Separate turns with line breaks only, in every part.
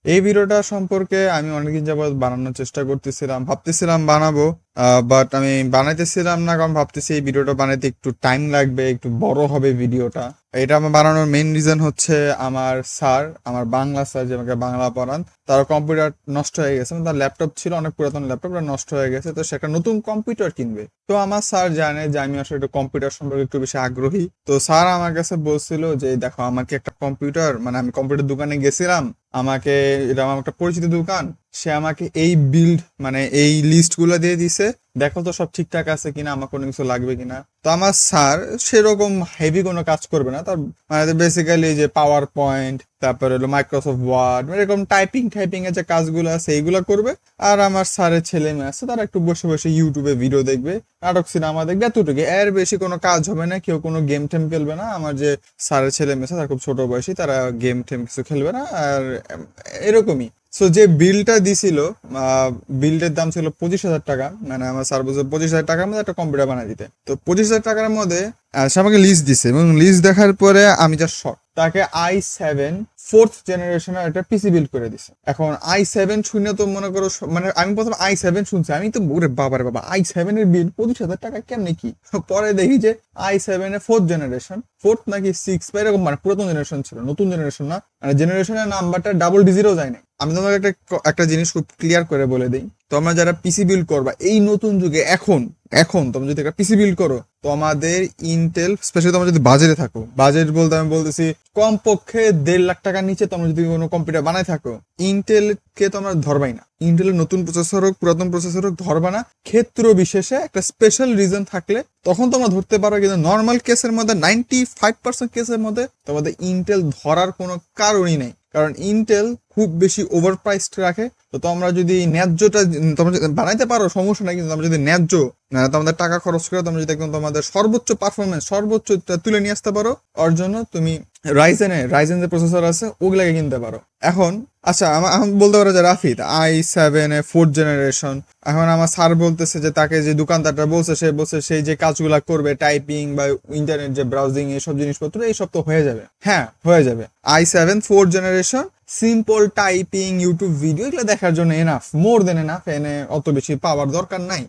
এই ভিডিওটা সম্পর্কে আমি অনেকদিন যাবত বানানোর চেষ্টা করতেছিলাম, ভাবতেছিলাম বানাবো, বাট আমি বানাইতেছিলাম না, কারণ ভাবতেছি এই ভিডিওটা বানাইতে একটু টাইম লাগবে, একটু বড় হবে ভিডিওটা। এটা আমার বানানোর মেইন রিজন হচ্ছে আমার স্যার, আমার বাংলা স্যার যে আমাকে বাংলা পড়ান, তার কম্পিউটার নষ্ট হয়ে গেছে। তার ল্যাপটপ ছিল, অনেক পুরাতন ল্যাপটপ, নষ্ট হয়ে গেছে, তো সে একটা নতুন কম্পিউটার কিনবে। তো আমার স্যার জানে যে আমি আসলে একটু কম্পিউটার সম্পর্কে একটু বেশি আগ্রহী। তো স্যার আমার কাছে বলছিল যে দেখো আমাকে একটা কম্পিউটার, মানে আমি কম্পিউটার দোকানে গেছিলাম, আমাকে, এটা আমার একটা পরিচিত দোকান, সে আমাকে এই বিল্ড মানে এই লিস্ট গুলো দিয়ে দিছে, দেখো তো সব ঠিকঠাক আছে কিনা, আমার কোনো কিছু লাগবে কিনা। তো আমার স্যার সেরকম হেভি কোনো কাজ করবে না, তার মানে বেসিক্যালি যে পাওয়ার পয়েন্ট, তারপরে হলো মাইক্রোসফট ওয়ার্ড, এরকম টাইপিং টাইপিং এর যে কাজগুলো আছে এইগুলো করবে। আর আমার স্যারের ছেলে মেয়ে আছে, তারা একটু বসে বসে ইউটিউবে ভিডিও দেখবে, নাটক সিনেমা দেখবে, এতটুকু, এর বেশি কোনো কাজ হবে না। কেউ কোনো গেম টেম খেলবে না। আমার যে স্যারের ছেলে মেয়ে আছে তারা খুব ছোট বয়সী, তারা গেম টেম কিছু খেলবে না। আর এরকমই। সো যে বিলটা দিছিল, বিলটার দাম ছিল 25,000 টাকা। মানে আমার স্যার বলছে 25,000 টাকার মধ্যে একটা কম্পিউটার বানিয়ে দিতে। তো 25,000 টাকার মধ্যে সে আমাকে লিস্ট দিছে, এবং লিস্ট দেখার পরে আমি যা শক, তাকে i7 ফোর্থ জেনারেশনের একটা পিসি বিল্ড করে দিছে। এখন i7 শুনে তো মনে করো মানে আমি প্রথম i7 শুনছি, আমি তো ওরে বাবারে বাবা, i7 এর বিল 25,000 টাকা কেমনে কি? পরে দেখি যে i7 এর ফোর্থ জেনারেশন, ফোর্থ নাকি সিক্স বা এরকম, মানে পুরাতন জেনারেশন ছিল, নতুন জেনারেশন না। মানে জেনারেশনের নাম্বারটা ডাবল ডিজিটও যায় না। আমি তোমাকে একটা একটা জিনিস খুব ক্লিয়ার করে বলে দিই, তোমরা যারা পিসি বিল্ড করবা এই নতুন যুগে, এখন এখন তোমরা যদি একটা পিসি বিল্ড করো, তোমাদের ইন্টেল, স্পেশালি তোমরা যদি বাজেটে থাকো, বাজেট বলতে আমি বলতেছি কমপক্ষে 1.5 লাখ টাকার নিচে তোমরা যদি কোনো কম্পিউটার বানায় থাকো, ইন্টেল কে তোমরা ধরবাই না। ইন্টেলের নতুন প্রসেসর হোক পুরাতন প্রসেসর হোক ধরবা না। ক্ষেত্র বিশেষে একটা স্পেশাল রিজন থাকলে তখন তোমরা ধরতে পারো, কিন্তু নর্মাল কেসের মধ্যে 95% কেসের মধ্যে তোমাদের ইন্টেল ধরার কোনো কারণই নেই, কারণ ইন্টেল খুব বেশি ওভার প্রাইসড রাখে। তো তোমরা যদি ন্যায্যটা তোমরা বানাইতে পারো সমস্যা নাই, কিন্তু তোমরা যদি ন্যায্য, তোমাদের টাকা খরচ করে তোমরা যদি একদম তোমাদের সর্বোচ্চ পারফরমেন্স সর্বোচ্চ তুলে নিয়ে আসতে পারো, ওর জন্য তুমি রাইজেন যে প্রসেসর আছে ওগুলাকে কিনতে পারো। এখন আচ্ছা, আমার বলতে পারো যে রাফিদ i7 এ ফোর্থ জেনারেশন, এখন আমার স্যার বলতেছে যে তাকে যে দোকানদারটা বলছে, সে বলছে সেই যে কাজগুলা করবে টাইপিং বা ইন্টারনেট যে ব্রাউজিং এসব জিনিসপত্র এইসব তো হয়ে যাবে। হ্যাঁ, হয়ে যাবে। i7 fourth generation, simple typing, YouTube video এগুলো দেখার জন্য এনাফ, মোর দেন এনাফ। এনে অত বেশি পাওয়ার দরকার নাই।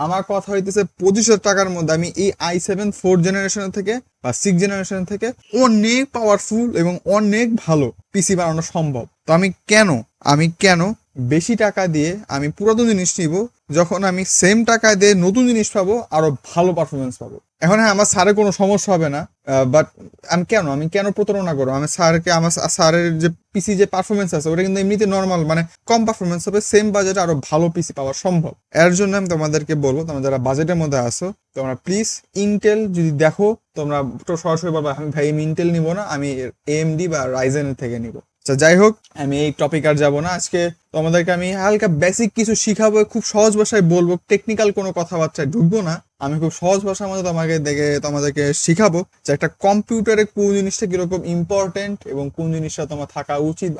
আমার কথা হইতেছে 25,000 টাকার মধ্যে আমি এই i7 ফোর্থ জেনারেশন থেকে বা সিক্স জেনারেশন থেকে অনেক পাওয়ারফুল এবং অনেক ভালো পিসি বানানো সম্ভব। তো আমি কেন বেশি টাকা দিয়ে আমি পুরাতন জিনিস নিব, যখন আমি সেম টাকা দিয়ে নতুন জিনিস পাবো, আরো ভালো পারফরমেন্স পাবো। এখন হ্যাঁ, আমার স্যারের কোনো সমস্যা হবে না, বাট আমি কেন প্রতারণা করবো? আমি স্যারকে, আমার স্যারের যে পিসি যে পারফরমেন্স আছে ওটা কিন্তু এমনিতে নর্মাল, মানে কম পারফরমেন্স হবে, সেম বাজেটে আরো ভালো পিসি পাওয়া সম্ভব। এর জন্য আমি তোমাদেরকে বলবো, তোমরা যারা বাজেটের মধ্যে আসো, তোমরা প্লিজ ইন্টেল যদি দেখো, তোমরা তো সরাসরি বলবা আমি ভাই আমি ইন্টেল নিবো না, আমি এএমডি বা রাইজেন থেকে নিবো। আচ্ছা, যাই হোক, আমি এই টপিক আর যাবো না। আজকে তোমাদেরকে আমি হালকা বেসিক কিছু শিখাবো, খুব সহজ ভাষায় বলবো, টেকনিক্যাল কোনো কথাবার্তায় ঢুকবো না। আমি খুব সহজ ভাষার মধ্যে তোমাদেরকে শিখাবো যে একটা কম্পিউটারে কোন জিনিসটা কিরকম ইম্পর্টেন্ট এবং কোন জিনিসটা তোমার থাকা উচিত।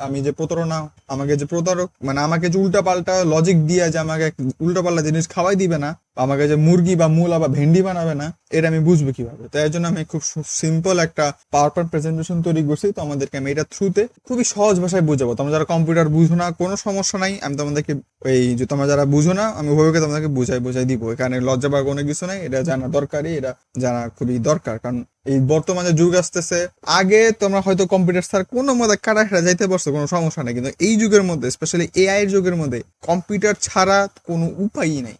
আমাকে যে উল্টাপাল্টা লজিক দিয়ে যে আমাকে উল্টাপাল্টা জিনিস খাওয়াই দিবে না, আমাকে যে মুরগি বা মূলা বা ভেন্ডি বানাবে না, এটা আমি বুঝবো কিভাবে? তাই জন্য আমি খুব সিম্পল একটা পাওয়ার পয়েন্ট প্রেজেন্টেশন তৈরি করছি। তো আমাদেরকে আমি এটা থ্রুতে খুবই সহজ ভাষায় বুঝাবো। তোমরা যারা কম্পিউটার বুঝো না, কোনো সমস্যা নাই, আমি তোমাদেরকে এই যে তোমরা যারা বুঝো না, আমি ওইভাবে তোমাদেরকে বুঝাই দিব। এখানে লজ্জা পাওয়ার কোনো কিছু নাই, এটা জানা দরকারি, এটা জানা খুবই দরকার। কারণ এই বর্তমানে যুগ আসতেছে, আগে তোমরা হয়তো কম্পিউটার ছাড়া কোনো মধ্যে কাটা যাইতে পারছো, কোনো সমস্যা নেই, কিন্তু এই যুগের মধ্যে, স্পেশালি এআই এর যুগের মধ্যে, কম্পিউটার ছাড়া কোনো উপায়ই নাই,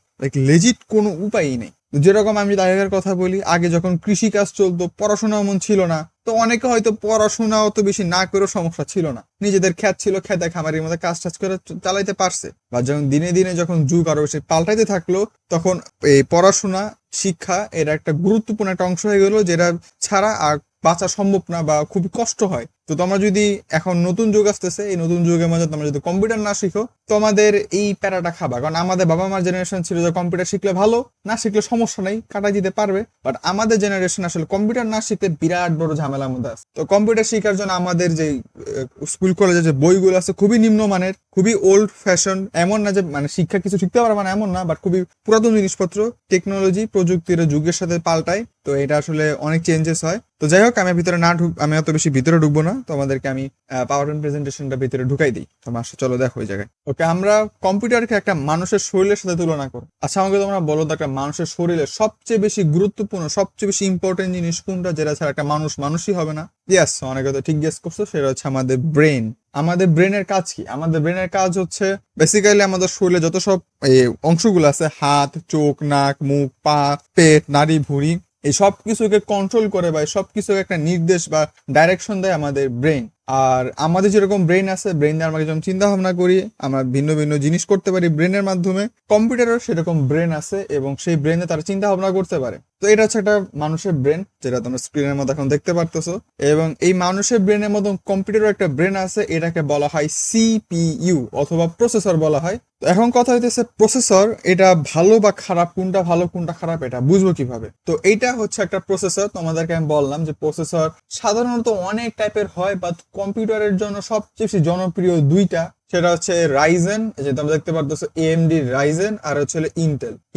লেজিট কোনো উপায়ই নেই। যেরকম আমি আগের কথা বলি, আগে যখন কৃষি কাজ চলতো, পড়াশোনা এমন ছিল না, তো অনেকে হয়তো পড়াশোনা অত বেশি না করেও সমস্যা ছিল না, নিজেদের খ্যাত ছিল, খেতে খামারের মধ্যে কাজ টাজ করে চালাইতে পারছে। বা যখন দিনে দিনে যখন যুগ আরো বেশি পাল্টাইতে থাকলো, তখন এই পড়াশোনা, শিক্ষা এর একটা গুরুত্বপূর্ণ একটা অংশ হয়ে গেলো, যেটা ছাড়া আর বাঁচা সম্ভব না বা খুবই কষ্ট হয়। তো তোমরা যদি এখন নতুন যুগ আসতেছে, এই নতুন যুগের মধ্যে তোমরা যদি কম্পিউটার না শিখো, তোমাদের এই প্যারাটা খাবা। কারণ আমাদের বাবা মার জেনারেশন ছিল যে কম্পিউটার শিখলে ভালো, না শিখলে সমস্যা নেই, কাটাই দিতে পারবে। বাট আমাদের জেনারেশন আসলে কম্পিউটার না শিখলে বিরাট বড় ঝামেলার মধ্যে আছে। তো কম্পিউটার শেখার জন্য আমাদের যে স্কুল কলেজে যে বইগুলো আছে খুবই নিম্নমানের, খুবই ওল্ড ফ্যাশন। এমন না যে মানে শিক্ষা কিছু শিখতে পারবে না, এমন না, বাট খুবই পুরাতন জিনিসপত্র, টেকনোলজি প্রযুক্তির যুগের সাথে পাল্টায়। তো এটা আসলে অনেক চেঞ্জেস হয়। তো যাই হোক, আমি অত বেশি ভিতরে ঢুকবো না। তোমাদেরকে আমি পাওয়ার পয়েন্ট প্রেজেন্টেশনটা ভিতরে ঢুকাই দিই। তোমার চলো দেখো ওই জায়গায়। ওকে, আমরা কম্পিউটারকে একটা মানুষের শরীরের সাথে তুলনা করো। আচ্ছা আমাকে তোমরা বলো তো, একটা মানুষের শরীরে সবচেয়ে বেশি গুরুত্বপূর্ণ, সবচেয়ে বেশি ইম্পর্টেন্ট জিনিস কোনটা, যেটা ছাড়া একটা মানুষ মানুষই হবে না? ইয়েস, অনেকে তো ঠিক গেস করছো, সেটা হচ্ছে আমাদের ব্রেন। আমাদের ব্রেনের কাজ কি? আমাদের ব্রেনের কাজ হচ্ছে বেসিক্যালি আমাদের শরীরে যত সব অংশগুলো আছে, হাত, চোখ, নাক, মুখ, পা, পেট, নাড়ি, ভুঁড়ি, এই সব কিছুকে কন্ট্রোল করে বা সব কিছুকে একটা নির্দেশ বা ডাইরেকশন দেয় আমাদের ব্রেন। আর আমাদের যেরকম ব্রেন আছে, ব্রেন দিয়ে আমরা যখন চিন্তা ভাবনা করি, আমরা ভিন্ন ভিন্ন জিনিস করতে পারি ব্রেনের মাধ্যমে। কম্পিউটারের সেরকম ব্রেন আছে এবং সেই ব্রেনে তারা চিন্তা ভাবনা করতে পারে। তো এটা হচ্ছে একটা মানুষের ব্রেন, যেটা তোমরা স্ক্রিনের মধ্যে এখন দেখতে পারতেছো। এবং এই মানুষের ব্রেনের মতো কম্পিউটারের একটা ব্রেন আছে, এটাকে বলা হয় সিপিইউ অথবা প্রসেসর বলা হয়। তো এখন কথা হইতেছে প্রসেসর, এটা ভালো বা খারাপ, কোনটা ভালো কোনটা খারাপ এটা বুঝবো কিভাবে? তো এইটা হচ্ছে একটা প্রসেসর। তোমাদেরকে আমি বললাম যে প্রসেসর সাধারণত অনেক টাইপের হয়, বা কম্পিউটারের জন্য সবচেয়ে বেশি জনপ্রিয় দুইটা, সেটা হচ্ছে রাইজেন, যে তোমরা দেখতে পারতেছো এএমডি রাইজেন, আর হচ্ছে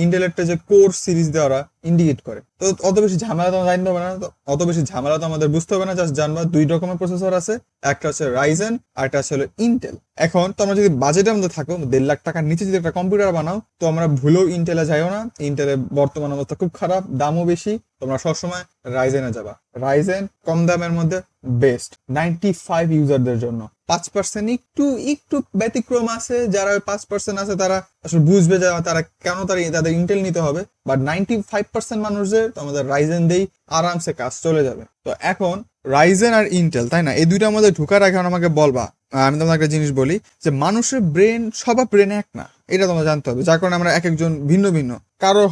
ইন্টেলেরটা যে কোর সিরিজ দ্বারা ইন্ডিকেট করে। তো অত বেশি ঝামেলা তো জানতে হবে না, অত বেশি ঝামেলা তো আমাদের বুঝতে হবে না, জাস্ট জানবা দুই রকমের প্রসেসর আছে, একটা হচ্ছে রাইজেন আর একটা হচ্ছে ইন্টেল। এখন তোমরা যদি বাজেটের মধ্যে থাকো, 1.5 লাখ টাকার নিচে যদি একটা কম্পিউটার বানাও, তো আমরা ভুলেও ইন্টেলে যাইও না। ইন্টেলের বর্তমান অবস্থা খুব খারাপ, দামও বেশি, তোমরা সবসময় রাইজেনে যাবা। রাইজেন কম দামের মধ্যে বেস্ট 95 ইউজারদের জন্য। 5% একটু একটু ব্যতিক্রম আছে, যারা 5% আছে তারা আসলে বুঝবে যে তারা কেন তাদের ইন্টেল নিতে হবে, বাট 95% মানুষদের আমাদের রাইজেন দেই, আরামসে কাজ চলে যাবে। তো এখন রাইজেন আর ইন্টেল, তাই না, এই দুইটার মধ্যে ঢোকার আগে আমাকে বলবা, আমি তোমাকে একটা জিনিস বলি যে মানুষের ব্রেন, সবার ব্রেন এক না, এটা তোমরা জানতে হবে। যার কারণে আমরা এক একজন ভিন্ন ভিন্ন। কারোর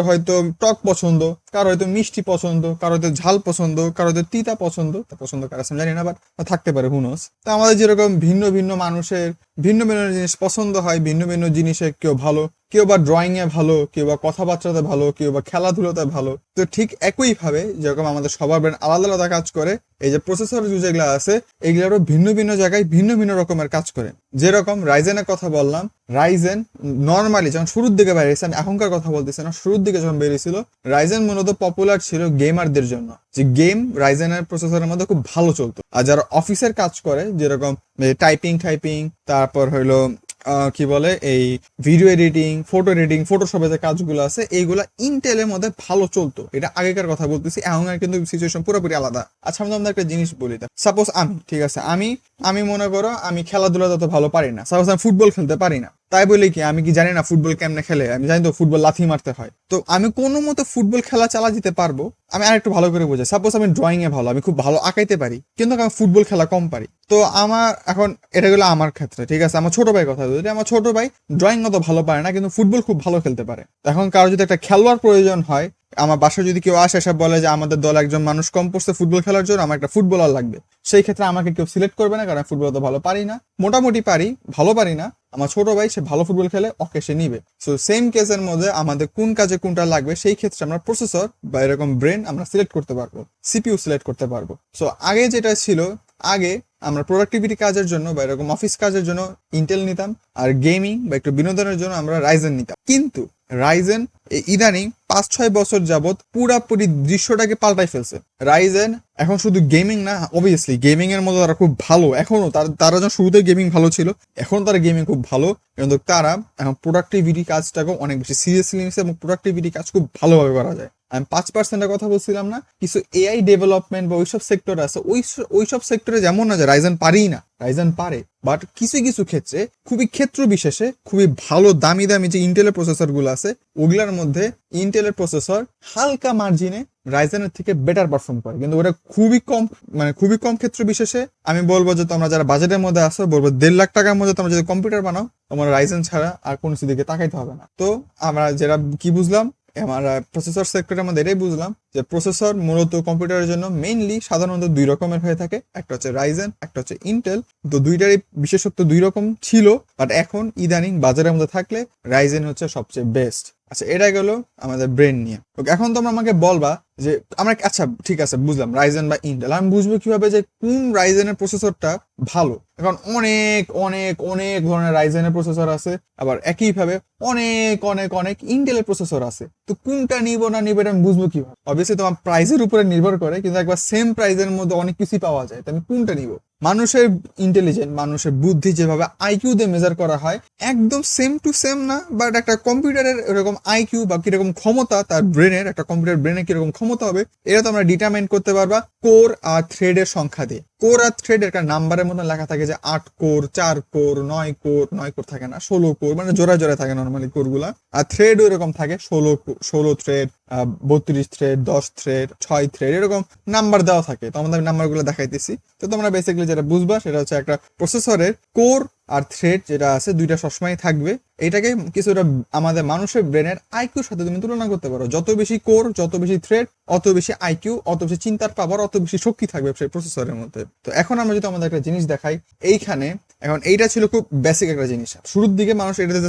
হয়তো টক পছন্দ, কারোর হয়তো মিষ্টি পছন্দ, কারোর হয়তো ঝাল পছন্দ, কারোর হয়তো তিতা পছন্দ কার আছে জানি না, বাট থাকতে পারে, হুনোস। তো আমাদের যেরকম ভিন্ন ভিন্ন মানুষের ভিন্ন ভিন্ন জিনিস পছন্দ হয়, ভিন্ন ভিন্ন জিনিসে কেউ ভালো, কেউ বা ড্রয়িং এ ভালো, কেউ বা কথাবার্তাতে ভালো, কেউ বা খেলাধুলাতে ভালো। তো ঠিক একই ভাবে যেরকম আমাদের সবার ব্রেন আলাদা আলাদা কাজ করে, এই যে প্রসেসর যেগুলো আছে এগুলোরও ভিন্ন ভিন্ন জায়গায় ভিন্ন ভিন্ন রকমের কাজ করে। যেরকম রাইজেনের কথা বললাম, রাইজেন নর্মালি যখন শুরুর দিকে বেরিয়েছে, আমি এখনকার কথা বলতেছি না, শুরুর দিকে যখন বেরিয়েছিল, রাইজেন মূলত পপুলার ছিল গেমারদের জন্য, যে গেম রাইজেনের প্রসেসরের মধ্যে খুব ভালো চলতো। আর যারা অফিসের কাজ করে, যেরকম টাইপিং, তারপর হইলো কি বলে এই ভিডিও এডিটিং, ফটো এডিটিং, ফটোশপে যে কাজগুলো আছে, এইগুলা ইন্টেলের মধ্যে ভালো চলতো। এটা আগেকার কথা বলতেছি, এখনকার কিন্তু সিচুয়েশন পুরোপুরি আলাদা। আচ্ছা আমি তোমাদের একটা জিনিস বলি, সাপোজ ঠিক আছে, আমি মনে করো আমি খেলাধুলা তত ভালো পারি না, সাপোজ আমি ফুটবল খেলতে পারি না, তাই বলে কি আমি কি জানি না ফুটবল কেমনে খেলে? আমি জানি তো ফুটবল লাথি মারতে হয়। তো আমি কোনো মতো ফুটবল খেলা চালা দিতে পারবো। আমি আর একটু ভালো করে বোঝাই, সাপোজ আমি ড্রয়িং এ ভালো, আমি খুব ভালো আঁকাইতে পারি, কিন্তু আমি ফুটবল খেলা কম পারি। তো আমার এখন এটা গেলো আমার ক্ষেত্রে, ঠিক আছে। আমার ছোট ভাই কথা বলি, আমার ছোট ভাই ড্রয়িং অত ভালো পারে না, কিন্তু ফুটবল খুব ভালো খেলতে পারে। এখন কারো যদি একটা খেলোয়াড় প্রয়োজন হয়, আমার বাসায় যদি কেউ আসে, এসে বলে যে আমাদের দল একজন মানুষ কম পড়ছে ফুটবল খেলার জন্য, আমার একটা ফুটবলার লাগবে, সেই ক্ষেত্রে আমাকে কেউ সিলেক্ট করবে না, কারণ ফুটবল তো ভালো পারি না, মোটামুটি পারি, ভালো পারি না। আমার ছোট ভাই সে ভালো ফুটবল খেলে, ওকে সে নিবে। সো সেম কেসের মধ্যে আমাদের কোন কাজে কোনটা লাগবে, সেই ক্ষেত্রে আমরা প্রসেসর বা এরকম ব্রেন আমরা সিলেক্ট করতে পারবো, সিপিইউ সিলেক্ট করতে পারবো। সো আগে যেটা ছিল, আগে আমরা প্রোডাক্টিভিটি কাজের জন্য বা এরকম অফিস কাজের জন্য ইন্টেল নিতাম, আর গেমিং বা একটু বিনোদনের জন্য আমরা রাইজেন নিতাম। কিন্তু রাইজেন ইদানিং 5-6 বছর যাবত পুরাপুরি দৃশ্যটাকে পাল্টাই ফেলছে। রাইজেন এখন শুধু গেমিং না, অবভিয়াসলি গেমিং এর মধ্যে তারা খুব ভালো, এখনো তারা যখন শুরুতে গেমিং ভালো ছিল, এখন তারা গেমিং খুব ভালো, কিন্তু তারা এখন প্রোডাক্টিভিটি কাজটাকে অনেক বেশি সিরিয়াসলি নিচ্ছে এবং প্রোডাক্টিভিটি কাজ খুব ভালোভাবে করা যায়। আমি 5%-এর কথা বলছিলাম না, কিছু এআই ডেভেলপমেন্ট বা ওইসব সেক্টর আছে, ওইসব সেক্টরে যেমন না যে রাইজেন পারেই না, রাইজেন পারে, বাট কিছু কিছু ক্ষেত্রে খুবই ক্ষেত্র বিশেষে খুবই ভালো দামি দামি যে ইন্টেলের প্রসেসর গুলো আছে, ওগুলার মধ্যে ইন্টেলের প্রসেসর হালকা মার্জিনে রাইজেনের থেকে বেটার পারফর্ম করে, কিন্তু ওটা খুবই কম ক্ষেত্র বিশেষে। আমি বলবো যে তোমরা যারা বাজেটের মধ্যে আসো, বলবো 1.5 লাখ টাকার মধ্যে তোমরা যদি কম্পিউটার বানাও, তোমার রাইজেন ছাড়া আর কোনো দিকে তাকাইতে হবে না। তো আমরা যেটা কি বুঝলাম, আমরা প্রসেসর সেক্টরের মধ্যে এটাই বুঝলাম যে প্রসেসর মূলত কম্পিউটারের জন্য মেইনলি সাধারণত 2 রকমের হয়ে থাকে, একটা হচ্ছে রাইজেন, একটা হচ্ছে ইন্টেল। তো দুইটারই বিশেষত্ব 2 রকম ছিল, বাট এখন ইদানিং বাজারের মধ্যে থাকলে রাইজেন হচ্ছে সবচেয়ে বেস্ট। আচ্ছা এটা গেল আমাদের ব্রেন নিয়ে। ওকে, এখন তোমরা আমাকে বলবা যে আমরা, আচ্ছা ঠিক আছে বুঝলাম রাইজেন বা ইন্টেল, আমি বুঝবো কিভাবে যে কোন রাইজেনের প্রসেসরটা ভালো? এখন অনেক অনেক অনেক ধরনের রাইজেনের প্রসেসর আছে, আবার একইভাবে অনেক অনেক অনেক ইন্টেলের প্রসেসর আছে। তো কোনটা নিব না নিব এটা আমি বুঝবো কিভাবে? অবভিয়াসলি তোমার প্রাইসের উপরে নির্ভর করে, কিন্তু একবার সেম প্রাইসের মধ্যে অনেক কিছুই পাওয়া যায়, তো আমি কোনটা নিব? মানুষের ইন্টেলিজেন্ট, মানুষের বুদ্ধি যেভাবে আইকিউ দিয়ে মেজার করা হয় একদম সেম টু সেম না, বাট একটা কম্পিউটারের এরকম আইকিউ বা কিরকম ক্ষমতা তার ব্রেনের, একটা কম্পিউটার ব্রেনে কিরকম ক্ষমতা হবে এটা তোমরা ডিটারমাইন করতে পারবা কোর আর থ্রেডের সংখ্যা দিয়ে। কোর আর থ্রেড একটা নাম্বারের মধ্যে লেখা থাকে যে 8 কোর, 4 কোর, 9 কোর থাকে না, 16 কোর, মানে জোড়া জোড়া থাকে নর্মালি কোর গুলা। আর থ্রেডও এরকম থাকে 16 থ্রেড, 32 থ্রেড, 10 থ্রেড, 6 থ্রেড, এরকম নাম্বার দেওয়া থাকে। তো আমাদের নাম্বার গুলো দেখাইতেছি। তো তোমরা বেসিক্যালি যেটা বুঝবা সেটা হচ্ছে একটা প্রসেসরের কোর আর থ্রেড যেটা আছে দুইটা সবসময় থাকবে। এটাকে কিছুটা আমাদের মানুষের ব্রেনের আইকিউর সাথে তুমি তুলনা করতে পারো। যত বেশি কোর, যত বেশি থ্রেড, অত বেশি আইকিউ, অত বেশি চিন্তার পাওয়ার, অত বেশি শক্তি থাকবে সেই প্রসেসরের মধ্যে। তো এখন আমরা যদি আমাদের একটা জিনিস দেখাই এইখানে, এখন এইটা ছিল খুব বেসিক একটা জিনিস। শুরুর দিকে মানুষ এটা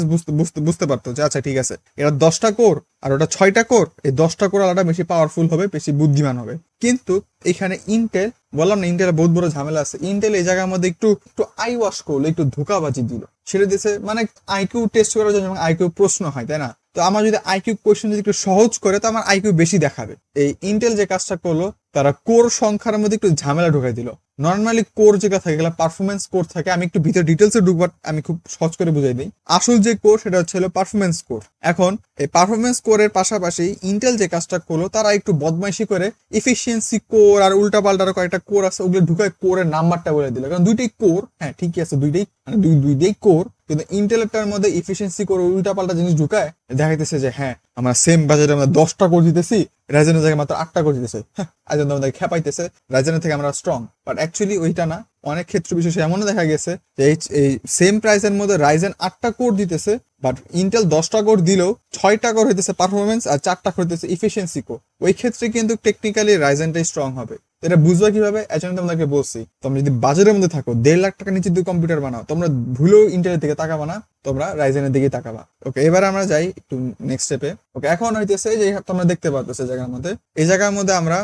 বুঝতে পারতো যে আচ্ছা ঠিক আছে এটা 10টা কোর আর ওটা 6টা কোর, এই 10টা কোর আলাদা বেশি পাওয়ারফুল হবে, বেশি বুদ্ধিমান হবে। কিন্তু এখানে ইন্টেল, বললাম না ইন্টেলের বহুত বড় ঝামেলা আছে, ইন্টেল এই জায়গার মধ্যে একটু একটু আই ওয়াশ করলো, একটু ধোকাবাজি দিল, ছেড়ে দিয়েছে। মানে আইকিউ টেস্ট করার জন্য আইকিউ প্রশ্ন হয়, তাই না? তো আমার যদি আইকিউ কোয়েশ্চেন যদি একটু সহজ করে তো আমার আইকিউ বেশি দেখাবে। এই ইন্টেল যে কাজটা করলো, তারা কোর সংখ্যার মধ্যে একটু ঝামেলা ঢুকাই দিল। নর্মালি কোর যেটা থাকে গেলে পারফরমেন্স কোর থাকে, আমি একটু ভিতরে ডিটেলসে ঢুকবার, আমি খুব সহজ করে বুঝাই দিই। আসল যে কোর সেটা হচ্ছে পারফরমেন্স কোর। এখন এই পারফরমেন্স কোরের পাশাপাশি ইন্টেল যে কাজটা করলো, তারা একটু বদমাইশি করে এফিসিয়েন্সি কোর আর উল্টা পাল্টার কয়েকটা কোর আছে ওগুলো ঢুকায় কোরের নাম্বারটা বলে দিল। কারণ দুইটাই কোর, হ্যাঁ ঠিকই আছে, দুইটাই মানে দুইটাই কোর, কিন্তু ইন্টেলেক্টার মধ্যে এফিসিয়েন্সি করে উল্টা পাল্টা জিনিস ঢুকায় দেখাইতেছে যে হ্যাঁ আমরা সেম বাজেটে আমরা 10টা কোর দিতেছি, রাইজেনের জায়গায় মাত্র 8টা কোর দিতেছে, হ্যাঁ রাইজেন আমাদের খেপাইতেছে, রাইজেনের থেকে আমরা স্ট্রং। বাট অ্যাকচুয়ালি ওইটা না। অনেক ক্ষেত্র বিশেষে এমনও দেখা গেছে যে এই সেম প্রাইসের মধ্যে রাইজেন 8টা কোর দিতেছে, বাট ইন্টেল 10টা কোর দিলেও 6টা কোর হইতেছে পারফরমেন্স আর 4টা কোর হইতেছে ইফিসিয়েন্সি কোর। ওই ক্ষেত্রে কিন্তু টেকনিক্যালি রাইজেনটাই স্ট্রং হবে। এটা বুঝবা কিভাবে? এজন্য তোমাদেরকে বলছি, তোমরা যদি বাজারের মধ্যে থাকো 1.5 লাখ টাকা নিচে দিয়ে কম্পিউটার বানাও, তোমরা ভুলেও ইন্টেলের দিকে তাকাবা না, তোমরা রাইজেনের দিকে তাকাবা। ওকে, এবার আমরা যাই একটু নেক্সট স্টেপে। ওকে, এখন হইতেছে যে তোমরা দেখতে পারতেছো জায়গার মধ্যে, এই জায়গার মধ্যে আমরা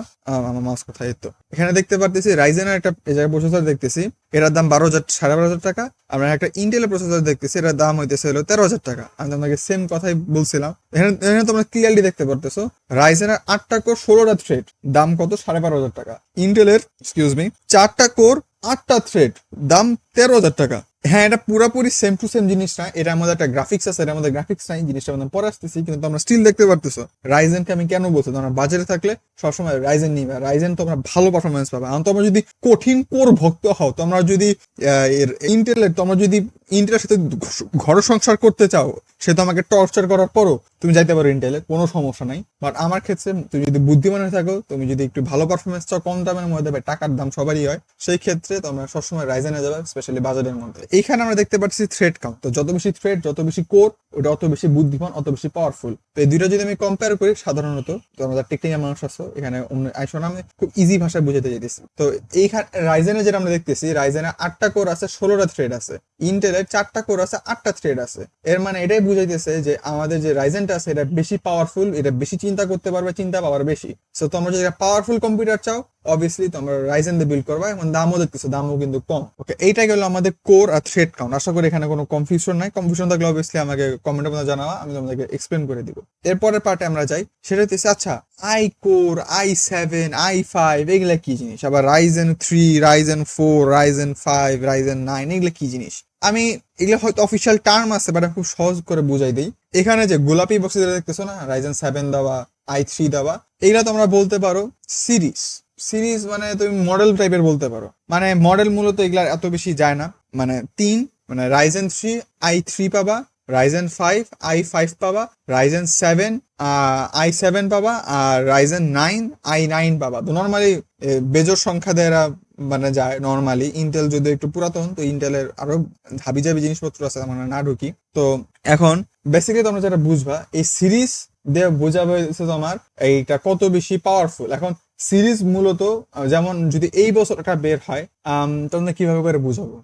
আমার মাউস কোথায়, তো এখানে দেখতে পারতেছি রাইজেনের একটা এই জায়গায় প্রসেসর দেখতেছি, এটার দাম 12,000 টাকা। আমরা একটা ইন্টেলের প্রসেসর দেখতেছি, এটার দাম হইতেছে হলো 13,000 টাকা। আমি তোমাকে সেম কথাই বলছিলাম। এখানে তোমরা ক্লিয়ারলি দেখতে পারতেছো রাইজেনের 8টা কোর 16টা থ্রেড দাম কত? 12,500 টাকা। ইন্টেলের 4টা কোর 8টা থ্রেড দাম 13,000 টাকা। হ্যাঁ, এটা পুরোপুরি সেম টু সেম জিনিস না, এটার মধ্যে একটা গ্রাফিক্স আছে, এটার মধ্যে গ্রাফিক্স নাই, জিনিসটা আমরা পরে আসতেছি। কিন্তু তোমরা স্টিল দেখতে পারতেছো রাইজেনকে আমি কেন বলছি, তোমরা বাজারে থাকলে সবসময় রাইজেন নিবে। রাইজেন তোমরা ভালো পারফরমেন্স পাবে। আর তোমরা যদি কঠিন কোর ভক্ত হও, তোমরা যদি ইন্টেলের সাথে ঘর সংসার করতে চাও, সে তোমাকে টর্চার করার পরও তুমি যাইতে পারো ইন্টেলে, কোনো সমস্যা নাই। বাট আমার ক্ষেত্রে তুমি যদি বুদ্ধিমান হয়ে থাকো, তুমি যদি একটু ভালো পারফরমেন্স চাও কম দামের মধ্যে, টাকার দাম সবারই হয়, সেই ক্ষেত্রে তোমরা সবসময় রাইজেনে যাবে, স্পেশালি বাজারের মধ্যে। এইখানে আমরা দেখতে পাচ্ছি থ্রেড কাউন্ট। তো যত বেশি থ্রেড, যত বেশি কোর, ওটা অত বেশি বুদ্ধিমান, অত বেশি পাওয়ারফুল। তো এই দুইটা যদি আমি কম্পেয়ার করি, সাধারণত তো আমাদের টেকনিক্যাল মানুষ আছে এখানে, আইসোন আমি খুব ইজি ভাষায় বুঝাতে চাইতেছি। তো এইখানে রাইজেনে যেটা আমরা দেখতেছি, রাইজেনে 8টা কোর আছে, 16টা থ্রেড আছে। ইন্টেলের 4টা কোর আছে, 8টা থ্রেড আছে। এর মানে এটাই বুঝাইতেছে যে আমাদের যে রাইজেনটা আছে এটা বেশি পাওয়ারফুল, এটা বেশি চিন্তা করতে পারবে, চিন্তা পাওয়ার বেশি। সো তোমরা যদি পাওয়ারফুল কম্পিউটার চাও, অবভিয়াসলি তোমরা রাইজেন দিয়ে বিল্ড করবা, এবং দামও দেখতেছো, দামও কিন্তু কম। ওকে, এইটা গেল আমাদের কোর আর থ্রেড কাউন্ট। আশা করি এখানে কোনো কনফিউশন নাই। কনফিউশন থাকলে অবভিয়াসলি আমাকে কমেন্টের মধ্যে জানাবা, আমি তোমাদেরকে এক্সপ্লেন করে দিব। এরপরের পার্টে আমরা যাই, সেটা হচ্ছে আচ্ছা i-Core, i7, i5 এগুলা কি জিনিস? আবার রাইজেন 3, রাইজেন 4, রাইজেন 5, রাইজেন 9 এগুলা কি জিনিস? আমি এগুলো হয়তো অফিসিয়াল টার্ম আছে, বাট আমি খুব সহজ করে বুঝাই দিই। এখানে যে গোলাপি বক্সে দেখতেছো না, রাইজেন 7 দেওয়া, i3 দেওয়া, এইগুলা তোমরা বলতে পারো সিরিজ মানে তুমি মডেল টাইপের বলতে পারো। মানে মডেল মূলত এগুলা এত বেশি যায় না। মানে 3 মানে রাইজেন 3 i3 পাবা, রাইজেন 5 i5 পাবা, রাইজেন 7 i7 পাবা, আর রাইজেন 9 i9 পাবা। তো নর্মালি বেজোর সংখ্যা দেয় এরা মানে যায় নর্মালি। ইন্টেল যদি একটু পুরাতন, তো ইন্টেলের আরো হাবিজাবি জিনিসপত্র আছে, মানে না ঢুকি। তো এখন বেসিক্যালি তোমরা যেটা বুঝবা, এই সিরিজ দিয়ে বোঝাবে তোমার এইটা কত বেশি পাওয়ারফুল। এখন সিরিজ মূলত যেমন যদি এই বছর একটা বের হয় তোমরা কিভাবে করে বুঝাবো?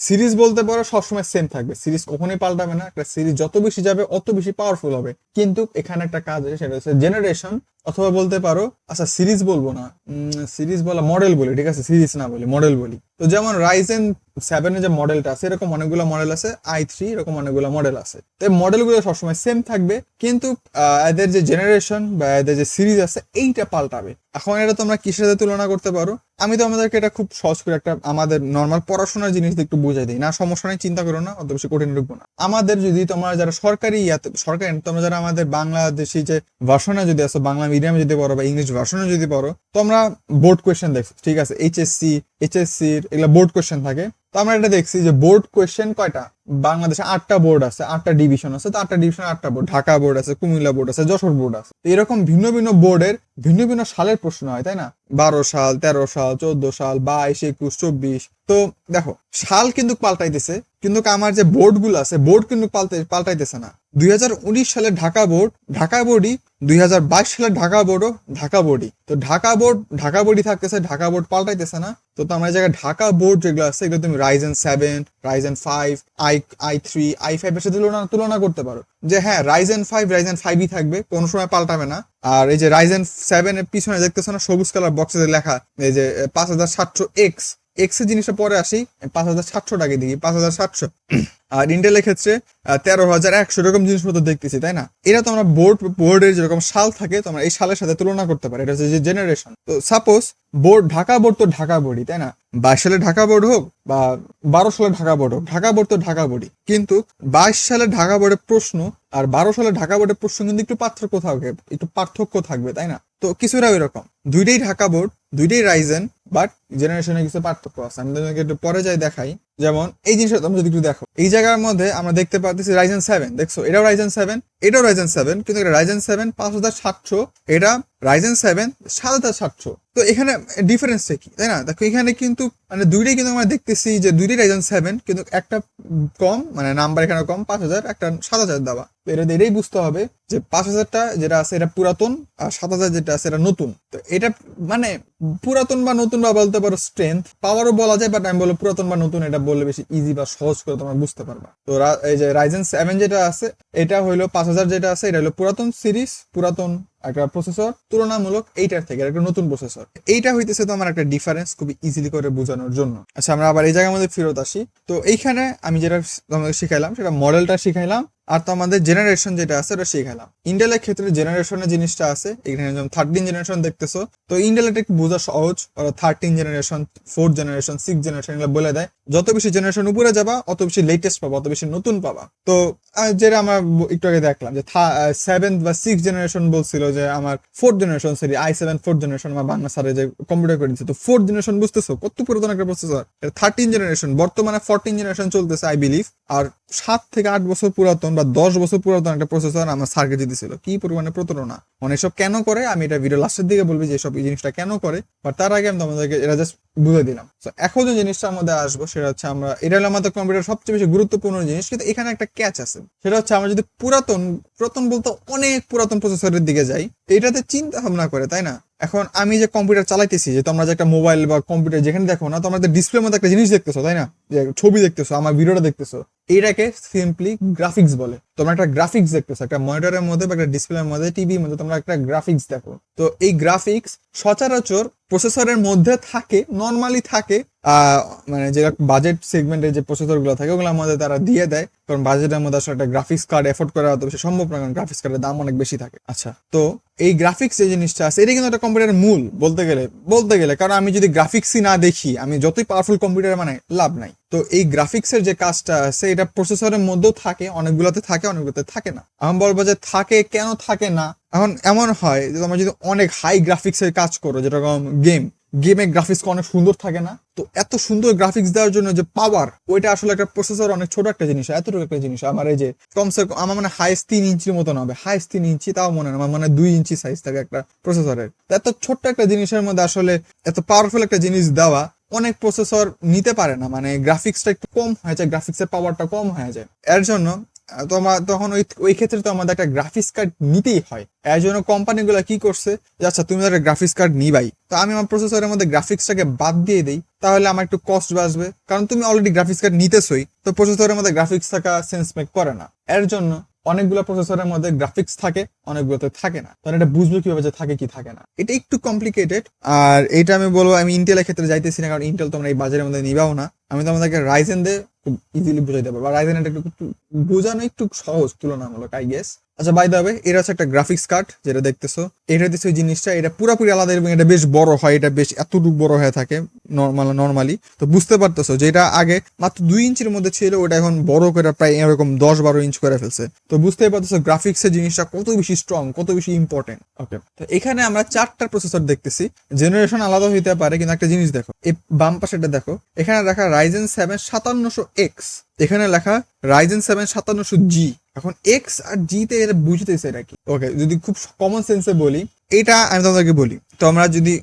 সিরিজ বলতে পারো সবসময় সেম থাকবে, সিরিজ কখনোই পাল্টাবে না। একটা সিরিজ যত বেশি যাবে অত বেশি পাওয়ারফুল হবে, কিন্তু এখানে একটা কাজ আছে, সেটা হচ্ছে জেনারেশন। অথবা বলতে পারো, আচ্ছা সিরিজ বলবো না, সিরিজ বলা মডেল বলি, ঠিক আছে, সিরিজ না বলি মডেল বলি। তো যেমন রাইজেন 7 এর যে মডেলটা আছে, এরকম অনেকগুলো মডেল আছে, i3 এরকম অনেকগুলো মডেল আছে। তো এই মডেলগুলো সবসময় সেম থাকবে, কিন্তু এদের যে জেনারেশন বা এদের যে সিরিজ আছে এইটা পাল্টাবে। এখন এটা তোমরা কিসের সাথে তুলনা করতে পারো? আমি তো আমাদেরকে এটা খুব সহজ করে একটা আমাদের নর্মাল পড়াশোনার জিনিস একটু বুঝাই দিই না, সমস্যা নেই, চিন্তা করো না, অত বেশি কঠিন ঢুকবো না। আমাদের যদি তোমরা যারা সরকারি তোমরা যারা আমাদের বাংলাদেশি যে ভার্সনে যদি আসো, বাংলা মিডিয়ামে যদি পড়ো বা ইংলিশ ভার্সনে যদি পড়ো, তোমরা বোর্ড কোয়েশ্চেন দেখছো, ঠিক আছে, এইচএসসি এগুলো বোর্ড কোয়েশ্চেন থাকে। তো আমরা এটা দেখছি যে বোর্ড কোয়েশ্চেন কয়টা, বাংলাদেশে 8টা বোর্ড আছে, 8টা ডিভিশন আছে। তো 8টা ডিভিশন 8টা বোর্ড, ঢাকা বোর্ড আছে, কুমিল্লা বোর্ড আছে, যশোর বোর্ড আছে। তো এরকম ভিন্ন ভিন্ন বোর্ডের ভিন্ন ভিন্ন সালের প্রশ্ন হয়, তাই না? 12 সাল, 13 সাল, 14 সাল, 22, 21, 24। তো দেখো সাল কিন্তু পাল্টাইতেছে, কিন্তু আমার যে বোর্ড গুলো আছে, বোর্ড কিন্তু পাল্টাইতেছে না। 2019 সালে ঢাকা বোর্ডই, 2022 সালে ঢাকা বোর্ডই। তো ঢাকা বোর্ডই থাকতেছে, ঢাকা বোর্ড পাল্টাইতেছে না। তো আমার জায়গায় ঢাকা বোর্ড যেগুলো আছে, এগুলো তুমি রাইজেন 7, রাইজেন 5, i3, i5 এর সাথে তুলনা করতে পারো, যে হ্যাঁ রাইজেন 5ই থাকবে, কোনো সময় পাল্টাবে না। আর এই যে রাইজেন 7 এর পিছনে দেখতেছো না সবুজ কালার বক্সে লেখা, এই যে 5700X এর জিনিসটা পরে আসি, 5700টাকে দেখি 5700। আর ইন্টেলের ক্ষেত্রে 13100 এরকম জিনিসপত্র দেখতেছি, তাই না? এটা তোমরা বোর্ডের যেরকম সাল থাকে, তোমরা এই সালের সাথে তুলনা করতে পারো। এটা হচ্ছে যে জেনারেশন। তো সাপোজ ঢাকা বোর্ড তো ঢাকা বোর্ডই, তাই না? 22 সালে ঢাকা বোর্ড হোক বা 12 সালে ঢাকা বোর্ড হোক, ঢাকা বোর্ড তো ঢাকা বোর্ডই। কিন্তু 22 সালে ঢাকা বোর্ডের প্রশ্ন আর 12 সালে ঢাকা বোর্ডের প্রশ্ন কিন্তু একটু পার্থক্য থাকবে, তাই না? তো কিছুটা ওই রকম, দুইটাই ঢাকা বোর্ড, দুইটাই রাইজেন, বাট জেনারেশনে কিছু পার্থক্য আছে। আমি তোমাকে একটু পরে যাই দেখাই। যেমন এই জিনিসটা তোমরা যদি একটু দেখো, এই জায়গার মধ্যে আমরা দেখতে পাচ্ছি রাইজেন 7, দেখছো, এটাও রাইজেন 7, কিন্তু এটা রাইজেন 7 5700, এটা রাইজেন 7 7700। তো এখানে ডিফারেন্সটা কি, তাই না? দেখো এখানে কিন্তু মানে দুইটাই কিন্তু আমরা দেখতেছি যে দুইটাই রাইজেন 7, কিন্তু একটা কম, মানে নাম্বার এখানে কম 5000, একটা 7000 দেওয়া। তো এটা এটাই বুঝতে হবে যে 5000টা যেটা আছে এটা পুরাতন, আর 7000 যেটা আছে এটা নতুন। তো এটা মানে পুরাতন বা নতুন বা বলতে পারো স্ট্রেংথ, পাওয়ারও বলা যায়, বাট আমি বলবো পুরাতন বা নতুন, এটা বললে বেশি ইজি বা সহজ করে তোমরা বুঝতে পারবা। তো এই যে রাইজেন 7 যেটা আছে, এটা হইলো 5000 যেটা আছে, এটা হলো পুরাতন সিরিজ, পুরাতন একটা প্রসেসর, তুলনামূলক এইটার থেকে একটা নতুন প্রসেসর। এইটা হইতেছে তো আমার একটা ডিফারেন্স, খুবই ইজিলি করে বোঝানোর জন্য। আচ্ছা আমরা আবার এই জায়গার মধ্যে ফেরত আসি। তো এইখানে আমি যেটা তোমাদের শিখাইলাম সেটা মডেলটা শিখাইলাম, আর তো আমাদের জেনারেশন যেটা আছে ওটা শিখাইলাম। ইন্টেলের ক্ষেত্রে জেনারেশনের জিনিসটা আছে, এখানে যেমন 13 জেনারেশন দেখতেছো। তো ইন্টেলটা একটু বোঝা সহজ, ওরা 13 জেনারেশন, 4 জেনারেশন, 6 জেনারেশন এগুলো বলে দেয়। যত বেশি জেনারেশন উপরে যাবা অত বেশি লেটেস্ট পাবা, অত বেশি নতুন পাবা। তো যেটা আমরা একটু আগে দেখলাম যে 7 বা 6 জেনারেশন বলছিল যে আমার 4th generation, sorry i7 4th generation, আমার বাংলা স্যারে যে কম্পিউটার করে দিচ্ছে। তো 4th জেনারেশন বুঝতেছো কত পুরাতন একটা প্রসেসর। 13 জেনারেশন, বর্তমানে 14 জেনারেশন চলতেছে আই বিলিভ। আর 7 থেকে 8 বছর পুরাতন বা 10 বছর পুরাতন একটা প্রসেসর আমার স্যারকে দিতেছিল। কি পরিমাণে প্রতারণা, মানে এসব কেন করে আমি এটা ভিডিও লাস্টের দিকে বলবি যে এসব এই জিনিসটা কেন করে, বাট তার আগে আমি তোমাদেরকে এটা জাস্ট বুঝে দিলাম। তো এখন যে জিনিসটা আমাদের আসবো সেটা হচ্ছে, এটা হলো আমাদের কম্পিউটার সবচেয়ে বেশি গুরুত্বপূর্ণ জিনিস, কিন্তু এখানে একটা ক্যাচ আছে। সেটা হচ্ছে আমরা যদি পুরাতন বলতে অনেক পুরাতন প্রসেসরের দিকে যাই, এটাতে চিন্তা ভাবনা করে, তাই না? এখন আমি যে কম্পিউটার চালাইতেছি, যে তোমরা যে একটা মোবাইল বা কম্পিউটার যেখানে দেখো না, তোমরা ডিসপ্লের মধ্যে একটা জিনিস দেখতেছো, তাই না? যে ছবি দেখতেছো, আমার ভিডিওটা দেখতেছো, এইটাকে সিম্পলি গ্রাফিক্স বলে। তোমরা একটা গ্রাফিক্স দেখতেছো, একটা মনিটরের মধ্যে বা একটা ডিসপ্লের মধ্যে, টিভির মধ্যে তোমরা একটা গ্রাফিক্স দেখো। তো এই গ্রাফিক্স সচরাচর প্রসেসরের মধ্যে থাকে, নর্মালি থাকে, মানে যে বাজেট সেগমেন্টের যে প্রসেসর গুলো থাকে ওগুলোর মধ্যে তারা দিয়ে দেয়, কারণ বাজেটের মধ্যে আসলে একটা গ্রাফিক্স কার্ড এফোর্ড করা অত বেশি সম্ভব না, কারণ গ্রাফিক্স কার্ডের দাম অনেক বেশি থাকে। আচ্ছা, তো এই গ্রাফিক্স যে জিনিসটা আছে, এটা কিন্তু একটা কম্পিউটারের মূল বলতে গেলে, কারণ আমি যদি গ্রাফিক্সই না দেখি, আমি যতই পাওয়ারফুল কম্পিউটার মানে লাভ নাই। তো এই গ্রাফিক্সের যে কাজটা আছে, এটা প্রসেসরের মধ্যেও থাকে, অনেকগুলোতে থাকে, অনেকগুলোতে থাকে না। আমি বলবো যে থাকে, কেন থাকে না? এখন এমন হয় যে তোমরা যদি অনেক হাই গ্রাফিক্সের কাজ করো, যেরকম গেমের গ্রাফিক্স অনেক সুন্দর থাকে না, তো এত সুন্দর গ্রাফিক্স দেওয়ার জন্য যে পাওয়ার, ওইটা আসলে একটা প্রসেসর অনেক ছোট একটা জিনিস, এতটুকু একটা জিনিস। আমার এই যে কমসে কম আমার মানে হাইস্ট 3 ইঞ্চির মতন হবে, হাইস্ট 3 ইঞ্চি, তাও মনে হয় আমার মানে 2 ইঞ্চি সাইজ থাকে একটা প্রসেসরের। এত ছোট্ট একটা জিনিসের মধ্যে আসলে এত পাওয়ারফুল একটা জিনিস দেওয়া অনেক প্রসেসর নিতে পারে না, মানে গ্রাফিক্সটা একটু কম হয়ে যায়, গ্রাফিক্সের পাওয়ারটা কম হয়ে যায়। এর জন্য তখন ওই ক্ষেত্রে তো আমাদের একটা গ্রাফিক্স কার্ড নিতেই হয়। এর জন্য কোম্পানিগুলো কি করছে যে আচ্ছা তুমি একটা গ্রাফিক্স কার্ড নিবাই, তো আমি আমার প্রসেসরের মধ্যে গ্রাফিক্সটাকে বাদ দিয়ে দিই, তাহলে আমার একটু কস্ট বাঁচবে, কারণ তুমি অলরেডি গ্রাফিক্স কার্ড নিতেছই, তো প্রসেসরের মধ্যে গ্রাফিক্স থাকা সেন্স মেক করে না। এর জন্য অনেকগুলো প্রসেসরের মধ্যে গ্রাফিক্স থাকে, অনেকগুলোতে থাকে না। তাহলে এটা বুঝবো কিভাবে যে থাকে কি থাকে না, এটা একটু কমপ্লিকেটেড। আর এটা আমি বলবো আমি ইন্টেলের ক্ষেত্রে যাইতেছি না, কারণ ইন্টেল তোমরা এই বাজারের মধ্যে নিবাও না। আমি তোমাদেরকে রাইজেন দিয়ে খুব ইজিলি বুঝাইতে পারবো। রাইজেন এটা একটু বোঝানো একটু সহজ তুলনামূলক, আই গেস। আচ্ছা, বাই দ্য ওয়ে, এটা হচ্ছে একটা গ্রাফিক্স কার্ড যেটা দেখতেছো। এটা হচ্ছে ওই জিনিসটা, এটা পুরোপুরি আলাদা এবং এটা বেশ বড় হয়, এটা বেশ এতটুকু বড় হয়ে থাকে নর্মালি। তো বুঝতে পারতেছো যে এটা আগে মাত্র 2 ইঞ্চির মধ্যে ছিল, ওটা এখন বড় করে প্রায় এরকম 10-12 ইঞ্চ করে ফেলছে। তো বুঝতেই পারতেছো গ্রাফিক্সের জিনিসটা কত বেশি স্ট্রং, কত বেশি ইম্পর্টেন্ট। ওকে, তো এখানে আমরা 4টা প্রসেসর দেখতেছি। জেনারেশন আলাদা হইতে পারে, কিন্তু একটা জিনিস দেখো, এই বাম পাশেটা দেখো, এখানে লেখা রাইজেন 7 5700X, এখানে লেখা রাইজেন 7 5700G। এখন এক্স আর জি তে এটা বুঝতেছে এটা কি। ওকে, যদি খুব কমন সেন্সে বলি, এটা আমি তোমাদেরকে বলি, তোমরা যদি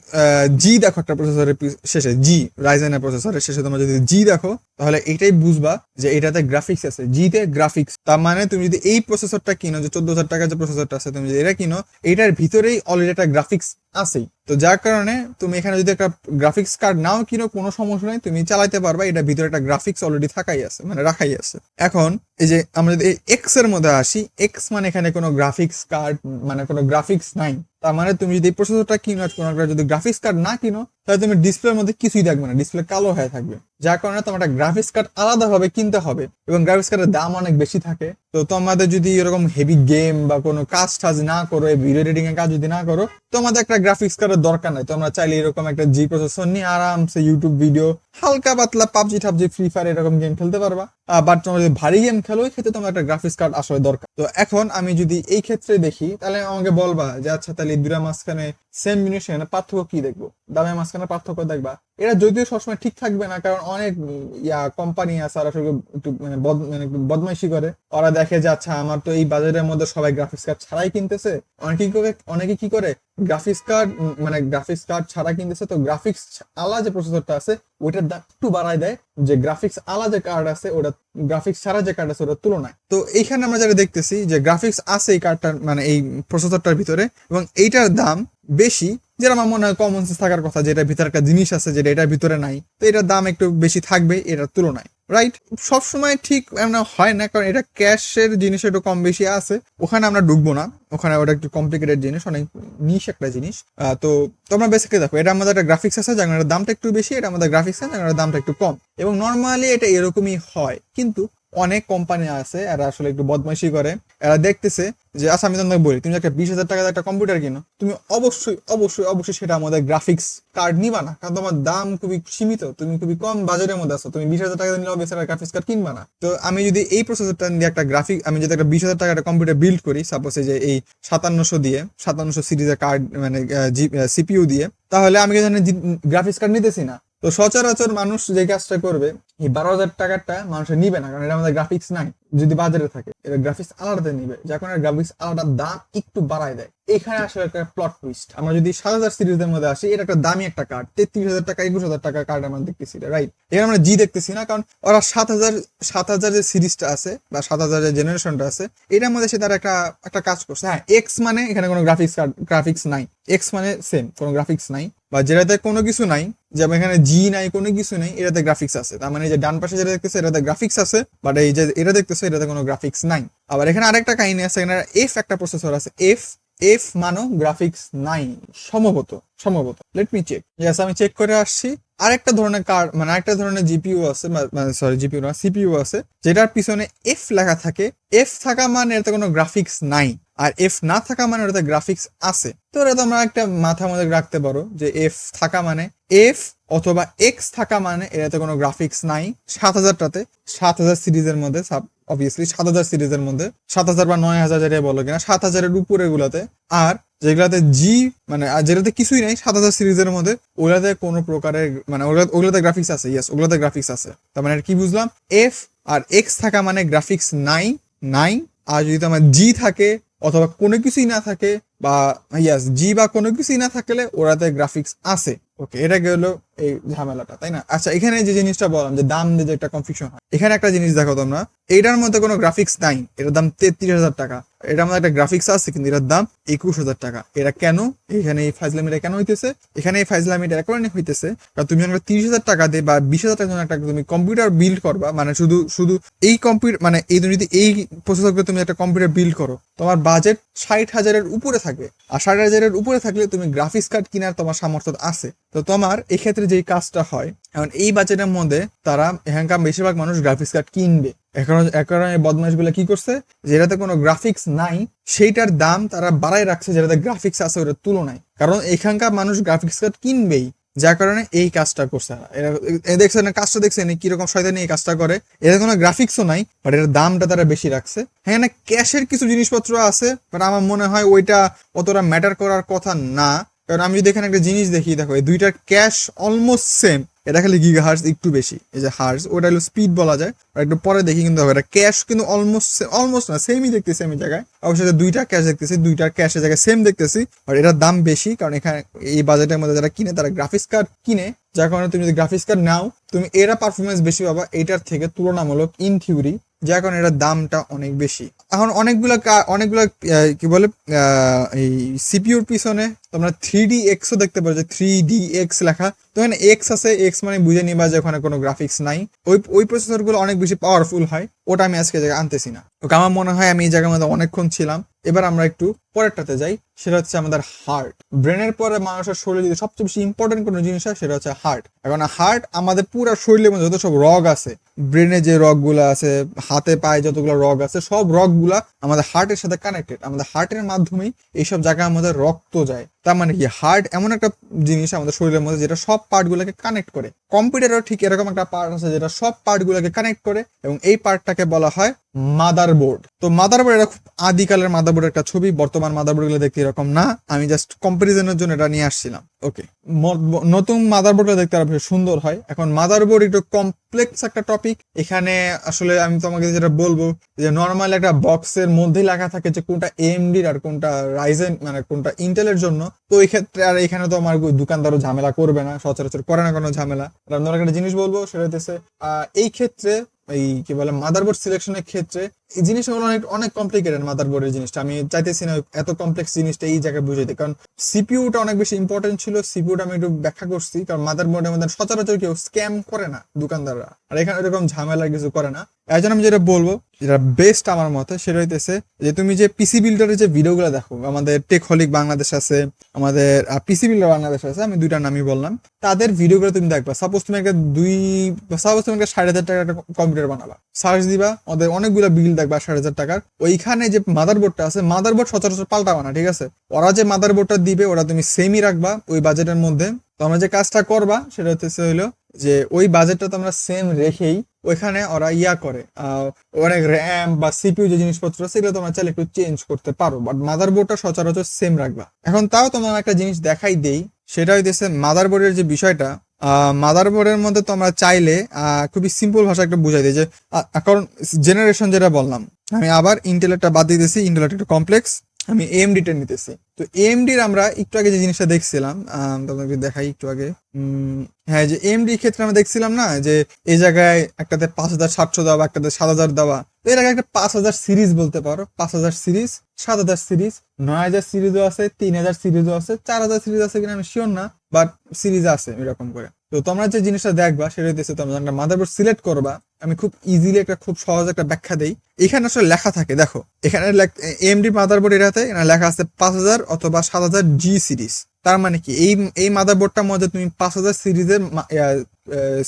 জি দেখো একটা প্রসেসরের শেষে, জি রাইজেনের প্রসেসরের শেষে তোমরা যদি জি দেখো, তাহলে এটাই বুঝবা যে এটাতে গ্রাফিক্স আছে, জি তে গ্রাফিক্স। তার মানে তুমি যদি এই প্রসেসরটা কিনো, যে 14,000 টাকার যে প্রসেসরটা আছে, তুমি যদি এটা কিনো, এটার ভিতরেই অলরেডি একটা গ্রাফিক্স আছেই। তো যার কারণে তুমি এখানে যদি একটা গ্রাফিক্স কার্ড নাও কিনো, কোনো সমস্যা নেই, তুমি চালাইতে পারবা, এটা ভিতরে একটা গ্রাফিক্স অলরেডি থাকাই আছে, মানে রাখাই আছে। এখন এই যে আমরা যদি এক্স এর মধ্যে আসি, এক্স মানে এখানে কোনো গ্রাফিক্স কার্ড, মানে কোনো গ্রাফিক্স নাই। তার মানে তুমি যদি এই প্রসেসরটা কিনো, কোনো যদি গ্রাফিক্স কার্ড না কিনো, তাহলে তুমি ডিসপ্লের মধ্যে কিছুই দেখবে না, ডিসপ্লে কালো হয়ে থাকবে। যার কারণে তোমার একটা গ্রাফিক্স কার্ড আলাদাভাবে কিনতে হবে, এবং গ্রাফিক্স কার্ডের দাম অনেক বেশি থাকে। তো তোমাদের যদি এরকম হেভি গেম বা কোনো কাজ টাজ না করো, ভিডিও এডিটিং এর কাজ যদি না করো, তোমাদের একটা গ্রাফিক্স কার্ডের দরকার নাই। তোমরা চাইলে এরকম একটা জি প্রসেসর নিয়ে আরামসে ইউটিউব ভিডিও, হালকা পাতলা পাবজি টাবজি, ফ্রি ফায়ার এরকম গেম খেলতে পারবা। বাট তোমরা যদি ভারী গেম খেলো, ওই ক্ষেত্রে তোমার একটা গ্রাফিক্স কার্ড আসলে দরকার। তো এখন আমি যদি এই ক্ষেত্রে দেখি, তাহলে আমাকে বলবা যে আচ্ছা তাহলে দুটার মাঝখানে সেম জিনিস, পার্থক্য কি দেখবো? দামের মাঝখানে পার্থক্য দেখবা। এটা যদিও সবসময় ঠিক থাকবে না, কারণ অনেক কোম্পানি আছে আর আসলে একটু মানে একটু বদমাইশি করে। ওরা দেখে যে আচ্ছা আমার তো এই বাজারের মধ্যে সবাই গ্রাফিক্স কার্ড ছাড়াই কিনতেছে, অনেকে কি করে গ্রাফিক্স কার্ড ছাড়া কিনতেছে, তো গ্রাফিক্স আলা যে প্রসেসরটা আছে ওইটার দাম একটু বাড়ায় দেয়, যে গ্রাফিক্স আলা যে কার্ড আছে ওটা গ্রাফিক্স ছাড়া যে কার্ড আছে ওটার তুলনায়। তো এইখানে আমরা যেটা দেখতেছি যে গ্রাফিক্স আছে এই কার্ডটার, মানে এই প্রসেসরটার ভিতরে, এবং এইটার দাম বেশি, যেটা আমার মনে হয় কমন সেন্স থাকার কথা, যেটা ভিতরে একটা জিনিস আছে যেটা এটার ভিতরে নাই, তো এটার দাম একটু বেশি থাকবে এটার তুলনায়, রাইট? সবসময় ঠিক এমন হয় না, কারণ এটা ক্যাশের জিনিস একটু কম বেশি আছে, ওখানে আমরা ঢুকবো না, ওখানে ওটা একটু কমপ্লিকেটেড জিনিস, অনেক নিশ একটা জিনিস। তো তোমরা বেসিক্যালি দেখো, এটা আমাদের একটা গ্রাফিক্স আছে যার দামটা একটু বেশি, এটা আমাদের গ্রাফিক্স আছে যার দামটা একটু কম, এবং নর্মালি এটা এরকমই হয়। কিন্তু অনেক কোম্পানি আছে এরা আসলে একটু বদমাইশি করে, এরা দেখতেছে যে আচ্ছা আমি তোমাকে বলি, তুমি একটা 20,000 টাকার একটা কম্পিউটার কিনো, তুমি অবশ্যই সেটা আমাদের গ্রাফিক্স কার্ড নিবা না, কারণ তোমার দাম খুবই সীমিত, তুমি খুবই কম বাজারের মধ্যে আছো, তুমি 20,000 টাকা নিলে বেচারা গ্রাফিক্স কার্ড কিনবা না। তো আমি যদি এই প্রসেসরটা নিয়ে একটা আমি যদি একটা 20,000 টাকা একটা কম্পিউটার বিল্ড করি, সাপোজ এই যে এই 5700 সিরিজের কার্ড, মানে সিপিইউ দিয়ে, তাহলে আমি গ্রাফিক্স কার্ড নিতেছি না। তো সচরাচর মানুষ যে কাজটা করবে, এই 12,000 টাকারটা মানুষের নিবে না, কারণ এটা আমাদের গ্রাফিক্স নাই। যদি বাজারে থাকে, এটা গ্রাফিক্স আলাদা নিবে, যখন গ্রাফিক্স আলাদা দাম একটু বাড়ায় দেয়। এখানে আসলে একটা প্লট টুইস্ট। আমরা যদি 7,000 সিরিজের মধ্যে আসি, এটা একটা দামি একটা কার্ড, 33,000 টাকা 21,000 টাকার কার্ড আমরা দেখতেছি, রাইট? এখানে আমরা জি দেখতেছি না, কারণ ওরা 7,000 যে সিরিজটা আছে বা 7,000 যে জেনারেশনটা আছে, এটার মধ্যে সে তারা একটা কাজ করছে। হ্যাঁ, এক্স মানে এখানে কোনো গ্রাফিক্স নাই, এক্স মানে সেম, কোনো গ্রাফিক্স নাই, বা যেটাতে কোনো কিছু নাই, যেমন এখানে জি নাই, কোনো কিছু নেই, এটাতে গ্রাফিক্স আছে। তার মানে এই যে ডান পাশে যেটা দেখতেছে এটাতে গ্রাফিক্স আছে, বাট এই যে এটা দেখতেছে এটাতে কোনো গ্রাফিক্স নাই। আবার এখানে আরেকটা কাহিনী আছে, এখানে এফ একটা প্রসেসর আছে, এফ মানো গ্রাফিক্স নাই সম্ভবত। Let me check. ইয়েস, আমি চেক করে আসছি। আরেকটা ধরনের কার্ড, মানে আরেকটা ধরনের জিপিইউ আছে, মানে সরি জিপিইউ না, সিপিইউ আছে, যেটার পিছনে এফ লেখা থাকে। এফ থাকা মানে এটাতে কোনো গ্রাফিক্স নাই, আর এফ না থাকা মানে ওটাতে গ্রাফিক্স আছে। তো এটা তোমরা একটা মাথার মধ্যে রাখতে পারো যে এফ থাকা মানে এফ, অথবা এক্স থাকা মানে এটাতে কোনো গ্রাফিক্স নাই। 7,000 সিরিজের মধ্যে, অবভিয়াসলি 7,000 সিরিজের মধ্যে, 7,000 বা 9,000 যেটা বলো কিনা, 7,000-এর উপরে গুলাতে। আর যেগুলাতে জি, মানে যেটাতে কিছুই নাই 7,000 সিরিজের মধ্যে, ওগুলাতে কোনো প্রকারের, মানে ওগুলাতে গ্রাফিক্স আছে। ইয়েস, ওগুলাতে গ্রাফিক্স আছে। তার মানে কি বুঝলাম? এফ আর এক্স থাকা মানে গ্রাফিক্স নাই। আর যদি তোমার জি থাকে অথবা কোনো কিছুই না থাকে, বা ইয়াস জি বা কোনো কিছুই না থাকলে ওরাতে গ্রাফিক্স আছে। ওকে, এটা গেলো এই ঝামেলাটা, তাই না? আচ্ছা, এখানে যে জিনিসটা বললাম যে দাম দিয়ে যে একটা কনফিউশন হয়, এখানে একটা জিনিস দেখো তোমরা, এইটার মধ্যে কোনো গ্রাফিক্স নাই, এটার দাম 33,000 টাকা। এটার মধ্যে একটা গ্রাফিক্স আছে কিন্তু এটার দাম 21,000 টাকা। এটা কেন? এখানে এই ফাইজলামিটা কেন হইতেছে? এখানে এই ফাইজলামিটা এখন হইতেছে কারণ তুমি যখন 30,000 টাকা দিয়ে বা 20,000 টাকা একটা তুমি কম্পিউটার বিল্ড করবা, মানে শুধু শুধু এই কম্পিউটার, মানে এই তুমি যদি এই প্রসেসর তুমি একটা কম্পিউটার বিল্ড করো, তোমার বাজেট 60,000-এর উপরে থাকে। আর 60,000-এর উপরে থাকলে তুমি গ্রাফিক্স কার্ড কেনার তোমার সামর্থ্য আছে। তো তোমার এক্ষেত্রে যেই কাজটা হয়, এখন এই বাজেটের মধ্যে তারা এখানকার বেশিরভাগ মানুষ গ্রাফিক্স কার্ড কিনবে। এখন এই বদমাইশগুলো কি করছে, যেটাতে কোনো গ্রাফিক্স নাই সেইটার দাম তারা বাড়ায় রাখছে যেটাতে গ্রাফিক্স আছে ওটার তুলনায়, কারণ এখানকার মানুষ গ্রাফিক্স কার্ড কিনবেই, যার কারণে এই কাজটা করছে। দেখছেন কাজটা, দেখছেন কিরকম শয়তানি এই কাজটা করে। এর কোনো গ্রাফিক্সও নাই, বাট এর দামটা তারা বেশি রাখছে। হ্যাঁ, না ক্যাশের কিছু জিনিসপত্র আছে, বাট আমার মনে হয় ওইটা অতটা ম্যাটার করার কথা না। কারণ আমি যদি এখানে একটা জিনিস দেখি, দেখো এই দুইটার ক্যাশ অলমোস্ট সেম। এটা খালি গিগা হার্জ একটু বেশি, এই যে হার্জ ওটা হলো স্পিড বলা যায়। আর একটু পরে দেখি কিন্তু এটা ক্যাশ কিন্তু অলমোস্ট না সেমই দেখতেছি আমি জায়গায়। অবশ্যই দুইটা ক্যাশ দেখতেছি, দুইটার ক্যাশের জায়গায় সেম দেখতেছি, আর এটার দাম বেশি কারণ এখানে এই বাজেটের মধ্যে যারা কিনে তারা গ্রাফিক্স কার্ড কিনে, যার কারণে তুমি যদি গ্রাফিক্স কার্ড নাও তুমি এরা পারফরমেন্স বেশি পাবা এইটার থেকে তুলনামূলক ইন থিওরি, যার কারণে এটার দামটা অনেক বেশি। এখন অনেকগুলো কি বলে এই সিপিউর পিছনে তোমরা 3DX-ও দেখতে পারো, যে 3DX লেখা, তো এখানে এক্স আছে, এক্স মানে বুঝে নিবা যে ওখানে কোনো গ্রাফিক্স নাই। ওই প্রসেসর গুলো অনেক বেশি পাওয়ারফুল হয়, ওটা আমি আজকে জায়গায় আনতেছি না। ওকে, আমার মনে হয় আমি এই জায়গার মধ্যে অনেকক্ষণ ছিলাম। এবার আমরা একটু পরেরটাতে যাই, সেটা হচ্ছে আমাদের হার্ট। ব্রেনের পরে মানুষের শরীরে যদি সবচেয়ে বেশি ইম্পর্টেন্ট কোনো জিনিস হয় সেটা হচ্ছে হার্ট। এখন হার্ট আমাদের পুরো শরীরের মধ্যে যত সব রগ আছে, ব্রেনে যে রগগুলো আছে, হাতে পায়ে যতগুলো রগ আছে, সব রগগুলা আমাদের হার্টের সাথে কানেক্টেড। আমাদের হার্টের মাধ্যমেই এইসব জায়গায় আমাদের রক্ত যায়। তার মানে কি, হার্ট এমন একটা জিনিস আমাদের শরীরের মধ্যে যেটা সব পার্ট গুলোকে কানেক্ট করে। কম্পিউটারও ঠিক এরকম একটা পার্ট আছে যেটা সব পার্ট গুলোকে কানেক্ট করে, এবং এই পার্টটাকে বলা হয় মাদারবোর্ড। তো মাদারবোর্ড, এটা খুব আদিকালের মাদারবোর্ডের একটা ছবি, বর্তমান মাদারবোর্ড গুলো দেখতে এরকম না, আমি জাস্ট কম্পারিজনের জন্য এটা নিয়ে আসছিলাম। ওকে, নতুন মাদারবোর্ডটা দেখতে আরো বেশ সুন্দর হয়। এখন মাদারবোর্ড একটু কমপ্লেক্স একটা টপিক। এখানে আসলে আমি তোমাকে যেটা বলবো, যে নর্মাল একটা বক্সের মধ্যে লেখা থাকে যে কোনটা AMD আর কোনটা রাইজেন, মানে কোনটা ইন্টেলের জন্য। তো এই ক্ষেত্রে আর এখানে তো আমার দোকানদারও ঝামেলা করবে না, সচরাচর করে না কোনো ঝামেলা। আমরা একটা জিনিস বলবো, সেটা হচ্ছে এই ক্ষেত্রে এই কি বলে মাদারবোর্ড সিলেকশনের ক্ষেত্রে এই জিনিসগুলো অনেক কমপ্লিকেটেড। মাদারবোর্ডের জিনিসটা আমি চাইতেছি না এত কমপ্লেক্স জিনিসটা এই জায়গায় বুঝাইতে, কারণ সিপিইউটা অনেক বেশি ইম্পর্টেন্ট ছিল। সিপিইউটা আমি একটু ব্যাখ্যা করছি, কারণ মাদারবোর্ডের মধ্যে সচরাচর কেউ স্ক্যাম করে না দোকানদাররা, আর এখানে এরকম ঝামেলা কিছু করে না। এই জন্য আমি যেটা বলবো, যেটা বেস্ট আমার মতে, সেটা হইতেছে যে তুমি যে পিসি বিল্ডারের যে ভিডিওগুলো দেখো, আমাদের টেকহলিক বাংলাদেশ আছে, আমাদের পিসি বিল্ডার বাংলাদেশ আছে, আমি দুইটার নামই বললাম, তাদের ভিডিওগুলো তুমি দেখবা। সাপোজ তুমি একটা 60,000 টাকার একটা কম্পিউটার বানাবা, সার্চ দিবা, ওদের অনেকগুলো বিল দেখবা 60,000 টাকার। ওইখানে যে মাদারবোর্ডটা আছে, মাদারবোর্ড সচরাচর পাল্টাবা না, ঠিক আছে? ওরা যে মাদারবোর্ডটা দিবে ওরা তুমি সেমই রাখবা ওই বাজেটের মধ্যে। তোমরা যে কাজটা করবা সেটা হচ্ছে হইলো যে ওই বাজেটটা তোমরা সেম রেখেই ওইখানে ওরা করে অনেক র্যাম বা সিপিইউ যে জিনিসপত্র সেগুলো তোমরা চাইলে একটু চেঞ্জ করতে পারো, বাট মাদারবোর্ডটা সচরাচর সেম রাখবা। এখন তাও তোমার একটা জিনিস দেখাই দেই, সেটা হইতেছে মাদারবোর্ডের যে বিষয়টা। মাদারবোর্ডের মধ্যে তোমরা চাইলে খুবই সিম্পল ভাষা একটা বুঝাই দিই, যে কারণ জেনারেশন যেটা বললাম, আমি আবার ইন্টেলেরটা বাদ দিতেছি, ইন্টেলের একটু কমপ্লেক্স, আমি AMD-টা নিতেছি। তো AMD-র আমরা একটু আগে যে জিনিসটা দেখছিলাম, তোমাকে দেখাই একটু আগে। হ্যাঁ, যে AMD ক্ষেত্রে আমরা দেখছিলাম না, যে এই জায়গায় একটাতে 5,700 দেওয়া, একটাতে 7,000 দেওয়া। তো এর আগে একটা 5,000 সিরিজ বলতে পারো, 5,000 সিরিজ, 7,000 সিরিজ, 9,000 সিরিজও আছে, 3,000 সিরিজও আছে, 4,000 সিরিজ আছে কিনা আমি শিওর না, বাট সিরিজ আছে এরকম করে। তো তোমরা যে জিনিসটা দেখবা সেটা হইতেছে, তোমরা একটা মাদারবোর্ড সিলেক্ট করবা। আমি খুব ইজিলি একটা খুব সহজ একটা ব্যাখ্যা দেই। এখানে আসলে লেখা থাকে, দেখো এখানে AMD মাদারবোর্ড এটাতে লেখা আছে 5,000 অথবা 7,000 G সিরিজ। তার মানে কি, এই মাদারবোর্ডটার মধ্যে তুমি 5,000 সিরিজের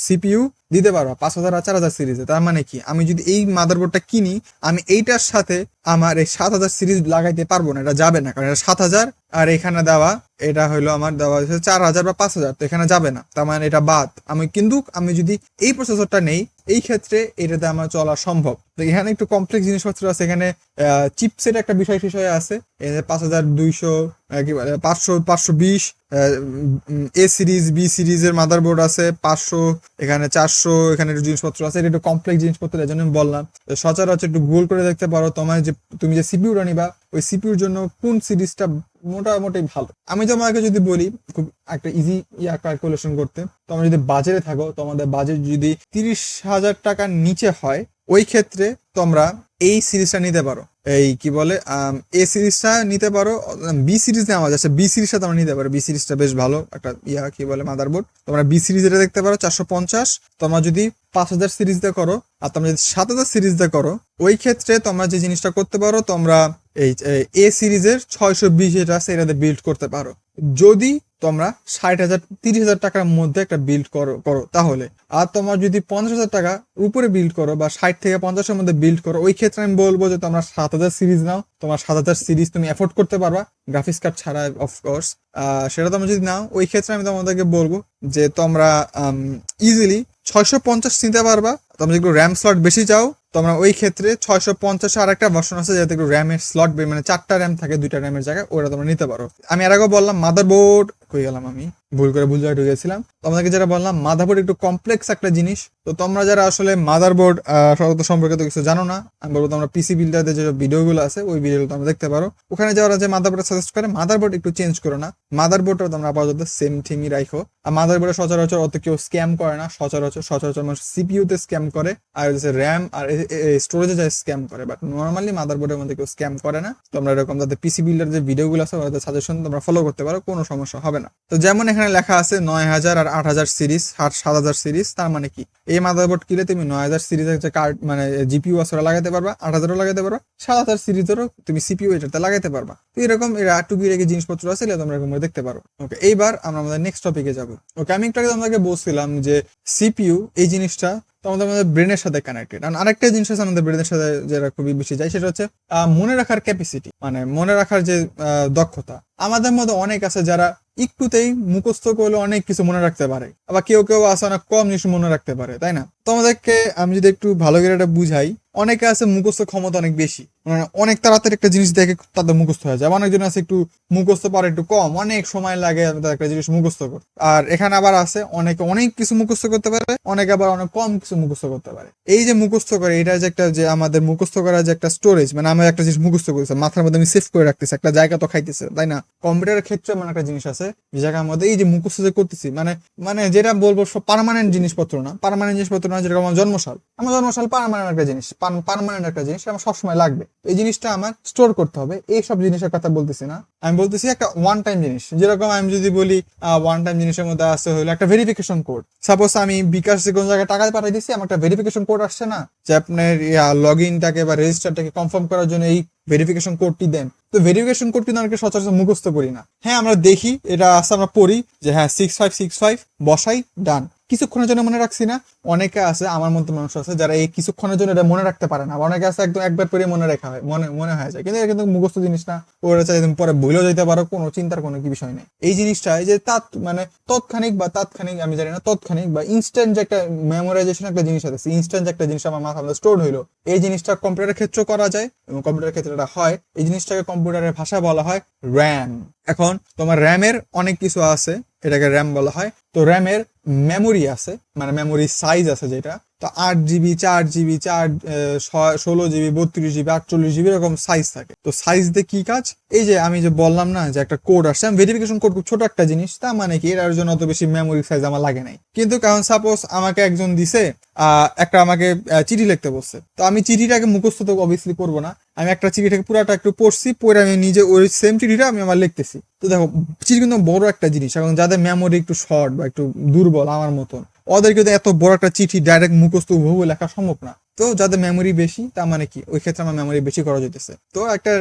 সিপিইউ দিতে পারবা, 5,000 আর 4,000 সিরিজে। তার মানে কি, আমি যদি এই মাদারবোর্ডটা কিনি, আমি এইটার সাথে আমার এই 7,000 সিরিজ লাগাইতে পারবো না, এটা যাবে না, কারণ এটা 7,000 আর এখানে দেওয়া এটা হইলো আমার দেওয়া হচ্ছে 4,000 বা 5,000, তো এখানে যাবে না, তার মানে এটা বাদ। আমি যদি এই প্রসেসরটা নেই, এই ক্ষেত্রে এটাতে আমার চলা সম্ভব। তো এখানে একটু কমপ্লেক্স জিনিসপত্র আছে, এখানে চিপসেট একটা বিষয় আছে, 5,200 কি বলে 520 A সিরিজ, B সিরিজের মাদারবোর্ড আছে 500, এখানে 400, এখানে একটু জিনিসপত্র আছে, এটা একটু কমপ্লেক্স জিনিসপত্র, এই জন্য আমি বললাম। সচরাচর একটু গুগল করে দেখতে পারো, তুমি যে সিপিইউটা নিবা ওই সিপিইউর জন্য কোন সিরিজটা মোটামুটি ভালো। আমি তোমাকে যদি বলি খুব একটা ইজি ক্যালকুলেশন করতে, তোমরা যদি বাজারে থাকো, তোমাদের বাজেট যদি 30,000 টাকার নিচে হয়, ওই ক্ষেত্রে তোমরা এই সিরিজটা নিতে পারো। এই কি বলে এ সিরিজটা নিতে পারো, বি সিরিজ নেওয়া যাচ্ছে, বি সিরিজটা তোমরা নিতে পারো। বি সিরিজটা বেশ ভালো একটা কি বলে মাদারবোর্ড। তোমরা বি সিরিজ এটা দেখতে পারো 450। তোমরা যদি 5,000 সিরিজটা করো আর তোমরা যদি 7,000 সিরিজটা করো, ওই ক্ষেত্রে তোমরা যে জিনিসটা করতে পারো, তোমরা এই এ সিরিজের 620 যেটা আছে এটাতে বিল্ড করতে পারো। যদি তোমরা 60,000 30,000 টাকার মধ্যে একটা বিল্ড করো তাহলে। আর তোমরা যদি 50,000 টাকা উপরে বিল্ড করো বা 60 থেকে 50-এর মধ্যে বিল্ড করো, ওই ক্ষেত্রে আমি বলবো যে তোমরা 7,000 সিরিজ নাও। তোমার 7,000 সিরিজ তুমি এফোর্ড করতে পারবা গ্রাফিক্স কার্ড ছাড়া, অফকোর্স। সেটা তোমরা যদি নাও, ওই ক্ষেত্রে আমি তোমাদেরকে বলবো যে তোমরা ইজিলি 650 নিতে পারবা। তোমরা যদি একটু র্যাম স্লট বেশি চাও, তোমরা ওই ক্ষেত্রে 650 আর একটা ভার্সন আছে যাতে একটু র্যামের স্লট মানে 4টা র্যাম থাকে 2টা র্যামের জায়গায়, ওটা তোমরা নিতে পারো। আমি এর আগে বললাম মাদারবোর্ড কই গেলাম, আমি ভুল জায়গায় ঢুকে গেছিলাম। তোমাদেরকে যেটা বললাম মাদারবোর্ড একটু কমপ্লেক্স একটা জিনিস। তো তোমরা যারা আসলে মাদারবোর্ড সম্পর্কে তো কিছু জানো না, আমি বলবো তোমরা পিসি বিল্ডারদের যে ভিডিওগুলো আছে ওই ভিডিওগুলো তোমরা দেখতে পারো। ওখানে যারা যে মাদারবোর্ড সাজেস্ট করে, মাদারবোর্ড একটু চেঞ্জ করো না, মাদারবোর্ডটা তোমরা আপাতত সেম থিমই রাখো। আর মাদারবোর্ডে সচরাচর অত কেউ স্ক্যাম করে না, সচরাচর মানুষ সিপিইউতে স্ক্যাম করে আর হচ্ছে র্যাম আর স্টোরেজে যায় স্ক্যাম করে, বাট নর্মালি মাদারবোর্ডের মধ্যে কেউ স্ক্যাম করে না। তোমরা এরকম যাতে পিসি বিল্ডার যে ভিডিওগুলো আছে ওদের সাজেশন তোমরা ফলো করতে পারো, কোনো সমস্যা হবে না। তো যেমন এখানে লেখা আছে 9,000 আর 8,000 সিরিজ আর 7,000 সিরিজ, তার মানে কি এই মাদারবোর্ড কিনলে তুমি 9,000 সিরিজের যে কার্ড মানে জিপিইউ আছে ওরা লাগাতে পারবা, 8,000ও লাগাতে পারবা, 7,000 সিরিজেরও তুমি সিপিইউ এটাতে লাগাতে পারবা। তো এরকম এরা টুকি রেখে জিনিসপত্র আছে, তোমরা এরকম দেখতে পারো। ওকে, এইবার আমরা আমাদের নেক্সট টপিকে যাবো। ওকে, আমি একটু আগে তোমাদেরকে বলছিলাম যে সিপিইউ এই জিনিসটা আমাদের ব্রেনের সাথে কানেক্টেড। আর আরেকটা জিনিস আছে আমাদের ব্রেনের সাথে যেটা খুবই বেশি যায়, সেটা হচ্ছে মনে রাখার ক্যাপাসিটি, মানে মনে রাখার যে দক্ষতা। আমাদের মধ্যে অনেক আছে যারা একটুতেই মুখস্থ করলে অনেক কিছু মনে রাখতে পারে, আবার কেউ আছে অনেক কম জিনিস মনে রাখতে পারে, তাই না? তোমাদেরকে আমি যদি একটু ভালো করে এটা বুঝাই, অনেকে আছে মুখস্থ ক্ষমতা অনেক বেশি, মানে অনেক তাড়াতাড়ি একটা জিনিস দেখে তাদের মুখস্থ হয়ে যায়। অনেকজন আছে একটু মুখস্থ পারে একটু কম, অনেক সময় লাগে একটা জিনিস মুখস্থ করতে। আর এখানে আবার আছে অনেকে অনেক কিছু মুখস্থ করতে পারে, অনেকে আবার অনেক কম কিছু মুখস্থ করতে পারে। এই যে মুখস্থ করে, এটা যে একটা যে আমাদের মুখস্থ করার যে একটা স্টোরেজ, মানে আমি একটা জিনিস মুখস্থ করেছি মাথার মধ্যে আমি সেভ করে রাখতেছি, একটা জায়গা তো খাইতেছে, তাই না? কম্পিউটারের ক্ষেত্রে মানে একটা জিনিস আছে যে জায়গার মধ্যে এই যে মুখস্থ যে করতেছি, মানে যেটা বলবো সব পার্মানেন্ট জিনিসপত্র না, যেরকম আমার জন্মসাল পার্মানেন্ট একটা জিনিস, পার্মানেন্ট একটা জিনিস আমার সবসময় লাগবে। এই জিনিসটা আমার স্টোর করতে হবে। এই সব জিনিসের কথা বলতেছি না, আমি বলতেছি একটা ওয়ান টাইম জিনিস। যেরকম আমি যদি বলি ওয়ান টাইম জিনিসের মধ্যে আসতে হলো একটা ভেরিফিকেশন কোড। সাপোজ আমি বিকাশ যে কোনো জায়গায় টাকা পাঠিয়ে দিচ্ছি, আমার একটা ভেরিফিকেশন কোড আসছে না, যে আপনার লগ ইনটাকে বা রেজিস্টারটাকে কনফার্ম করার জন্য এই ভেরিফিকেশন কোডটি দেন। তো ভেরিফিকেশন কোডটি আমাকে সচরাচর মুখস্থ করি না। হ্যাঁ, আমরা দেখি এটা আসছে, আমরা পড়ি যে হ্যাঁ 6565 বসাই, ডান, কিছুক্ষণের জন্য মনে রাখছি না। অনেকে আছে আমার মতো মানুষ আছে যারা এই কিছুক্ষণের জন্য এটা মনে রাখতে পারে না, অনেকে আছে একদম একবার পরে মনে রাখা হয়, মনে হয়ে যায়, কিন্তু এটা কিন্তু মুখস্থ জিনিস না। ওরা চাই তুমি পরে ভুলেও যেতে পারো, কোনো চিন্তার কোনো কি বিষয় নেই। এই জিনিসটা এই যে মানে তাৎক্ষণিক আমি জানি না, তাৎক্ষণিক বা ইনস্ট্যান্ট যে একটা মেমোরাইজেশন একটা জিনিস আছে, ইনস্ট্যান্ট যে একটা জিনিস আমার মাথার মধ্যে স্টোর হইলো, এই জিনিসটা কম্পিউটারের ক্ষেত্রে করা যায় এবং কম্পিউটারের ক্ষেত্রে এটা হয়। এই জিনিসটাকে কম্পিউটারের ভাষায় বলা হয় র্যাম। এখন তোমার র্যামের অনেক কিছু আছে, এটাকে র্যাম বলা হয়। তো র্যামের মেমোরি আছে, মানে মেমোরি সাইজ আছে যেটা, তো 8 GB 4 GB 16 GB 32 GB 48 GB এরকম সাইজ থাকে। তো সাইজ দিয়ে কি কাজ, এই যে আমি যে বললাম না যে একটা কোড আসছে, ভেরিফিকেশন কোড খুব ছোট একটা জিনিস, তা মানে কি এর জন্য অত বেশি মেমোরি সাইজ আমার লাগে নাই। কিন্তু কারণ সাপোজ আমাকে একজন দিছে একটা আমাকে চিঠি লিখতে বলছে, তো আমি চিঠিটাকে মুখস্থ তো অবভিয়াসলি করবো না, আমি একটা চিঠিটাকে পুরাটা একটু পড়ছি, পড়ে আমি নিজে ওই সেম চিঠিটা আমি আমার লিখতেছি। তো দেখো চিঠি কিন্তু বড় একটা জিনিস, এবং যাদের মেমোরি একটু শর্ট বা একটু দুর্বল আমার মতন, ওদেরকে তো এত বড় একটা চিঠি ডাইরেক্ট মুখস্থ হুবহু লেখা সম্ভব না। তো যাদের মেমোরি বেশি, তার মানে কি ওই ক্ষেত্রে আমার মেমোরি বেশি করা যেতেছে। তো একটা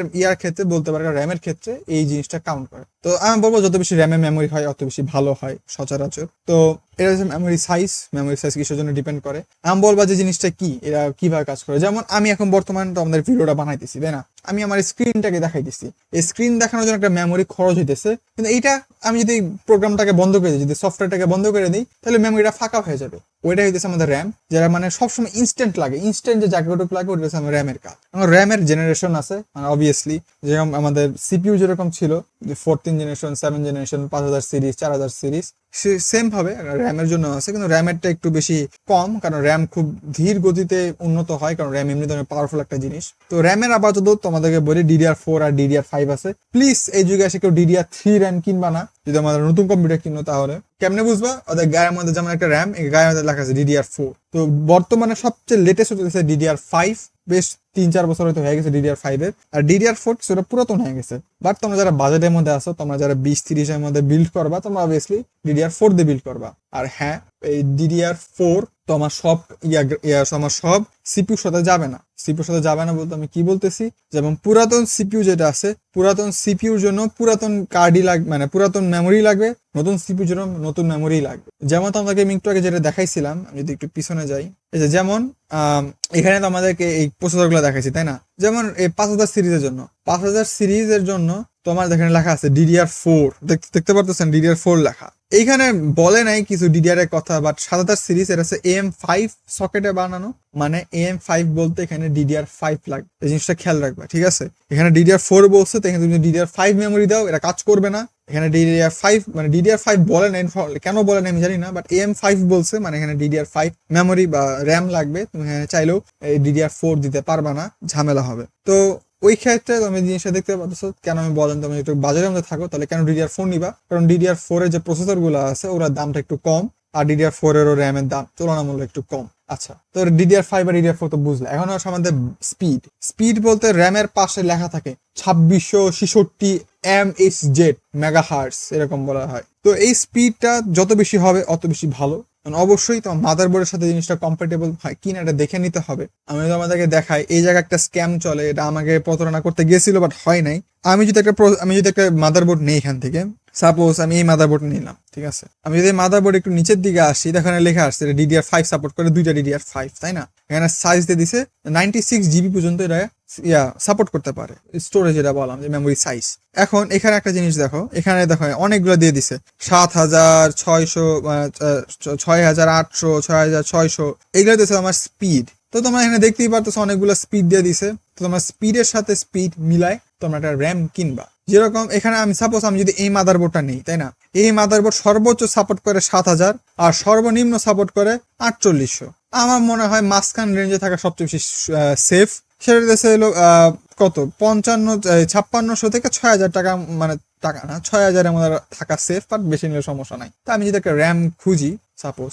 ক্ষেত্রে বলতে পারে র্যামের ক্ষেত্রে এই জিনিসটা কাউন্ট করে। তো আমি বলবো যত বেশি র্যামে মেমোরি হয় অত বেশি ভালো হয় সচরাচর। তো এটা হচ্ছে মেমোরি সাইজ কিসের জন্য ডিপেন্ড করে। আমি বলবো যে জিনিসটা কি, এরা কিভাবে কাজ করে। যেমন আমি এখন বর্তমানে তো আমাদের ভিডিওটা বানাইতেছি, তাই না? আমি আমার স্ক্রিনটাকে দেখাইতেছি, এই স্ক্রিন দেখানোর জন্য একটা মেমোরি খরচ হইতেছে, কিন্তু এইটা আমি যদি প্রোগ্রামটাকে বন্ধ করে দিই, যদি সফটওয়্যারটাকে বন্ধ করে দিই, তাহলে মেমোরিটা ফাঁকা হয়ে যাবে। ওইটা হইতেছে আমাদের র্যাম, যারা মানে সবসময় ইনস্ট্যান্ট লাগে, ইনস্ট্যান্ট যে জায়গাটুকু লাগে ওইটা হচ্ছে আমার র্যামের কাজ। আমার র্যামের জেনারেশন আছে, মানে অবভিয়াসলি যেরকম আমাদের সিপিইউ যেরকম ছিল যে 14 generation, 7 generation, 5000 series, 4000 series same ভাবে র্যামের জন্য আছে, কিন্তু র্যামেরটা একটু বেশি কম, কারণ র্যাম খুব ধীর গতিতে উন্নত হয়, কারণ র্যাম এমনি ধরনের পাওয়ারফুল একটা জিনিস। তো র্যামের আপাতত তোমাদেরকে বলি DDR4 আর DDR5 আছে। প্লিজ এই যুগে এসে কেউ DDR3 র্যাম কিনবা না। যদি আমাদের নতুন কম্পিউটার কিনো তাহলে কেমনে বুঝবা? ওদের গায়ের মধ্যে যেমন একটা র্যাম, এই গায়ের মধ্যে লেখা আছে DDR4। তো বর্তমানে সবচেয়ে লেটেস্ট হচ্ছে DDR5, বেশ 3-4 বছর হয়তো হয়ে গেছে DDR5 এর। আর DDR4 সেটা পুরাতন হয়ে গেছে। বাট তোমরা যারা বাজেটের মধ্যে আছো, তোমরা যারা 20-30 এর মধ্যে বিল্ড করবা, তোমরা অবভিয়াসলি DDR4 দিয়ে বিল্ড করবা। আর হ্যাঁ, এই DDR4 তোমার সব তোমার সব সিপিউর সাথে যাবে না। সিপিউর সাথে যাবে না বলতে আমি কি বলতেছি, যেমন পুরাতন সিপিইউ যেটা আছে, পুরাতন সিপিইউর জন্য পুরাতন কার্ডই লাগবে, মানে পুরাতন মেমোরি লাগবে। নতুন সিপিইউর জন্য নতুন মেমোরি লাগবে। যেমন তোমাকে আমি একটু আগে যেটা দেখাইছিলাম, আমি যদি একটু পিছনে যাই, এই যে যেমন এখানে তো আমাদেরকে এই প্রসেসর গুলো দেখাইছি, তাই না? যেমন এই 5000 সিরিজের জন্য, 5000 সিরিজের জন্য তোমার এখানে লেখা আছে DDR4, দেখতে পারতেছেন DDR4 লেখা। এইখানে বলে নাই কিছু DDR এর কথা, বাট 7000 সিরিজ এটা হচ্ছে AM5 সকেটে বানানো, মানে AM5 বলতে এখানে DDR5 লাগবে। এই জিনিসটা খেয়াল রাখবা, ঠিক আছে? এখানে DDR4 বলছে, তো এখানে তুমি DDR5 মেমোরি দাও, এটা কাজ করবে না। এখানে DDR5 মানে DDR5 বলে নাই, কেন বলে নাই আমি জানি না, বাট AM5 বলছে, মানে এখানে DDR5 মেমোরি বা র্যাম লাগবে। তুমি এখানে চাইলেও এই DDR4 দিতে পারবা না, ঝামেলা হবে। তো ওই ক্ষেত্রে তুমি জিনিসটা দেখতে পাচ্ছ, কেন আমি বলেন, তুমি একটু বাজারের মধ্যে থাকো তাহলে কেন DDR4 নিবা? কারণ DDR4 এর যে প্রসেসর গুলো আছে ওরা দামটা একটু কম, আর DDR4 এর র্যামের দাম তুলনামূলক একটু কম। আচ্ছা, তো DDR5 আর DDR4 তো বুঝলে। এখন আসলে আমাদের স্পিড বলতে র্যামের পাশে লেখা থাকে 2666 MHz মেগাহার্টজ, এরকম বলা হয়। তো এই স্পিডটা যত বেশি হবে অত বেশি ভালো। অবশ্যই তোমার মাদারবোর্ডের সাথে জিনিসটা কম্প্যাটেবল হয় কিনা এটা দেখে নিতে হবে। আমি তো আমাদেরকে দেখাই, এই জায়গায় একটা স্ক্যাম চলে, এটা আমাকে প্রতারণা করতে গেছিল বাট হয় নাই। আমি যদি একটা মাদারবোর্ড নেই এখান থেকে, সাপোজ আমি এই মাদারবোর্ড নিলাম, ঠিক আছে? আমি যদি মাদারবোর্ড একটু নিচের দিকে আসি, এখানে লেখা আসছে DDR5 সাপোর্ট করে, 2টা DDR5, তাই না? এখানে সাইজ দিয়ে দিছে 96 GB পর্যন্ত এটা সাপোর্ট করতে পারে, স্টোরেজ যেটা বললাম যে মেমোরি সাইজ। এখন এখানে একটা জিনিস দেখো, এখানে দেখো অনেকগুলো দিয়ে দিছে, 7600, 6800, 6600, এগুলো দিয়েছে আমার স্পিড। তো তোমরা এখানে দেখতেই পারতেছো অনেকগুলো স্পিড দিয়ে দিছে। তো তোমার স্পিডের সাথে স্পিড মিলায় তোমরা একটা র্যাম কিনবা। যেরকম এখানে আমি সাপোজ আমি যদি এই মাদারবোর্ডটা নেই, তাই না? এই মাদারবোর্ড সর্বোচ্চ সাপোর্ট করে 7000 আর সর্বনিম্ন সাপোর্ট করে 4800। আমার মনে হয় মাঝখান রেঞ্জে থাকা সবচেয়ে বেশি সেফ। সেটা দেশে হলো কত 5600 থেকে 6000 টাকা, মানে টাকা না, 6000 এর মধ্যে থাকা সেফ, বাট বেশি নিলে সমস্যা নাই। তো আমি যদি একটা র্যাম খুঁজি, সাপোজ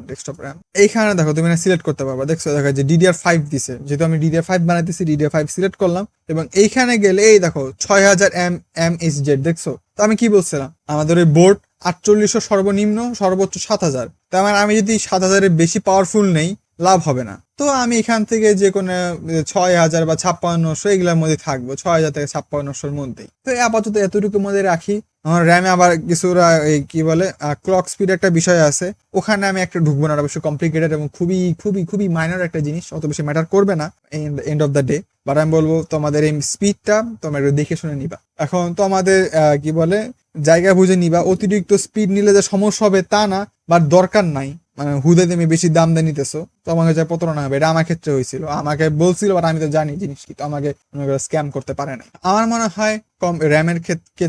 ডেস্কটপ র্যাম, এইখানে দেখো তুমি সিলেক্ট করতে পারবা। দেখছো দেখা যে DDR5 দিছে, যেহেতু আমি DDR5 বানাইতেছি, DDR5 সিলেক্ট করলাম এবং এইখানে গেলে এই দেখো 6000 mHz, দেখছো? তো আমি কি বলছিলাম, আমাদের ওই বোর্ড 4800 সর্বনিম্ন, সর্বোচ্চ 7000। তার মানে আমি যদি 7000 এর বেশি পাওয়ারফুল নেই, লাভ হবে না। তো আমি এখান থেকে যে কোনো 6000 বা 5600 এগুলোর মধ্যে থাকবো, 6000 থেকে 5600 মধ্যেই। তো আপাতত এতটুকুর মধ্যে রাখি। আমার র্যামে আবার কিছুটা এই কি বলে ক্লক স্পিড একটা বিষয় আছে, ওখানে আমি একটা ঢুকবো না, অবশ্যই কমপ্লিকেটেড এবং খুবই খুবই খুবই মাইনর একটা জিনিস, অত বেশি ম্যাটার করবে না end of the day. But আমি বলবো তোমাদের এই স্পিডটা তোমরা একটু দেখে শুনে নিবা। এখন তো আমাদের কি বলে জায়গা বুঝে নিবা। অতিরিক্ত স্পিড নিলে যে সমস্যা হবে তা না, বাট দরকার নাই, মানে হুদে তুমি বেশি দাম দিয়ে নিতেছো, তো আমাকে যা প্রতারণা হবে। এটা আমার ক্ষেত্রে হয়েছিল, আমাকে বলছিল, বাট আমি তো জানি জিনিস কি, তো আমাকে স্ক্যাম করতে পারে নাই। আমার মনে হয় কম র্যামের ক্ষেত্রে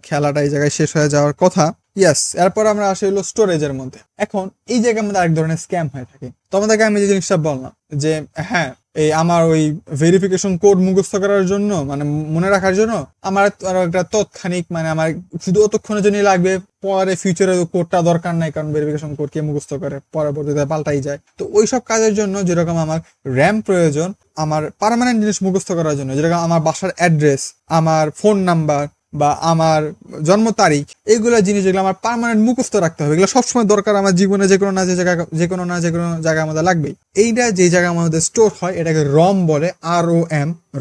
খেলাটা এই জায়গায় শেষ হয়ে যাওয়ার কথা। ইয়াস, এরপর আমরা আসি হলো স্টোরেজের মধ্যে। এখন এই জায়গার মধ্যে আরেক ধরনের স্ক্যাম হয়ে থাকে। তোমাদেরকে আমি যে জিনিসটা বললাম যে হ্যাঁ, এই আমার ওই ভেরিফিকেশন কোড মুখস্থ করার জন্য, মানে মনে রাখার জন্য আমার একটা তৎক্ষণিক, মানে আমার শুধু অতক্ষণের জন্যই লাগবে, পরে ফিউচারে কোডটা দরকার নাই, কারণ ভেরিফিকেশন কোড কে মুখস্থ করে, পরবর্তীতে পাল্টাই যায়। তো ওইসব কাজের জন্য যেরকম আমার র্যাম প্রয়োজন, আমার পার্মানেন্ট জিনিস মুখস্থ করার জন্য, যেরকম আমার বাসার অ্যাড্রেস, আমার ফোন নাম্বার বা আমার জন্ম তারিখ, এইগুলো জিনিস যেগুলো আমার পার্মানেন্ট মুখস্থ রাখতে হবে, এগুলো সবসময় দরকার আমার জীবনে, যে কোনো জায়গায় আমাদের লাগবেই। এইটা যে জায়গায় আমাদের স্টোর হয় এটাকে রম বলে,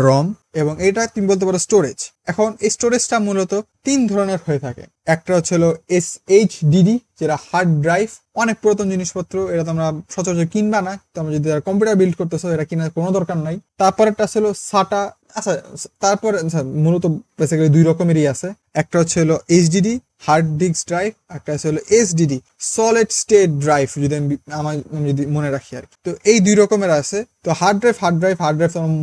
রম। এবং এটা তুমি বলতে পারো স্টোরেজ। এখন এই স্টোরেজটা মূলত 3 ধরনের হয়ে থাকে। একটা হচ্ছে হলো SHDD, যেটা হার্ড ড্রাইভ, অনেক পুরাতন জিনিসপত্র, এটা তোমরা সচরাচর কিনবা না। তোমরা যদি কম্পিউটার বিল্ড করতেছো, এটা কেনার কোনো দরকার নাই। তারপর একটা ছিল SATA। আচ্ছা, তারপরে মূলত বেসিক্যালি 2 রকমেরই আছে। একটা হচ্ছে হলো HDD হার্ড ডিস্ক ড্রাইভ, একটা হচ্ছে হলো SDD সলিড স্টেট ড্রাইভ, যদি আমি যদি মনে রাখি আর কি। তো এই 2 রকমের আছে। তো হার্ড ড্রাইভ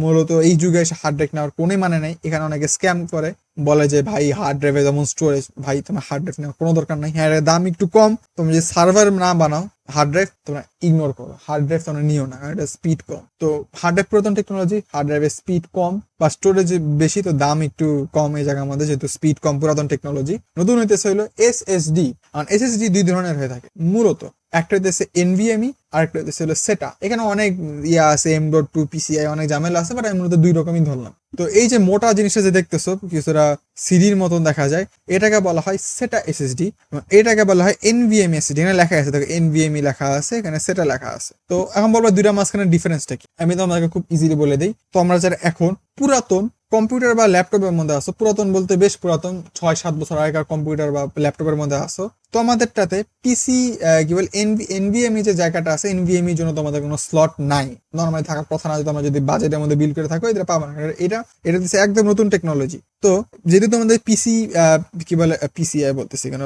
মূলত এই যুগে এসে হার্ড ড্রাইভ নেওয়ার কোনো মানে নাই। এখানে অনেকে স্ক্যাম পরে বলে যে ভাই হার্ড ড্রাইভে যেমন স্টোরেজ, ভাই তোমার হার্ড ড্রাইভ নেওয়ার কোনো দরকার নাই, হ্যাঁ এর দাম একটু কম, তুমি যে সার্ভার না বানাও হার্ড ড্রাইভ তোমরা ইগনোর করো, হার্ড ড্রাইভ তোমরা নিও না কারণ এটা স্পিড কম। তো হার্ড ড্রাইভ পুরাতন টেকনোলজি, হার্ড ড্রাইভের স্পিড কম বা স্টোরেজ বেশি, তো দাম একটু কম এই জায়গার মধ্যে, যেহেতু স্পিড কম পুরাতন টেকনোলজি। নতুন হইতেছে হলো এসএসডি। আর এসএসডি দুই ধরনের হয়ে থাকে মূলত, একটা হইতেছে এনভিএমই আর একটা হইতেছে হলো সেটা। এখানে অনেক ইয়া আছে, M.2 PCI অনেক ঝামেলা আছে, বাট আমি মূলত দুই রকমই ধরলাম। তো এই যে মোটা জিনিসটা যে দেখতেছো কিছুটা সিডির মতন দেখা যায়, এটাকে বলা হয় সেটা এসএসডি, এটাকে বলা হয় এনভিএমই এসএসডি। এখানে লেখা আছে দেখো এনভিএমই লেখা আছে, এখানে সেটা লেখা আছে। তো এখন বলবো দুইটা মাঝখানে ডিফারেন্সটা কি, আমি তোমাকে খুব ইজিলি বলে দিই। তো আমরা যারা এখন পুরাতন কম্পিউটার বা ল্যাপটপের মধ্যে আসো, পুরাতন বলতে বেশ পুরাতন 6-7 বছর আগেকার কম্পিউটার বা ল্যাপটপের মধ্যে আসো, তো আমাদেরটাতে পিসি কি বল এনভিএমই যে জায়গাটা আছে, এনভিএমই জন্য তোমাদের কোনো স্লট নাই, নর্মালি থাকার কথা না, তোমরা যদি বাজেটের মধ্যে বিল করে থাকো এটা পাবা না। এটা এটা দিচ্ছে একদম নতুন টেকনোলজি। তো যেহেতু তোমাদের পিসি কি বলে পিসিআই বলতেছি কেন,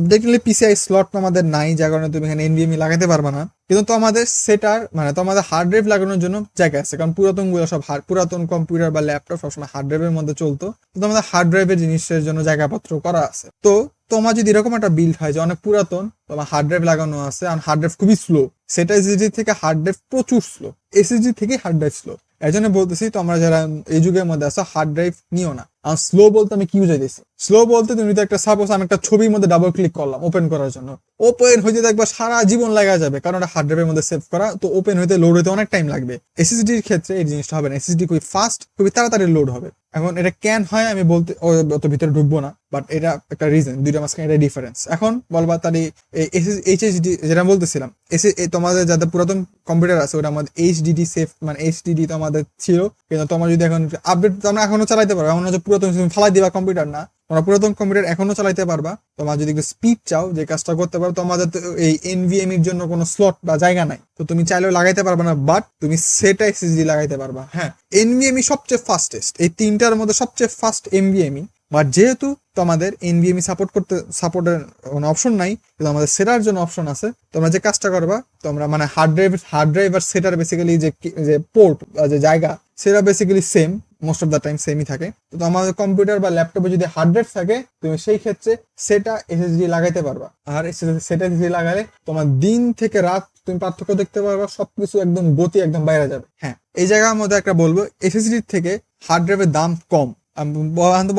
টেকনিক্যালি পিসিআই স্লট তোমাদের নাই, যার কারণে তুমি এখানে এনভিএমই লাগাতে পারবা না। কিন্তু তোমাদের সেটার মানে তোমাদের হার্ড ড্রাইভ লাগানোর জন্য জায়গা আছে, কারণ পুরাতন গুলো সব পুরাতন কম্পিউটার বা ল্যাপটপ সবসময় হার্ড ড্রাইভের মধ্যে চলতো, তো তোমাদের হার্ড ড্রাইভের জিনিসের জন্য জায়গাপত্র করা আছে। তো তোমার যদি এরকম একটা বিল্ড হয় যে অনেক পুরাতন, তোমার হার্ড ড্রাইভ লাগানো আছে আর হার্ড ড্রাইভ খুবই স্লো, সেটা এসএসডি থেকে হার্ড ড্রাইভ প্রচুর স্লো, এসএসডি থেকে হার্ড ড্রাইভ স্লো। এই জন্য বলতেছি তোমরা যারা এই যুগের মধ্যে আসো হার্ড ড্রাইভ নিও না। আর স্লো বলতে আমি কি বুঝাইতেছি, স্লো বলতে তুমি তো একটা সাপোজ আমি একটা ছবির মধ্যে ডাবল ক্লিক করলাম ওপেন করার জন্য, ওপেন হইতে দেখবা সারা জীবন লাগা যাবে, কারণ ওটা হার্ড ড্রাইভের মধ্যে সেভ করা, তো ওপেন হইতে লোড হইতে অনেক টাইম লাগবে। এসএসডির ক্ষেত্রে এই জিনিসটা হবে না, এসএসডি খুবই ফাস্ট, খুবই তাড়াতাড়ি লোড হবে। এখন এটা কেন হয় আমি বলতে অত ভিতরে ঢুকবো না, বাট এটা একটা রিজন, দুইটা মাঝখানে এটা ডিফারেন্স। এখন বলবা তাহলে এইচএসডি যেটা বলতেছিলাম, তোমাদের যাদের পুরাতন কম্পিউটার আছে ওটা আমাদের এইচডিডি সেফ, মানে এইচডিডি তো আমাদের ছিল, কিন্তু তোমার যদি এখন আপডেট তোমরা এখনো চালাইতে পারো, এমন হচ্ছে পুরাতন ফালাই দিবা কম্পিউটার না, তোমরা পুরাতন কম্পিউটার এখনো চালাইতে পারবা। তোমার যদি একটু স্পিড চাও, যে কাজটা করতে পারো, তোমাদের তো এই এনভিএমই এর জন্য কোনো স্লট বা জায়গা নাই, তো তুমি চাইলেও লাগাইতে পারবে না, বাট তুমি সেটা এসএসডি লাগাইতে পারবা। হ্যাঁ, এনভিএমই সবচেয়ে ফাস্টেস্ট, এই তিনটার মধ্যে সবচেয়ে ফাস্ট এনভিএমই, বাট যেহেতু তোমাদের এনভিএমই সাপোর্টের কোনো অপশন নাই, কিন্তু আমাদের সেটার জন্য অপশন আছে। তোমরা যে কাজটা করবা, তোমরা মানে হার্ড ড্রাইভ আর সেটার বেসিক্যালি যে পোর্ট যে জায়গা, সেটা basically same, most of the time সেমই থাকে। তো আমাদের কম্পিউটার বা ল্যাপটপে যদি হার্ড ড্রাইভ থাকে, তুমি সেই ক্ষেত্রে সেটা এসএসডি লাগাইতে পারবা। আর সেটা এসএসডি লাগালে তোমার দিন থেকে রাত তুমি পার্থক্য দেখতে পারবা, সবকিছু একদম গতি একদম বাইরে যাবে। হ্যাঁ, এই জায়গার মধ্যে একটা বলবো, এসএসডি থেকে হার্ড ড্রাইভের দাম কম।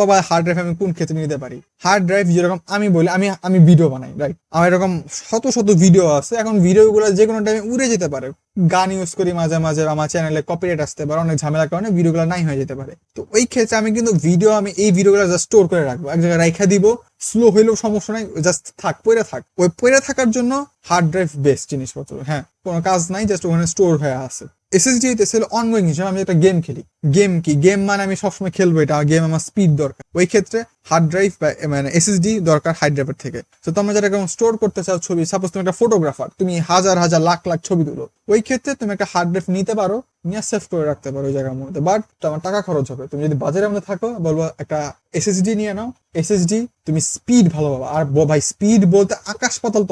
বাবা হার্ড ড্রাইভ আমি কোন ক্ষেত্রে নিতে পারি, হার্ড ড্রাইভ যেরকম আমি বলি, আমি ভিডিও বানাই, রাইট, আমার এরকম শত শত ভিডিও আছে, এখন ভিডিওগুলো যে কোনো টাইমে উড়ে যেতে পারে, গান ইউজ করি মাঝে মাঝে, আমার চ্যানেলে কপিরাইট আসতে পারে, অনেক ঝামেলার কারণে ভিডিওগুলো নাই হয়ে যেতে পারে। তো ওই ক্ষেত্রে আমি কিন্তু আমি এই ভিডিওগুলো জাস্ট স্টোর করে রাখবো, এক জায়গায় রাখা দিব, স্লো হইলেও সমস্যা নাই, জাস্ট পড়ে থাক। ওই পড়ে থাকার জন্য হার্ড ড্রাইভ বেস্ট জিনিসপত্র। হ্যাঁ, কোনো কাজ নাই, জাস্ট ওখানে স্টোর হয়ে আছে। এসএসডি হইতেছে অনগোয়িং হিসেবে, আমি একটা গেম খেলি, গেম মানে আমি সবসময় খেলবো, এটা গেম আমার স্পিড দরকার, ওই ক্ষেত্রে হার্ড ড্রাইভ বা মানে এসএসডি দরকার হার্ড ড্রাইভের থেকে। তো তোমরা যারা এরকম স্টোর করতে চাও ছবি, সাপোজ তুমি একটা ফটোগ্রাফার, তুমি হাজার হাজার লাখ লাখ ছবি তুলো, ওই ক্ষেত্রে তুমি একটা হার্ড ড্রাইভ নিতে পারো, নিয়ে সেভ করে রাখতে পারো ওই জায়গার মধ্যে, বাট তোমার টাকা খরচ হবে। তুমি যদি বাজারের মধ্যে থাকো, বলবো একটা এসএসডি নিয়ে নাও, এসএসডি তুমি স্পিড ভালো পাবা। আর ভাই স্পিড বলতে আকাশ পাতাল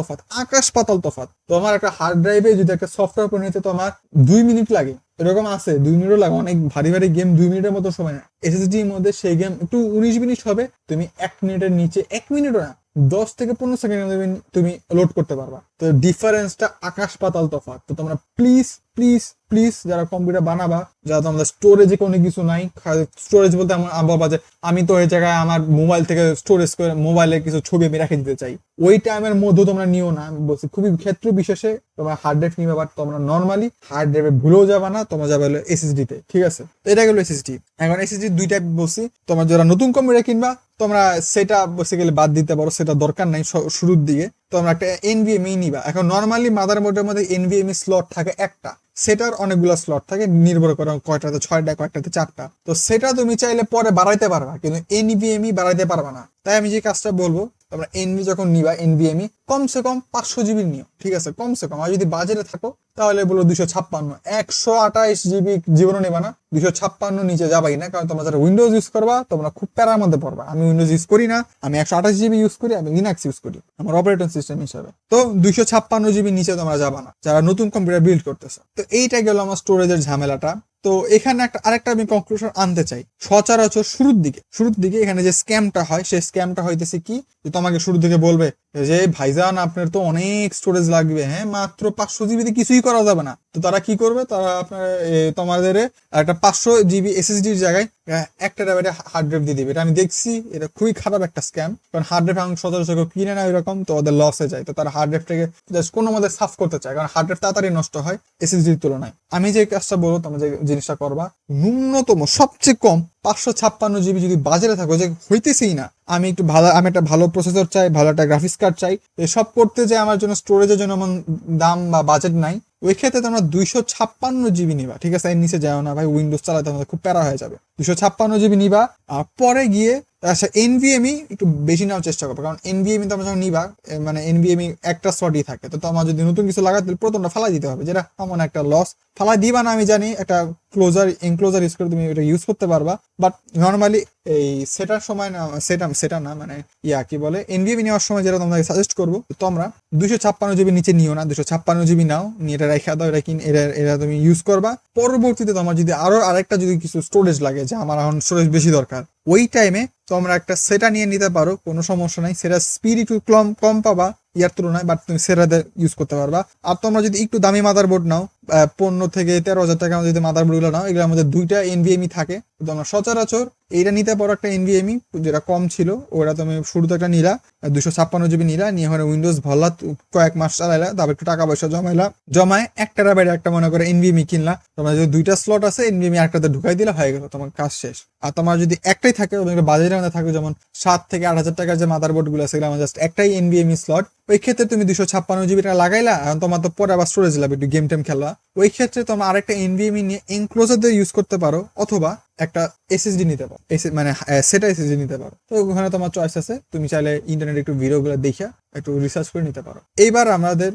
তফাৎ। তোমার একটা হার্ড ড্রাইভে যদি একটা সফটওয়্যার করে নিতে তোমার 2 মিনিট লাগে, এরকম আছে 2 মিনিটও লাগে, অনেক ভারী গেম 2 মিনিটের মতো সময় না। এসএসডির মধ্যে সেই গেম একটু 19 মিনিট হবে, তুমি 1 মিনিটের নিচে, 1 মিনিটও না, 10 থেকে 15 সেকেন্ড তুমি লোড করতে পারবা। তো ডিফারেন্সটা আকাশ পাতাল তফাৎ। তো তোমরা প্লিজ যারা কম্পিউটার বানাবা, যারা তোমাদের স্টোরেজে কোনো কিছু নাই, স্টোরেজ বলতে বাবা যে আমি তো এই জায়গায় আমার মোবাইল থেকে স্টোরেজ করে মোবাইলে কিছু ছবি আমি রেখে দিতে চাই, ওই টাইমের মধ্যে তোমরা নিও না। আমি বলছি খুবই ক্ষেত্র বিশেষে তোমরা হার্ড ড্রাইভ নিবে, বাট তোমরা নর্মালি হার্ড ড্রাইভে ভুলেও যাবা না, তোমরা যাবে হলো এসএসডি তে। ঠিক আছে, এটা গেল এসএসডি। এখন এসএসডি দুই টাইপ বলছি, তোমরা যারা নতুন কম্পিউটার কিনবা তোমরা সেটা বেসিক্যালি বাদ দিতে পারো, সেটা দরকার নাই শুরুর দিকে। তোমরা একটা এনভিএমই নিবা। এখন নর্মালি মাদারবোর্ডের মধ্যে এনভিএমই স্লট থাকে একটা, সেটার অনেকগুলো স্লট থাকে, নির্ভর করে কয়টাতে 6টা কয়টাতে 4টা। তো সেটা তুমি চাইলে পরে বাড়াইতে পারবা, কিন্তু এনভিএমই বাড়াইতে পারবা না। তাই আমি যে কাজটা বলবো, তোমরা যখন নিবা এনভিএমই কমসে কম 500 জিবি নিও, ঠিক আছে, কমসে কম। আর যদি বাজারে থাকো তাহলে বলো 256, 128 জিবি জীবনও নেবা না, 256 নিচে যাবাই না, কারণ তোমরা যারা উইন্ডোজ ইউজ করবা তোমরা খুব প্যারার মধ্যে পড়বা। আমি উইন্ডোজ ইউজ করি না, আমি 128 জিবি ইউজ করি, আমি লিনাক্স ইউজ করি আমার অপারেটিং সিস্টেম হিসাবে। তো 256 জিবি নিচে তোমরা যাবা না যারা নতুন কম্পিউটার বিল্ড করতেছে। তো এইটা গেল আমার স্টোরেজের ঝামেলাটা। তো এখানে আরেকটা আমি কনক্লুশন আনতে চাই। সচরাচর শুরুর দিকে এখানে যে স্ক্যামটা হয়, সেই স্ক্যামটা হইতেছে কি, যে তোমাকে শুরু থেকে বলবে যে ভাইজান আপনার তো অনেক স্টোরেজ লাগবে, হ্যাঁ মাত্র 500 জিবিতে কিছুই করা যাবে না। তো তারা কি করবে, তারা আপনার তোমাদের একটা 500 জিবি এসএসডির জায়গায় 1 টেরাবাইট হার্ড ড্রাইভ দিয়ে দিবে। এটা আমি দেখছি, এটা খুবই খারাপ একটা স্ক্যাম, কারণ হার্ড ড্রাইভ এখন সচরাচর কিনে না এরকম, তো ওদের লসে যায়। তো তারা হার্ড ড্রাইভটাকে জাস্ট কোনো মধ্যে সাফ করতে চায়, কারণ হার্ড ড্রাইভ তাড়াতাড়ি নষ্ট হয় এসএসডির তুলনায়। আমি যে কাজটা বলবো, তোমরা যে জিনিসটা করবা, ন্যূনতম সবচেয়ে কম 556 জিবি যদি বাজারে থাকো, যে হইতেছেই না, আমি একটা ভালো প্রসেসর চাই, ভালো একটা গ্রাফিক্স কার্ড চাই, এসব করতে যে আমার জন্য স্টোরেজের জন্য এমন দাম বা বাজেট নাই, ওই ক্ষেত্রে তোমরা 256 জিবি নিবা, ঠিক আছে? এর নিচে যাও না ভাই, উইন্ডোজ চালাতে আমাদের খুব প্যারা হয়ে যাবে। 256 জিবি নিবা, আর পরে গিয়ে আচ্ছা এনভিএমই একটু বেশি নেওয়ার চেষ্টা করবে, কারণ এনভিএমই তোমরা যখন নিবা, মানে এনভিএমই একটা স্লটই থাকে, তো তোমার যদি নতুন কিছু লাগাতে প্রথমটা ফালাই দিতে হবে, যেটা এমন একটা লস। ফালাই দিবা না আমি জানি, একটা এনক্লোজার ইউজ করে তুমি এটা ইউজ করতে পারবা, বাট নর্মালি এই সেটার সময় না, সেটা না মানে কি বলে, এনভিএমই নেওয়ার সময় যেটা তোমাকে সাজেস্ট করবো, তোমরা 256 জিবি নিচে নিও না, 256 জিবি নাও, নিয়ে এটা রেখে দাও, এটা তুমি ইউজ করবা। পরবর্তীতে তোমার যদি আরেকটা যদি কিছু স্টোরেজ লাগে, যে আমার এখন স্টোরেজ বেশি দরকার, ওই টাইমে তোমরা একটা সেটা নিয়ে নিতে পারো, কোনো সমস্যা নাই। সেটা স্পিড একটু কম পাবা ইয়ার তুলনায়, বাট তুমি সেটাতে ইউজ করতে পারবা। আর তোমরা যদি একটু দামি মাদারবোর্ড নাও, 15 থেকে 13 হাজার টাকা যদি মাদারবোর্ড গুলো নাও, এগুলোর মধ্যে 2টা এনভিএমই থাকে, তোমরা সচরাচর এইটা নিতে পারো, একটা এনভিএমই যেটা কম ছিল, ওটা তুমি শুরুতে একটা নিলা, 256 জিবি নিলা, নিয়ে ওখানে উইন্ডোজ ভরলা, কয়েক মাস চালাইলা, তারপর একটু টাকা পয়সা জমায় 1 টেরাবাইট একটা মনে করে এনভিএমই কিনলা, তোমার যদি 2টা স্লট আছে, এনভিএমই একটাতে ঢুকাই দিলা, হয়ে গেল তোমার কাজ শেষ। আর তোমার যদি একটাই থাকে, বাজেটের মধ্যে থাকে, যেমন 7 থেকে 8 হাজার টাকার যে মাদারবোর্ড গুলো আছে, আমার জাস্ট একটাই এনভিএমই স্লট, ওই ক্ষেত্রে তুমি 256 জিবি টাকা লাগাইলা, এখন তোমার তো পরে আবার স্টোরেজ লাগবে, একটু গেম টেম খেলা, ওই ক্ষেত্রে তোমরা আরেকটা এনভিএমই নিয়ে এনক্লোজার দিয়ে ইউজ করতে পারো, অথবা একটা এসএসডি নিতে পারো, মানে সেটা এসএসডি নিতে পারো। তো ওখানে তোমার চয়েস আছে, তুমি চাইলে ইন্টারনেট একটু ভিডিও গুলো দেখা একটু রিসার্চ করে নিতে পারো। এইবার আমাদের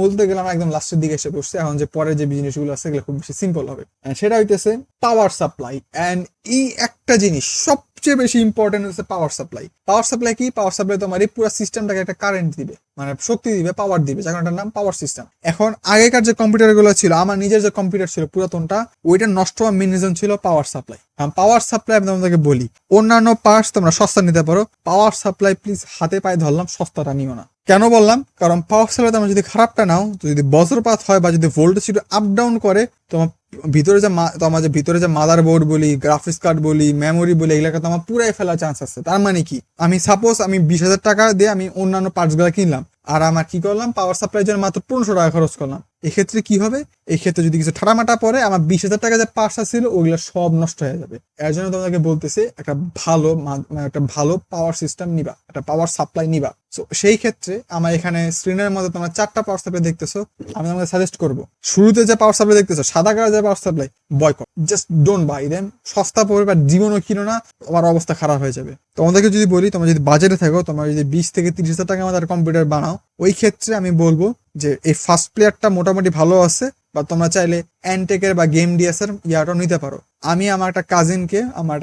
বলতে গেলে আমরা একদম লাস্টের দিকে এসে বসছি, এখন যে পরে যে জিনিসগুলো আছে এগুলো খুব বেশি সিম্পল হবে, সেটা হইতেছে পাওয়ার সাপ্লাই। অ্যান্ড এই একটা জিনিস সবচেয়ে বেশি ইম্পর্টেন্ট হচ্ছে পাওয়ার সাপ্লাই। পাওয়ার সাপ্লাই কি? পাওয়ার সাপ্লাই তোমার এই পুরো সিস্টেমটাকে একটা কারেন্ট দিবে, মানে শক্তি দিবে, পাওয়ার দিবে, যার কারণে নাম পাওয়ার সিস্টেম। এখন আগেকার যে কম্পিউটার গুলো ছিল, আমার নিজের যে কম্পিউটার ছিল পুরাতনটা, ওইটা নষ্ট হওয়ার মেন রিজন ছিল পাওয়ার সাপ্লাই। পাওয়ার সাপ্লাই আমি তোমাদেরকে বলি, অন্যান্য পার্টস তোমরা সস্তা নিতে পারো, পাওয়ার সাপ্লাই প্লিজ হাতে পায়ে ধরলাম সস্তাটা নিও না। কেন বললাম? কারণ পাওয়ার সাপ্লাই তোমরা যদি খারাপটা নাও, যদি বজ্রপাত হয় বা যদি ভোল্টেজ একটু আপ ডাউন করে, তোমার ভিতরে যে মাদারবোর্ড বলি, গ্রাফিক্স কার্ড বলি, মেমোরি বলি, এগুলোকে তোমার পুরাই ফেলার চান্স আছে। তার মানে কি, আমি সাপোজ আমি 20,000 টাকা দিয়ে আমি অন্যান্য পার্টস গুলো কিনলাম, আর আমার কি করলাম, পাওয়ার সাপ্লাই জন্য মাত্র 1500 টাকা খরচ করলাম। এক্ষেত্রে কি হবে? এই ক্ষেত্রে যদি কিছু ঠাটামাটা পরে, আমার 20,000 টাকা যে পার্টস ছিল ওগুলো সব নষ্ট হয়ে যাবে। এর জন্য তোমাকে বলতেছে একটা ভালো পাওয়ার সিস্টেম নিবা, একটা পাওয়ার সাপ্লাই নিবা। সো সেই ক্ষেত্রে আমার এখানে স্ক্রিনের মধ্যে তোমরা 4টা পাওয়ার সাপ্লাই দেখতেছো, আমি তোমাকে সাজেস্ট করবো, শুরুতে যে পাওয়ার সাপ্লাই দেখতেছো সাদা কালার যে power supply, boycott, just don't by them. সস্তা পড়বে বা জীবনও কিনো না, তোমার অবস্থা খারাপ হয়ে যাবে। তোমাদেরকে যদি বলি, তোমরা যদি বাজেটে থাকো, তোমার যদি 20 থেকে 30,000 টাকা আমাদের কম্পিউটার বানাও, ওই ক্ষেত্রে আমি বলবো যে এই ফার্স্ট প্লেয়ারটা মোটামুটি ভালো আছে, বা তোমরা চাইলে অ্যান্টেকের বা গেম ডিএসের ইয়াটাও নিতে পারো। আমি আমার একটা কাজিনকে, আমার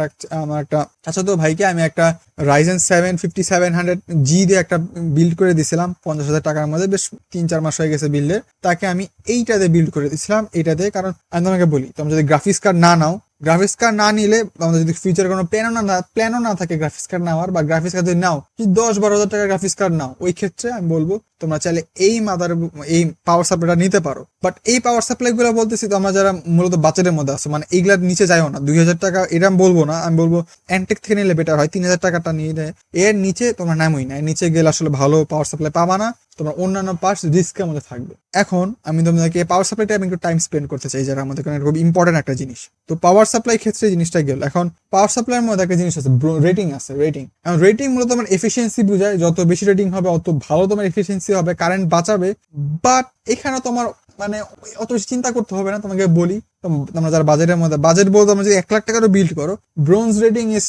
একটা চাচাতো ভাইকে আমি একটা Ryzen 7 5700G দিয়ে একটা বিল্ড করে দিয়েছিলাম 50,000 টাকার মধ্যে, বেশ 3-4 মাস হয়ে গেছে বিল্ডের। তাকে আমি এইটাতে বিল্ড করে দিয়েছিলাম, এইটাতে। কারণ আমি তোমাকে বলি, তোমরা যদি গ্রাফিক্স কার্ড না নাও, গ্রাফিক্স কার্ড না নিলে, আমাদের যদি ফিউচার কোনো প্ল্যানও না থাকে গ্রাফিক্স কার্ড নেওয়ার, বা গ্রাফিক্স কার্ড যদি নাও 10-12 হাজার টাকার গ্রাফিক্স কার্ড নাও, ওই ক্ষেত্রে আমি বলবো তোমরা চাইলে এই পাওয়ার সাপ্লাইটা নিতে পারো। বাট এই পাওয়ার সাপ্লাই গুলো বলতেছি তোমরা যারা মূলত বাজেটের মধ্যে আছো, মানে এইগুলার নিচে যাইও না। 2,000 টাকা এটা আমি বলবো না, আমি বলবো অ্যান্টেক থেকে নিলে বেটার হয়। 3,000 টাকাটা নিলে, এর নিচে তোমরা নামোই না, এর নিচে গেলে আসলে ভালো পাওয়ার সাপ্লাই পাবা না, তোমার অন্যান্য পার্টস রিস্কের মধ্যে থাকবে। এখন আমি তোমাদেরকে পাওয়ার সাপ্লাইটা আমি একটু টাইম স্পেন্ড করতে চাই, যারা আমাদের কারণে খুব ইম্পর্টেন্ট একটা জিনিস। তো পাওয়ার সাপ্লাই ক্ষেত্রে জিনিসটা গেল। এখন পাওয়ার সাপ্লাইয়ের মধ্যে একটা জিনিস আছে, রেটিং আছে। রেটিং মূলত তোমার এফিসিয়েন্সি বোঝায়, যত বেশি রেটিং হবে অত ভালো তোমার এফিসিয়েন্সি হবে, কারেন্ট বাঁচাবে। বাট এখানে তোমার মানে অত বেশি চিন্তা করতে হবে না। তোমাকে বলি, তোমরা যারা বাজেটের মধ্যে, বাজেট বলতে তোমরা যদি 1 লাখ টাকারও বিল্ড করো, ব্রোঞ্জ রেটিং ইজ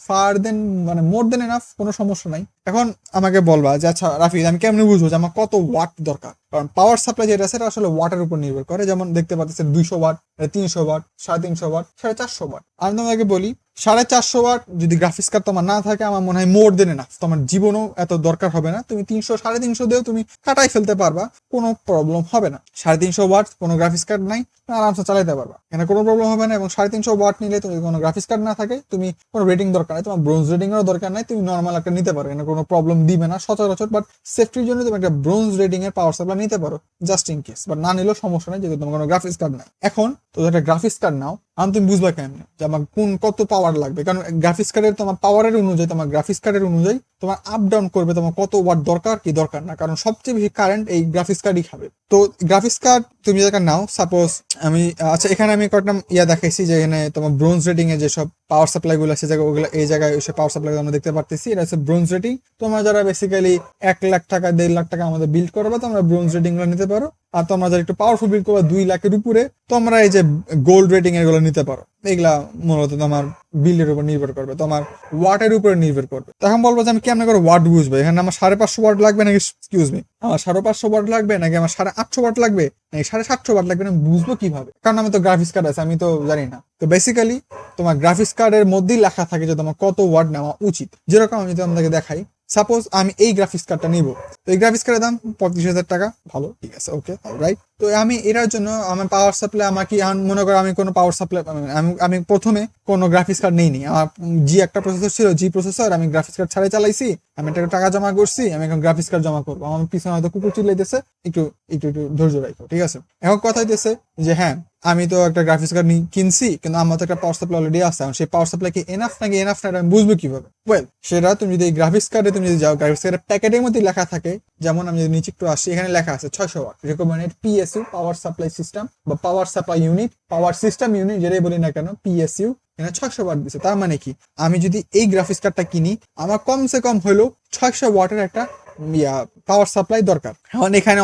ফার দেন, মানে মোর দেন এনাফ, কোনো সমস্যা নাই। এখন আমাকে বলবা যে আচ্ছা রাফিজ, আমি কেমনে বুঝবো যে আমার কত ওয়াট দরকার? কারণ পাওয়ার সাপ্লাই যেটা সেটা আসলে ওয়াটের উপর নির্ভর করে। যেমন দেখতে পাচ্ছি 200 ওয়াট, 300 ওয়াট, 350 ওয়াট, 450 ওয়াট। আমি তোমাকে বলি 450 ওয়াট যদি গ্রাফিক্স কার্ড তোমার না থাকে, আমার মনে হয় মোর দেন এনাফ। তোমার জীবনও এত দরকার হবে না, তুমি 300 350 দিয়েও তুমি কাটাই ফেলতে পারবা, কোনো প্রবলেম হবে না। 350 ওয়াট কোনো গ্রাফিক্স কার্ড নাই, আরামসে চালাইতে পারবা, এখানে কোনো প্রবলেম হবে না। এবং 350 ওয়াট নিলে তুমি কোনো গ্রাফিক্স কার্ড না থাকে, তুমি কোনো রেটিং দরকার নাই, তোমার ব্রোঞ্জ রেটিং এরও দরকার নাই, তুমি নর্মাল একটা নিতে পারো, এখানে কোনো প্রবলেম দিবে না সচরাচর। বাট সেফটির জন্য তুমি একটা ব্রোঞ্জ রেটিং এর পাওয়ার সাপ্লাই নিতে পারো, জাস্ট ইন কেস। বাট না নিলেও সমস্যা নেই, যেহেতু তোমার কোনো গ্রাফিক্স কার্ড নাই। এখন তো একটা গ্রাফিক্স কার্ড নাও, আমি তুমি বুঝবা কেমনে যে আমার কত পাওয়ার লাগবে? কারণ গ্রাফিক্স কার্ডের তোমার পাওয়ারের অনুযায়ী, তোমার গ্রাফিক্স কার্ডের অনুযায়ী তোমার আপ ডাউন করবে তোমার কত ওয়াট দরকার কি দরকার না। কারণ সবচেয়ে বেশি কারেন্ট এই গ্রাফিক্স কার্ডই খাবে। তো গ্রাফিক্স কার্ড তুমি যেটা নাও, সাপোজ আমি আচ্ছা এখানে আমি কয়েকটা দেখাইছি যে এখানে তোমার ব্রোঞ্জ রেটিং এ যেসব পাওয়ার সাপ্লাই গুলো আছে, ওগুলো এই জায়গায় এসে পাওয়ার সাপ্লাই আমরা দেখতে পারতেছি, এটা হচ্ছে ব্রোঞ্জ রেটিং। তোমরা যারা বেসিক্যালি 1 লাখ টাকা 1.5 লাখ টাকা আমাদের বিল্ড করবে, তোমরা ব্রোঞ্জ রেটিং গুলো নিতে পারো। আর তোমরা যারা একটু পাওয়ারফুল বিল্ড করবে 2 লাখের উপরে, তোমরা এই যে গোল্ড রেটিং এর গুলো নিতে পারো। এগুলা মূলত তোমার বিল্ডের উপর নির্ভর করবে, তোমার ওয়াটের উপরে নির্ভর করবে। তখন বলবো যে আমি কেমন করে ওয়াট বুঝবো? এখানে আমার 550 ওয়াট লাগবে নাকি, এক্সকিউজ মি, আমার 550 ওয়াট লাগবে নাকি আমার 850 ওয়াট লাগবে নাকি 750 ওয়াট লাগবে, আমি বুঝবো কিভাবে? কারণ আমি তো গ্রাফিক্স কার্ড আছে, আমি তো জানি না। তো বেসিক্যালি তোমার গ্রাফিক্স কার্ডের মধ্যেই লেখা থাকে যে তোমার কত ওয়াট নেওয়া উচিত। যেরকম আমি তোমাদেরকে দেখাই, সাপোজ আমি এই গ্রাফিক্স কার্ডটা নিব, তো এই গ্রাফিক্স কার্ডের দাম 35,000 টাকা। ভালো, ঠিক আছে, ওকে, রাইট। তো আমি এটার জন্য আমার পাওয়ার সাপ্লাই, আমার কি মনে করো আমি কোনো পাওয়ার সাপ্লাই, আমি প্রথমে কোনো গ্রাফিক্স কার্ড নেইনি। আমার জি একটা প্রসেসর ছিল, জি প্রসেসর, আমি গ্রাফিক্স কার্ড ছাড়াই চালাইছি, আমি একটা টাকা জমা করছি, আমি এখন গ্রাফিক্স কার্ড জমা করবো। আমার পিছনে হয়তো কুকুর চিল্লাইতেছে, একটু একটু একটু ধৈর্য রাখো, ঠিক আছে? এখন কথা হইতেছে যে হ্যাঁ, আমি তো একটা গ্রাফিক্স কার্ড কিনছি, কিন্তু আমার তো একটা পাওয়ার সাপ্লাই অলরেডি আছে। সেই পাওয়ার সাপ্লাই কি এনাফ নাকি এনাফ না, আমি বুঝবো কিভাবে? ওয়েল, সেটা তুমি যদি এই গ্রাফিক্স কার্ডে তুমি যদি যাও, গ্রাফিক্স কার্ডের প্যাকেটের মধ্যে লেখা থাকে, যেমন আমি যদি নিচে একটু আসি, এখানে লেখা আছে 600 watt recommended PSU power supply system বা power supply unit, power system unit যেটাই বলি না কেন, পিএসইউ এখানে 600 ওয়াট দিচ্ছে। তার মানে কি, আমি যদি এই গ্রাফিক্স কার্ডটা কিনি, আমার কমসে কম হলো 600 ওয়াটের একটা পাওয়ার সাপ্লাই দরকার। এখন এখানে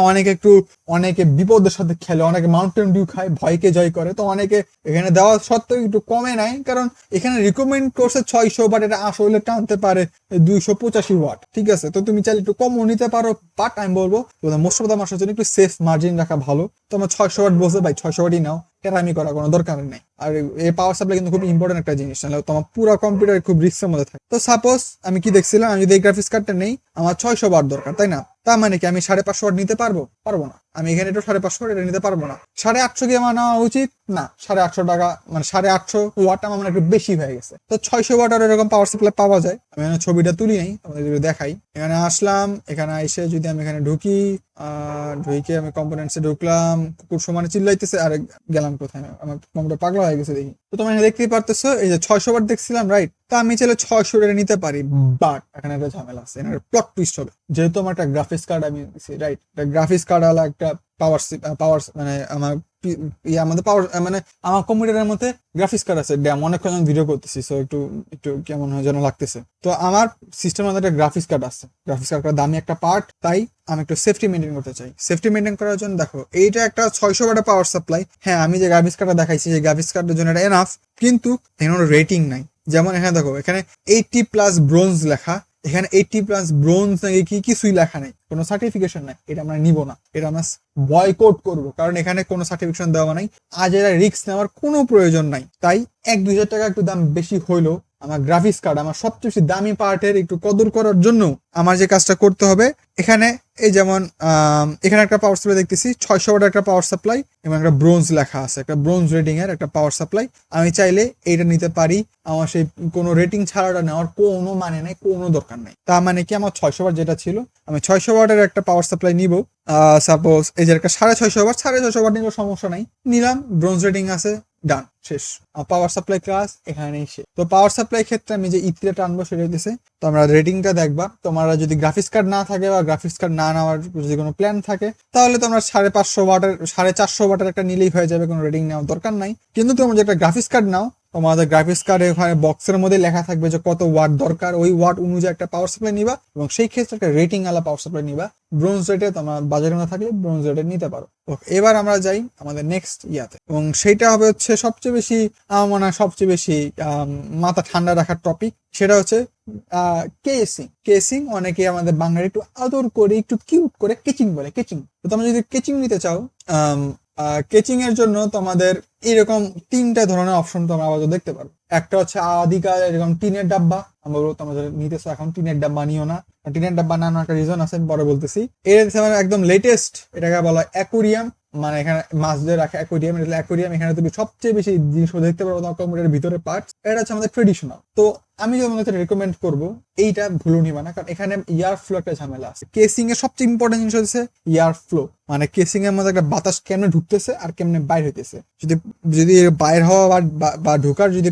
অনেকে বিপদের সাথে খেলে, অনেকে মাউন্টেন ডিউ খায়, ভয়কে জয় করে। তো অনেকে এখানে দেওয়া সত্ত্বেও একটু কমে নাই, কারণ এখানে রিকমেন্ড করছে 600, বাট এটা আসলে টানতে পারে 285 ওয়াট, ঠিক আছে? তো তুমি চাইলে একটু কমও নিতে পারো, বাট আমি বলবো তোমাদের মোস্ট অফ দ্য মাসের জন্য একটু সেফ মার্জিন রাখা ভালো। তোমার 600 ওয়াট বলছে, ভাই 600 ওয়াটই নাও, আমি করার কোনো দরকার নেই। আর এই পাওয়ার সাপ্লাই কিন্তু খুব ইম্পর্টেন্ট একটা জিনিস, নাহলে তোমার পুরো কম্পিউটার খুব রিস্কের মধ্যে থাকে। তো সাপোজ আমি কি দেখছিলাম, আমি যদি এই গ্রাফিক্স কার্ডটা নেই, আমার 600 ওয়াট দরকার, তাই না? তার মানে কি আমি 550 ওয়াট নিতে পারবো না। আমি এখানে একটু 550 ওয়াট এটা নিতে পারবো না। 850 কি আমার নেওয়া উচিত না? 850 টাকা, মানে 850 ওয়াট আমার একটু বেশি হয়ে গেছে। তো 600 ওয়াট আর এরকম পাওয়ার সাপ্লাই পাওয়া যায়। আমি এখানে ছবিটা তুলি নাই, তোমাদের যদি দেখাই। এখানে আসলাম, এখানে এসে যদি আমি এখানে ঢুকি, ঢুকে আমি কম্পোনেন্টসে ঢুকলাম, কুকুর সমানে চিল্লাইতেছে, আর গেলাম কোথায়, আমার কম্পিউটার পাগলা হয়ে গেছে দেখি। তো তোমরা দেখতেই পারতেছো, এই যে 600 ওয়াট দেখছিলাম, রাইট? তো আমি চাইলে 600 ওয়াট নিতে পারি, বাট এখানে একটা ঝামেলা আছে, এখানে প্লট টুইস্ট হবে। যেহেতু আমার একটা গ্রাফিক্স কার্ড আমি দিছি, রাইট? গ্রাফিক্স কার্ড আলা একটা পাওয়ার মানে আমার আমাদের পাওয়ার, মানে আমার কম্পিউটারের মধ্যে গ্রাফিক্স কার্ড আছে, অনেকক্ষণ আমি ভিডিও করতেছি, সো একটু কেমন হয় যেন লাগতেছে। তো আমার সিস্টেমের মধ্যে একটা গ্রাফিক্স কার্ড আছে, গ্রাফিক্স কার্ডটা দামি একটা পার্ট, তাই আমি একটু সেফটি মেনটেন করতে চাই। সেফটি মেনটেন করার জন্য দেখো, এইটা একটা 600 ওয়াটের পাওয়ার সাপ্লাই। হ্যাঁ, আমি যে গ্রাফিক্স কার্ডটা দেখাইছি, যে গ্রাফিক্স কার্ডের জন্য এটা এনাফ, কিন্তু এখানে রেটিং নাই। যেমন এখানে দেখো, এখানে 80+ ব্রোঞ্জ লেখা, এখানে 80+ ব্রোঞ্জ নাকি কি কিছুই লেখা নেই, কোনো সার্টিফিকেশন নাই। এটা আমরা নিব না, এটা আমরা বয়কট করব, কারণ এখানে কোনো সার্টিফিকেশন দেওয়া নাই। আজ এরা রিস্ক নেওয়ার কোনো প্রয়োজন নাই। তাই 1-2 হাজার টাকা একটু দাম বেশি হইলো, আমার গ্রাফিক্স কার্ড, আমার সবচেয়ে বেশি দামি পার্টের একটু কদর করার জন্য আমার যে কাজটা করতে হবে, এখানে এই যেমন এখানে একটা পাওয়ার সাপ্লাই দেখতেছি, 600 ওয়াট একটা পাওয়ার সাপ্লাই, এবং একটা ব্রোঞ্জ লেখা আছে, একটা ব্রোঞ্জ রেটিং এর একটা পাওয়ার সাপ্লাই। আমি চাইলে এইটা নিতে পারি, আমার সেই কোনো রেটিং ছাড়াটা নেওয়ার কোনো মানে নাই, কোনো দরকার নাই। তার মানে কি, আমার 600 ওয়াট যেটা ছিল, আমি 600 ওয়াটের একটা পাওয়ার সাপ্লাই নিব। সাপোজ এই যে একটা 650 ওয়াট, 650 ওয়াট নিলেও সমস্যা নাই, নিলাম, ব্রোঞ্জ রেটিং আছে, ডান, শেষ। পাওয়ার সাপ্লাই ক্লাস এখানেই শেষ। তো পাওয়ার সাপ্লাই ক্ষেত্রে আমি যে ইত্রে টানবো সেটা হইতেছে, তো আমরা রেটিংটা দেখবা। তোমরা যদি গ্রাফিক্স কার্ড না থাকে বা গ্রাফিক্স কার্ড না নেওয়ার যদি কোনো প্ল্যান থাকে, তাহলে তোমরা 550 ওয়াটের 450 ওয়াটের একটা নিলেই হয়ে যাবে, কোনো রেটিং নেওয়ার দরকার নাই। কিন্তু তোমরা যে একটা গ্রাফিক্স কার্ড নাও, তোমাদের গ্রাফিক্স কার্ডে ওখানে বক্সের মধ্যে লেখা থাকবে যে কত ওয়াট দরকার, ওই ওয়াট অনুযায়ী একটা পাওয়ার সাপ্লাই নিবা এবং সেই ক্ষেত্রে একটা রেটিং আলা পাওয়ার সাপ্লাই নিবা। ব্রোঞ্জ রেটে তোমার বাজারে না থাকলে ব্রোঞ্জ রেটে নিতে পারো। ওকে, এবার আমরা যাই আমাদের নেক্সট ইয়াতে, এবং সেইটা হবে হচ্ছে সবচেয়ে বেশি আমার মনে হয় সবচেয়ে বেশি মাথা ঠান্ডা রাখার টপিক, সেটা হচ্ছে কেসিং। কেসিং অনেকে আমাদের বাঙালি একটু আদর করে একটু কিউট করে কেচিং বলে, কেচিং। তো তোমরা যদি কেচিং নিতে চাও, কেচিং এর জন্য তোমাদের এরকম 3টা ধরনের অপশন তোমরা আপাতত দেখতে পারো। একটা হচ্ছে আদিকাল এরকম টিনের ডাব্বা, আমরা বলবো তোমরা যদি নিতেছো এখন টিনের ডাব্বা নিও না, টিনের ডাব্বা না একটা রিজন আছে, পরে বলতেছি। এর একদম লেটেস্ট, এটাকে বলা হয় অ্যাকোরিয়াম, মানে এখানে মাছ দিয়ে রাখা অ্যাকোরিয়াম। এটা অ্যাকোরিয়াম, এখানে তুমি সবচেয়ে বেশি জিনিস দেখতে পারো তোমার কম্পিউটারের ভিতরে পার্টস। এটা হচ্ছে আমাদের ট্রেডিশনাল। তো আমি তোমাদের রেকমেন্ড করবো এইটা ভুলো নিবা না, কারণ এখানে ইয়ার ফ্লো একটা ঝামেলা আছে। কেসিং এর সবচেয়ে ইম্পর্টেন্ট জিনিস হচ্ছে ইয়ার ফ্লো, মানে কেসিং এর মধ্যে একটা বাতাস কেমনে ঢুকতেছে আর কেমনে বাইর হইতেছে। যদি যদি বাইর হওয়া বা ঢোকার, যদি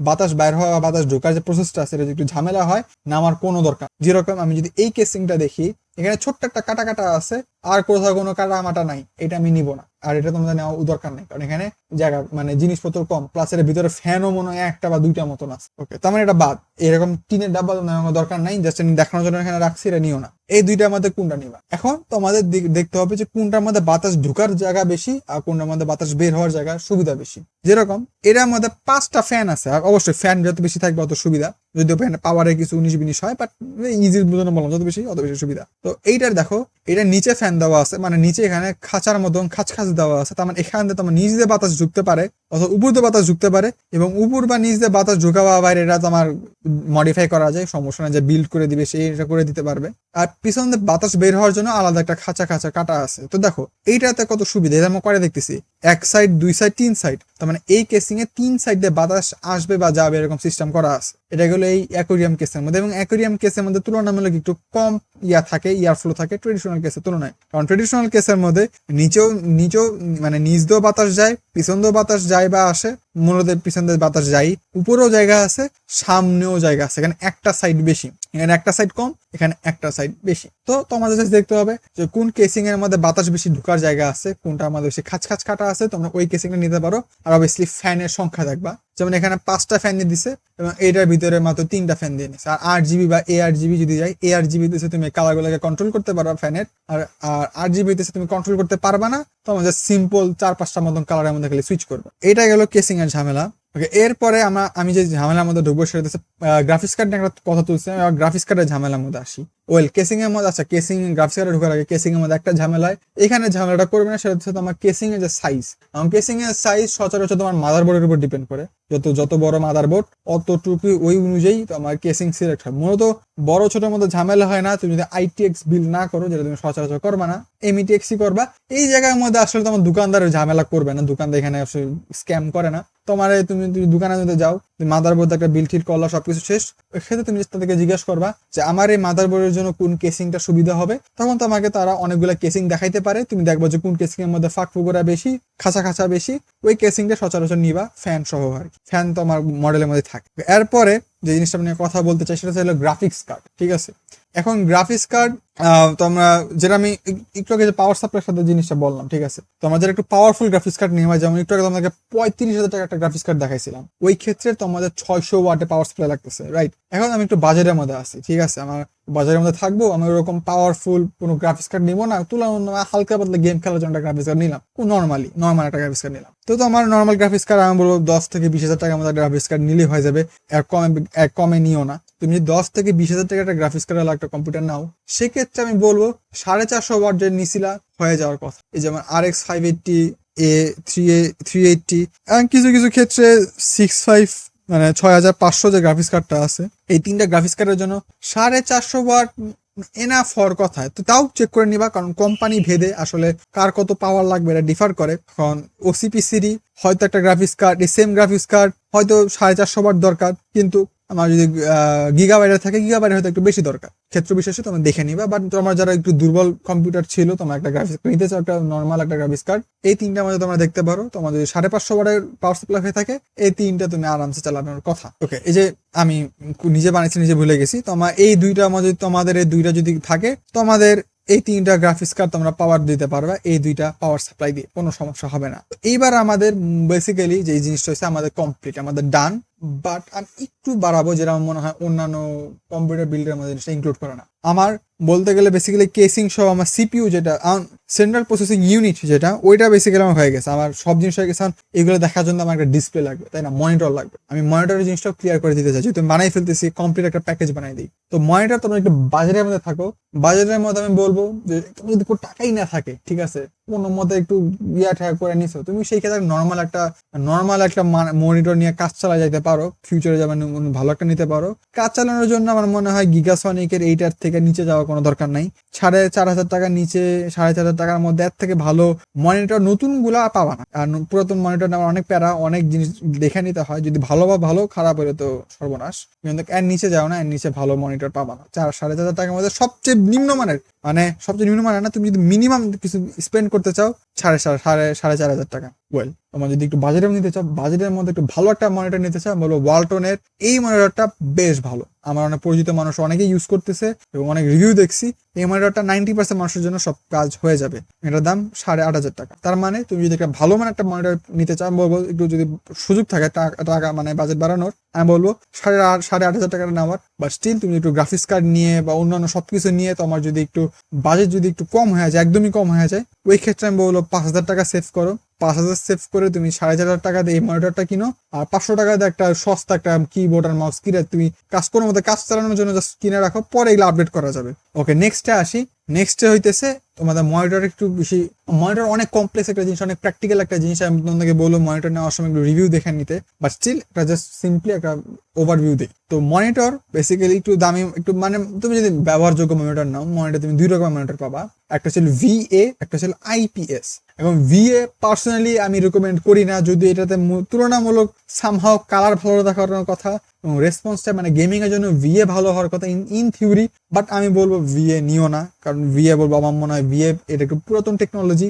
বাতাস বাইর হওয়া বাতাস ঢোকার যে প্রসেসটা আছে, এটা একটু ঝামেলা হয়, নামার কোনো দরকার। যেরকম আমি যদি এই কেসিংটা দেখি, এখানে ছোট্ট একটা কাটা কাটা আছে, আর কোথাও কোনো কাটা মাটা নাই, এটা আমি নিব না, আর এটা তোমাদের নেওয়া দরকার নেই, কারণ এখানে জায়গা মানে জিনিসপত্র কম, প্লাস এর ভিতরে ফ্যানও মনে হয় 1টা বা 2টা মতন আছে। ওকে, তার মানে এটা বাদ। এরকম টিনের ডাব্বা নেওয়ার দরকার নাই, জাস্ট দেখানোর জন্য এখানে রাখছি, এটা নিও না। এই 2টার মধ্যে কোনটা নিবা? এখন তোমাদের দেখতে হবে যে কোনটার মধ্যে বাতাস ঢোকার জায়গা বেশি আর কোনটার মধ্যে বাতাস বের হওয়ার জায়গা সুবিধা বেশি। যেরকম এটার মধ্যে 5টা ফ্যান আছে, আর অবশ্যই ফ্যান যত বেশি থাকবে অত সুবিধা, যদিও ফ্যান পাওয়ারে কিছু 19-20 হয়, বাট ইজির জন্য বললাম যত বেশি অত বেশি সুবিধা। তো এইটার দেখো, এটা নিচে ফ্যান দেওয়া আছে, মানে নিচে এখানে খাঁচার মতন খাঁচ দেওয়া আছে, তার মানে এখান থেকে তোমার নিচ দিয়ে বাতাস ঢুকতে পারে অথবা উপর দিয়ে বাতাস ঢুকতে পারে, এবং উপর বা নিচ দিয়ে বাতাস ঢোকা বা বাইরে এটা তোমার মডিফাই করা যায়, সমস্যা না, যে বিল্ড করে দিবে সেই এটা করে দিতে পারবে। আর পিছন দিয়ে বাতাস বের হওয়ার জন্য আলাদা একটা খাঁচা কাটা আছে। তো দেখো এইটাতে কত সুবিধা, এটা আমরা করে দেখতেছি 1 সাইড 2 সাইড 3 সাইড, তার মানে এই কেসিং এ 3 সাইডে বাতাস আসবে বা যাবে এরকম সিস্টেম করা আছে। এটা হলো এই অ্যাকোরিয়াম কেসের মধ্যে, এবং অ্যাকোরিয়াম কেসের মধ্যে তুলনামূলক একটু কম থাকে, ইয়ার ফ্লো থাকে ট্রেডিশনাল কেসের তুলনায়। কারণ ট্রেডিশনাল কেসের মধ্যে নিচেও মানে নিচ দিয়েও বাতাস যায়, পিছন দিয়েও বাতাস যায় বা আসে, মূলত পিছন দিয়ে বাতাস যায়, উপরেও জায়গা আছে, সামনেও জায়গা আছে। এখানে একটা সাইড বেশি, এখানে একটা সাইড কম, এখানে একটা সাইড বেশি। তো তোমাদের দেখতে হবে যে কোন কেসিং এর মধ্যে বাতাস বেশি ঢোকার জায়গা আছে, কোনটা আমাদের বেশি খাঁচ কাটা আছে, তোমরা ওই কেসিংটা নিতে পারো। আর অবভিয়াসলি ফ্যানের সংখ্যা দেখবা, যেমন এখানে 5টা ফ্যান দিয়ে দিছে এবং এটার ভিতরে মাত্র 3টা ফ্যান দিয়ে নিছে। আর 8GB বা ARGB যদি যাই, ARGB দিছে তুমি কালারগুলোকে কন্ট্রোল করতে পারবা ফ্যানের, আর 8GB দিছে তুমি কন্ট্রোল করতে পারবা না, তোমাদের সিম্পল 4-5টা মতন কালারের মধ্যে খালি সুইচ করবে। এটা গেল কেসিং এর ঝামেলা। ওকে, এরপরে আমি যে ঝামেলার মধ্যে ঢুকবো সেটা হচ্ছে গ্রাফিক্স কার্ড নিয়ে একটা কথা তুলছি, গ্রাফিক্স কার্ডের ঝামেলার মধ্যে আসি। ওয়েল, কেসিং এর মধ্যে, আচ্ছা কেসিং গ্রাফিক্স কার্ডে ঢোকার আগে কেসিং এর মধ্যে একটা ঝামেলায়, এখানে ঝামেলাটা করবে না, সেটা হচ্ছে তোমার কেসিং এর যে সাইজ। কেসিং এর সাইজ সচরাচর তোমার মাদারবোর্ডের উপর ডিপেন্ড করে, যত বড় মাদারবোর্ড অতটুকু ওই অনুযায়ী তোমার কেসিং সিলেক্ট হয়। মূলত বড় ছোটোর মধ্যে ঝামেলা হয় না, তুমি যদি ITX বিল না করো, যেটা তুমি সচরাচর করবা না, METX-ই করবা। এই জায়গার মধ্যে আসলে তোমার দোকানদারের ঝামেলা করবে না, দোকানদার এখানে আসলে স্ক্যাম করে না। তোমার তুমি দোকানের মধ্যে যাও, মাদারবোর্ড একটা বিল ঠিক করলা, সবকিছু শেষ, সেক্ষেত্রে তুমি তাদেরকে জিজ্ঞেস করবা যে আমার এই মাদারবোর্ডের জন্য কোন কেসিংটা সুবিধা হবে। তখন তোমাকে তারা অনেকগুলো কেসিং দেখাইতে পারে, তুমি দেখবা যে কোন কেসিং এর মধ্যে ফাঁক ফুকরা বেশি, খাঁচা বেশি, ওই কেসিংটা সচরাচর নিবা, ফ্যান সহ আর কি, ফ্যান তোমার মডেলের মধ্যে থাকে। এরপরে যে জিনিসটা নিয়ে কথা বলতে চাই সেটা হলো গ্রাফিক্স কার্ড। ঠিক আছে, এখন গ্রাফিক্স কার্ড তোমরা যেটা আমি একটু আগে যে পাওয়ার সাপ্লাইয়ের সাথে জিনিসটা বললাম, ঠিক আছে, তোমরা যেটা একটু পাওয়ারফুল গ্রাফিক্স কার্ড নিয়ে, যেমন একটু আগে তোমাকে 35,000 টাকা একটা গ্রাফিক্স কার্ড দেখাইছিলাম, ওই ক্ষেত্রে তোমাদের 600 ওয়াটে পাওয়ার সাপ্লাই লাগতেছে, রাইট? এখন আমি একটু বাজারের মধ্যে আছি, ঠিক আছে, আমার বাজারের মধ্যে থাকবো, আমি ওরকম পাওয়ারফুল কোনো গ্রাফিক্স কার্ড নিবো না, তুলনামূলক হালকা পাতলা গেম খেলার জন্য একটা গ্রাফিক্স কার্ড নিলাম, নর্মাল একটা গ্রাফিক্স কার্ড নিলাম। তো আমার নর্মাল গ্রাফিক্স কার্ড আমি বলবো 10 থেকে 20,000 টাকার মধ্যে গ্রাফিক্স কার্ড নিলেই হয়ে যাবে, আর কমে নিও না। তুমি যদি 10 থেকে 20,000 টাকা একটা গ্রাফিক্স কার্ড একটা কম্পিউটার নাও, সেক্ষেত্রে আমি বলবো 450 ওয়াট যে নিছিলা হয়ে যাওয়ার কথা। এই যেমন RX 580, A380, এবং কিছু ক্ষেত্রে 65 মানে 6500 যে গ্রাফিক্স কার্ডটা আছে, এই 3টা গ্রাফিক্স কার্ডের জন্য 450 ওয়াট এনাফ হওয়ার কথা। তো তাও চেক করে নিবা, কারণ কোম্পানি ভেদে আসলে কার কত পাওয়ার লাগবে এটা ডিফার করে। কারণ OCP-CD হয়তো একটা গ্রাফিক্স কার্ড, এই সেম গ্রাফিক্স কার্ড হয়তো 450 ওয়াট দরকার, কিন্তু আমার যদি গিগাবাইটের থাকে, গিগাবাইটের হয়তো একটু বেশি দরকার, ক্ষেত্র বিশেষে তোমরা দেখে নিবা। বাট তোমার যারা একটু দুর্বল কম্পিউটার ছিল, তোমার একটা গ্রাফিক্স নিতে চাও, একটা নর্মাল একটা গ্রাফিক্স কার্ড, এই 3টার মধ্যে তোমরা দেখতে পারো। তোমার যদি 550 ওয়াটের পাওয়ার সাপ্লাই হয়ে থাকে, এই 3টা তুমি আরামসে চালানোর কথা। ওকে, এই যে আমি নিজে বানিয়েছি, নিজে ভুলে গেছি, তোমার এই 2টার মধ্যে তোমাদের এই 2টা যদি থাকে, তোমাদের এই 3টা গ্রাফিক্স কার্ড তোমরা পাওয়ার দিতে পারবা এই 2টা পাওয়ার সাপ্লাই দিয়ে, কোনো সমস্যা হবে না। এইবার আমাদের বেসিক্যালি যে জিনিসটা হচ্ছে আমাদের কমপ্লিট, আমাদের ডান। বাট আমি একটু বাড়াবো, যেটা আমার মনে হয় অন্যান্য কম্পিউটার বিল্ডের মধ্যে জিনিসটা ইনক্লুড করে না। আমার বলতে গেলে বেসিক্যালি কেসিং সহ আমার সিপিইউ যেটা সেন্ট্রাল প্রসেসিং ইউনিট যেটা, ওইটা বেসিক্যালি আমার হয়ে গেছে, আমার সব জিনিস হয়ে গেছে। এগুলো দেখার জন্য আমার একটা ডিসপ্লে লাগবে, তাই না, মনিটর লাগবে। আমি মনিটরের জিনিসটাও ক্লিয়ার করে দিতে চাই, যেহেতু বানাই ফেলতেছি, কমপ্লিট একটা প্যাকেজ বানাই দিই। তো মনিটর তোমরা একটু বাজেটের মধ্যে থাকো। বাজেটের মধ্যে আমি বলবো যে তুমি যদি কোনো টাকাই না থাকে, ঠিক আছে, কোনো মতে একটু ঠেয়া করে নিছো, তুমি সেই ক্ষেত্রে নর্মাল একটা মনিটর নিয়ে কাজ চালা যাইতে পারো। ফিউচারে যেমন ভালো একটা নিতে পারো। কাজ চালানোর জন্য আমার মনে হয় গিগাসনিকের 8 থেকে নিচে যাওয়ার কোনো দরকার নাই। 4,500 টাকার নিচে, 4,500 টাকার মধ্যে এর থেকে ভালো মনিটর নতুন গুলা পাবা না। আর পুরাতন মনিটর নেওয়ার অনেক প্যারা, অনেক জিনিস দেখে নিতে হয়। যদি ভালো বা ভালো, খারাপ হলে তো সর্বনাশ। কিন্তু এর নিচে যাও না, এর নিচে ভালো মনিটর পাবা না। 4,500 টাকার মধ্যে সবচেয়ে নিম্নমানের, সবচেয়ে নিম্নমানের না, তুমি যদি মিনিমাম কিছু স্পেন্ড করতে চাও 4,500 টাকা। ওয়েল, তোমার যদি একটু বাজেটের নিতে চাও, বাজেটের মধ্যে একটু ভালো একটা মনিটর নিতে চাও, বলো ওয়ালটনের এই মনিটরটা বেশ ভালো। আমার অনেক পরিচিত মানুষ অনেকেই ইউজ করতেছে এবং অনেক রিভিউ দেখছি। এই মনিটরটা 90% মানুষের জন্য সব কাজ হয়ে যাবে। এটার দাম 8,500 টাকা। তার মানে তুমি যদি একটা ভালো একটা মনিটর নিতে চাও, বলবো একটু যদি সুযোগ থাকে টাকা বাজেট বাড়ানোর, আমি বলবো 8,500 টাকা নেওয়ার। বাট স্টিল তুমি একটু গ্রাফিক্স কার্ড নিয়ে বা অন্যান্য সবকিছু নিয়ে তোমার যদি একটু বাজেট যদি একটু কম হয়ে যায়, একদমই কম হয়ে যায়, ওই ক্ষেত্রে আমি বলবো 5,000 টাকা সেভ করো। 5,000 সেভ করে তুমি 4,500 টাকা দিয়ে এই মনিটরটা কিনো, আর 500 টাকা দিয়ে একটা সস্তা একটা কিবোর্ড আর মাউস কিনে তুমি কোনো মতো কাজ চালানোর জন্য জাস্ট কিনে রাখো, পরে এগুলো আপডেট করা যাবে। ওকে, নেক্সটে আসি। নেক্সটে হইতেছে তোমাদের মনিটর একটু বেশি। মনিটর অনেক কমপ্লেক্স একটা জিনিস, অনেক প্র্যাকটিক্যাল একটা জিনিস। আমি তোমাদেরকে বলবো মনিটর নেওয়ার সময় একটু রিভিউ দেখে নিতে, বাট স্টিল এটা জাস্ট সিম্পলি একটা ওভারভিউ দিই। তো মনিটর বেসিক্যালি একটু দামি, একটু তুমি যদি ব্যবহারযোগ্য মনিটর নাও, মনিটর তুমি 2 রকমের মনিটর পাবা। একটা হচ্ছে VA, একটা হচ্ছে IPS। এবং VA পার্সোনালি আমি রেকমেন্ড করি না, যদি এটাতে তুলনামূলক সামহাও কালার ভালো দেখার কথা এবং রেসপন্সটা গেমিং এর জন্য VA ভালো হওয়ার কথা ইন থিওরি। বাট আমি বলবো VA নিও না, কারণ VA বলবো আমার মনে হয় VA এটা একটু পুরাতন টেকনোলজি।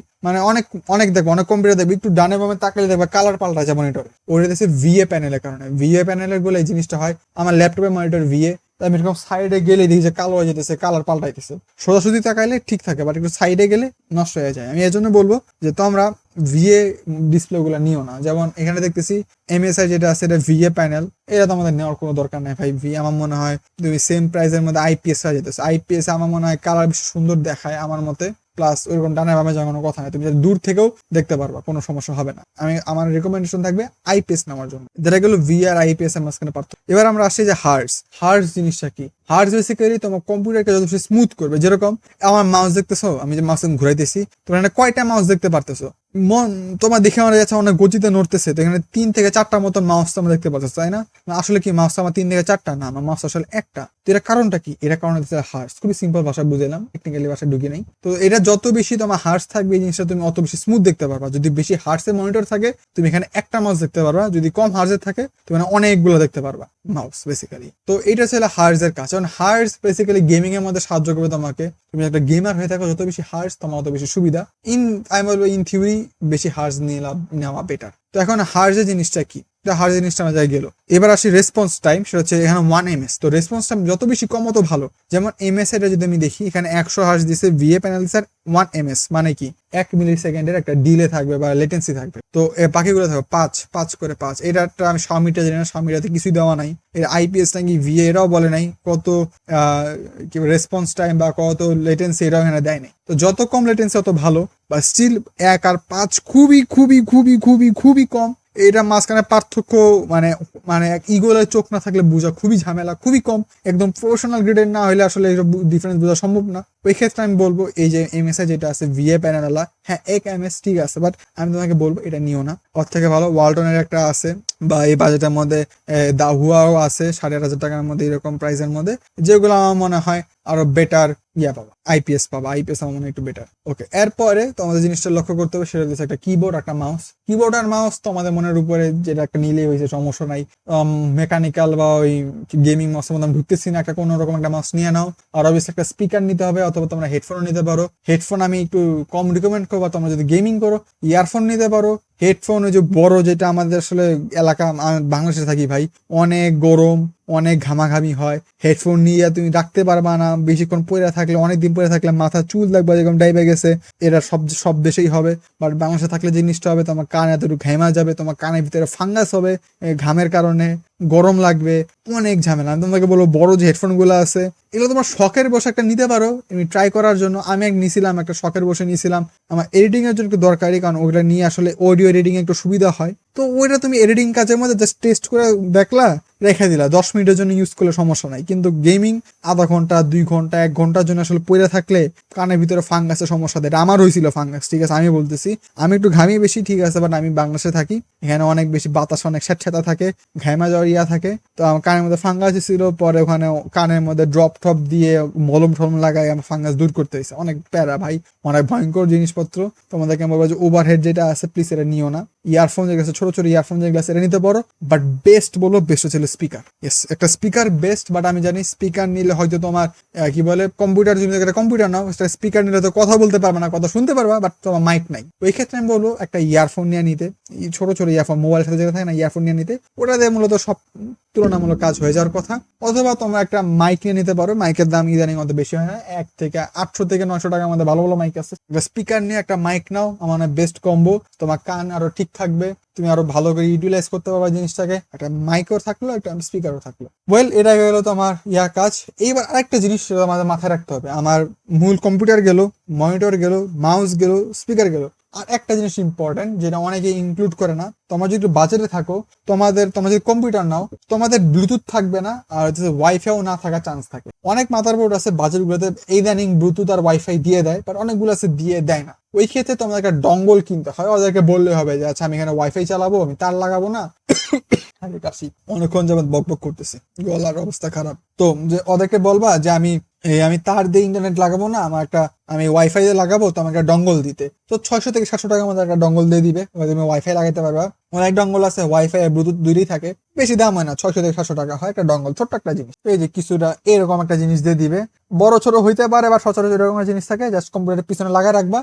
অনেক দেখবো, অনেক কম্পিউটার দেখবে একটু ডানে বামে তাকালে দেখবে কালার পাল্টাছে মনিটরে, ওটা দেখছে VA প্যানেলের কারণে। VA প্যানেলের বলে এই জিনিসটা হয়। আমার ল্যাপটপের মনিটর VA, আমি এরকম সাইডে গেলে দেখি যে কালো হয়ে যেতেছে, কালার পাল্টাইতেছে। সোজাসুজি তাকাইলে ঠিক থাকে, বাট একটু সাইডে গেলে নষ্ট হয়ে যায়। আমি এর জন্য বলবো যে তোমরা VA ডিসপ্লে গুলা নিও না। যেমন এখানে দেখতেছি MSI যেটা আছে, এটা VA প্যানেল, এটা তো আমাদের নেওয়ার কোনো দরকার নাই ভাই। আমার মনে হয় তুমি সেম প্রাইসের মধ্যে IPS হয়ে যেতেছে। IPS আমার মনে হয় কালার বেশি সুন্দর দেখায় আমার মতে, প্লাস ওইরকম ডানে বামে যাওয়ার কোনো কথা নাই, তুমি দূর থেকেও দেখতে পারবা, কোনো সমস্যা হবে না। আমার রেকমেন্ডেশন থাকবে IPS নেওয়ার জন্য। যেটা গেল VA আর IPS এর মাঝখানে পার্থক্য। এবার আমরা আসি যে হার্টস জিনিসটা কি। হার্টস বেসিক্যালি তোমার কম্পিউটারকে যত বেশি স্মুথ করবে। যেরকম আমার মাউস দেখতেছো, আমি যে মাউস ঘুরাইতেছি, তোমরা এখানে কয়টা মাউস দেখতে পারতেছো? তোমার দেখে আমার যাচ্ছে অনেক গতিতে নড়তেছে, তো এখানে 3 থেকে 4টা মতন মাউস তোমরা দেখতে পাচ্ছ, তাই না? আসলে কি মাউস আমার 3 থেকে 4টা না, আমার মাউস আসলে একটা। তো এর কারণটা কি? এটা কারণ হচ্ছে হার্টস। খুবই সিম্পল ভাষা বুঝলাম, টেকনিক্যালি ভাষা ঢুকি নাই। তো এটা যত বেশি তোমার হার্টস থাকবে, এই জিনিসটা তুমি অত বেশি স্মুথ দেখতে পারবা। যদি বেশি হার্টসের মনিটর থাকে, তুমি এখানে একটা মাউস দেখতে পারবা। যদি কম হার্টসের থাকে, তুমি অনেকগুলো দেখতে পারবা মাউস বেসিক্যালি। তো এটা ছিল হার্টস এর কাজ। কারণ হার্টস বেসিক্যালি গেমিং এর মধ্যে সাহায্য করবে তোমাকে। তুমি একটা গেমার হয়ে থাকো, যত বেশি হার্টস তোমার অত বেশি সুবিধা। আমি বলবো ইন থিওরি বেশি হার্টস নেওয়া বেটার। তো এখন হার্টস এর জিনিসটা কি? হার্ট জিনিসটা আমার জায়গায় গেল। এবার আসি রেসপন্স টাইম, সেটা হচ্ছে এখানে 1 ms। তো রেসপন্স টাইম যত বেশি কম অত ভালো। যেমন MS এটা যদি আমি দেখি, এখানে 100 হার্টজ দিছে, VA প্যানেল দিছে 1 ms, মানে কি 1 মিলি সেকেন্ডের একটা ডিলে থাকবে বা লেটেন্সি থাকবে। তো বাকিগুলো থাকবে 5 করে 5। এটা আমি Xiaomiটা জানি না, Xiaomiটাতে কিছুই দেওয়া নাই। এর IPS নাকি VA এরাও বলে নাই কত কি রেসপন্স টাইম বা কত লেটেন্সি, এটাও এখানে দেয় নাই। তো যত কম লেটেন্সি তত ভালো। বা স্টিল 1 আর 5 খুবই খুবই খুবই খুবই খুবই কম। এটা মাঝখানে পার্থক্য ইগলের চোখ না থাকলে বোঝা খুবই ঝামেলা, খুবই কম। একদম প্রফেশনাল গ্রেডের না হলে আসলে ডিফারেন্স বোঝা সম্ভব না। ওই ক্ষেত্রে আমি বলবো এই যে MSI যেটা আছে VA প্যানেল, হ্যাঁ 1 ms ঠিক আছে, বাট আমি তোমাকে বলবো এটা নিও না। ওর থেকে ভালো ওয়ালটনের একটা আছে, বা এই বাজেটের মধ্যে দাহুয়াও আছে 8,500 টাকার মধ্যে, এরকম প্রাইসের মধ্যে, যেগুলো আমার মনে হয় আরো বেটার পাবা। IPS পাবা, IPS আমার মনে হয় একটু বেটার। ওকে, এরপরে তোমাদের জিনিসটা লক্ষ্য করতে হবে, সেটা হচ্ছে একটা কিবোর্ড, একটা মাউস। কিবোর্ড আর মাউস তোমাদের মনের উপরে, যেটা একটা নিলেই হয়েছে, সমস্যা নাই। মেকানিক্যাল বা ওই গেমিং মাউসের মধ্যে আমি ঢুকতেছি না, একটা কোনো রকম একটা মাউস নিয়ে নাও। আর অবশ্যই একটা স্পিকার নিতে হবে, অথবা তোমরা হেডফোনও নিতে পারো। হেডফোন আমি একটু কম রিকমেন্ড করবো। তোমরা যদি গেমিং করো, ইয়ারফোন নিতে পারো। হেডফোন ওই যে বড়, যেটা আমাদের আসলে এলাকা, বাংলাদেশে থাকি ভাই, অনেক গরম, অনেক ঘামাঘামি হয়, হেডফোন নিয়ে তুমি রাখতে পারবা না, বেশিক্ষণ পরে থাকলে, অনেকদিন পরে থাকলে মাথা চুল লাগবে যেরকম ডাইবে গেছে। এটা সব দেশেই হবে, বাট বাংলাদেশে থাকলে জিনিসটা হবে তোমার কান এতটুকু ঘামা যাবে, তোমার কানের ভিতরে ফাঙ্গাস হবে ঘামের কারণে, গরম লাগবে, অনেক ঝামেলা। আমি তোমাকে বলবো বড় যে হেডফোনগুলো আছে এগুলো তোমার শখের বসে একটা নিতে পারো, তুমি ট্রাই করার জন্য। আমি নিয়েছিলাম একটা শখের বসে নিয়েছিলাম, আমার এডিটিং এর জন্য একটু দরকারি, কারণ ওইটা নিয়ে আসলে অডিও এডিটিং একটু সুবিধা হয়। তো ওইটা তুমি এডিটিং কাজের মধ্যে জাস্ট টেস্ট করে দেখলা, রেখে দিলা, 10 মিনিটের জন্য ইউজ করলে সমস্যা নাই। কিন্তু গেমিং আধা ঘন্টা, 2 ঘন্টা, 1 ঘন্টার জন্য আসলে পড়ে থাকলে কানের ভিতরে ফাঙ্গাসের সমস্যা দেয়। আমার হয়েছিল ফাঙ্গাস, ঠিক আছে, আমি বলতেছি আমি একটু ঘামি বেশি, ঠিক আছে, বাট আমি বাংলাদেশে থাকি, এখানে অনেক বেশি বাতাস, অনেক স্যাঁতস্যাঁতা থাকে, ঘামা যাওয়ার থাকে। তো আমার কানের মধ্যে ফাঙ্গাস ছিল, পরে ওখানে কানের মধ্যে ড্রপ টপ দিয়ে মলম টলম লাগাই আমার ফাঙ্গাস দূর করতে হয়েছে। অনেক প্যারা ভাই, অনেক ভয়ঙ্কর জিনিসপত্র। তোমাদেরকে আমি বলবো যে ওভারহেড যেটা আছে প্লিজ এটা নিও না। ইয়ারফোন যেগুলো আছে, ছোট ছোট ইয়ারফোন যেগুলো আছে, এটা নিতে পারো, বাট বেস্ট বলো বেস্ট ছিল স্পিকার। ইয়েস, একটা স্পিকার বেস্ট, বাট আমি জানি স্পিকার নিলে হয়তো তোমার কি বলে কম্পিউটার, যদি একটা কম্পিউটার নাও, স্পিকার নিলে তো কথা বলতে পারবে না, কথা শুনতে পারবা, বাট তোমার মাইক নাই। ওই ক্ষেত্রে আমি বলবো একটা ইয়ারফোন নিয়ে নিতে, ছোট ছোট ইয়ারফোন, মোবাইলের সাথে যেটা থাকে না, ইয়ারফোন নিয়ে নিতে, ওটা দিয়ে মূলত সব তুলনামূলক কাজ হয়ে যাওয়ার কথা। অথবা তোমরা একটা মাইক নিয়ে নিতে পারো, মাইকের দাম ইদানিং অত বেশি হয় না, 800 থেকে 900 টাকার মধ্যে ভালো ভালো মাইক আছে। স্পিকার নিয়ে একটা মাইক নাও, আমার বেস্ট কম্বো, তোমার কান আরো ঠিক থাকবে, তুমি আরো ভালো করে ইউটিলাইজ করতে পারবা জিনিসটাকে, একটা মাইকও থাকলো, একটা স্পিকারও থাকলো। ওয়েল, এটা গেলো তোমার কাজ। এইবার আরেকটা জিনিস আমাদের মাথায় রাখতে হবে, আমার মূল কম্পিউটার গেল, মনিটর গেল, মাউস গেল, স্পিকার গেল, আর একটা জিনিস ইম্পর্টেন্ট যেটা অনেকে ইনক্লুড করে না। তোমরা যদি বাজারে থাকো, তোমরা যদি কম্পিউটার নাও, তোমাদের ব্লুটুথ থাকবে না, আর ওয়াইফাইও না থাকার চান্স থাকে। অনেক মাদারবোর্ড আছে বাজারগুলোতে ইদানিং ব্লুটুথ আর ওয়াইফাই দিয়ে দেয়, বাট অনেকগুলো আছে দিয়ে দেয় না। ওই ক্ষেত্রে তোমাদের একটা ডঙ্গল কিনতে হয়, ওদেরকে বললে হবে যে আচ্ছা আমি এখানে ওয়াইফাই চালাবো, আমি তার লাগাবো না। অনেকক্ষণ যাবত বক বক করতেছি, গলার অবস্থা খারাপ। তো যে ওদেরকে বলবা যে আমি তার দিয়ে ইন্টারনেট লাগাবো না, আমি ওয়াইফাই দিয়ে লাগাবো, তো আমাকে ডঙ্গল দিতে। তো 600 থেকে 700 টাকার মধ্যে একটা ডঙ্গল দিয়ে দিবে, তুমি ওয়াইফাই লাগাইতে পারবা। অনেক ডঙ্গল আছে ওয়াইফাই আর ব্লুটুথ দুইটাই থাকে, বেশি দাম হয় না, 600 থেকে 700 টাকা হয় একটা ডঙ্গল, ছোট্ট একটা জিনিস। এই যে কিছুটা এরকম একটা জিনিস দিয়ে দিবে, বড় ছোট হইতে পারে বা সচরাচর এরকম একটা জিনিস থাকে, জাস্ট কম্পিউটারের পিছনে লাগা রাখবা,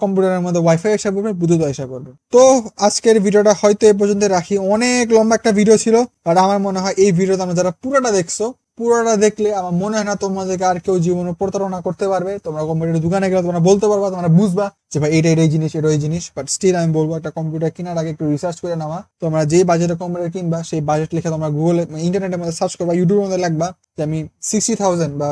কম্পিউটারের মধ্যে ওয়াইফাই এসে পড়বে, ব্লুটুথ এসে পড়বে। তো আজকের ভিডিওটা হয়তো এ পর্যন্ত রাখি, অনেক লম্বা একটা ভিডিও ছিল, আর আমার মনে হয় এই ভিডিওতে আমরা যারা পুরোটা দেখলে আমার মনে হয় না তোমাদেরকে আর কেউ জীবনে প্রতারণা করতে পারবে। তোমরা কম্পিউটারের দোকানে গেলে তোমরা বলতে পারবা, তোমরা বুঝবা যে ভাই এটা এই জিনিস, এটা ওই জিনিস। বাট স্টিল আমি বলবো একটা কম্পিউটার কেনার আগে একটু রিসার্চ করে নেওয়া। তোমরা যেই বাজেটের কম্পিউটার কিনবা সেই বাজেট লিখে তোমরা গুগলে, ইন্টারনেটের মধ্যে সার্চ করবা, ইউটিউবের মধ্যে লাগবা যে আমি 60,000 বা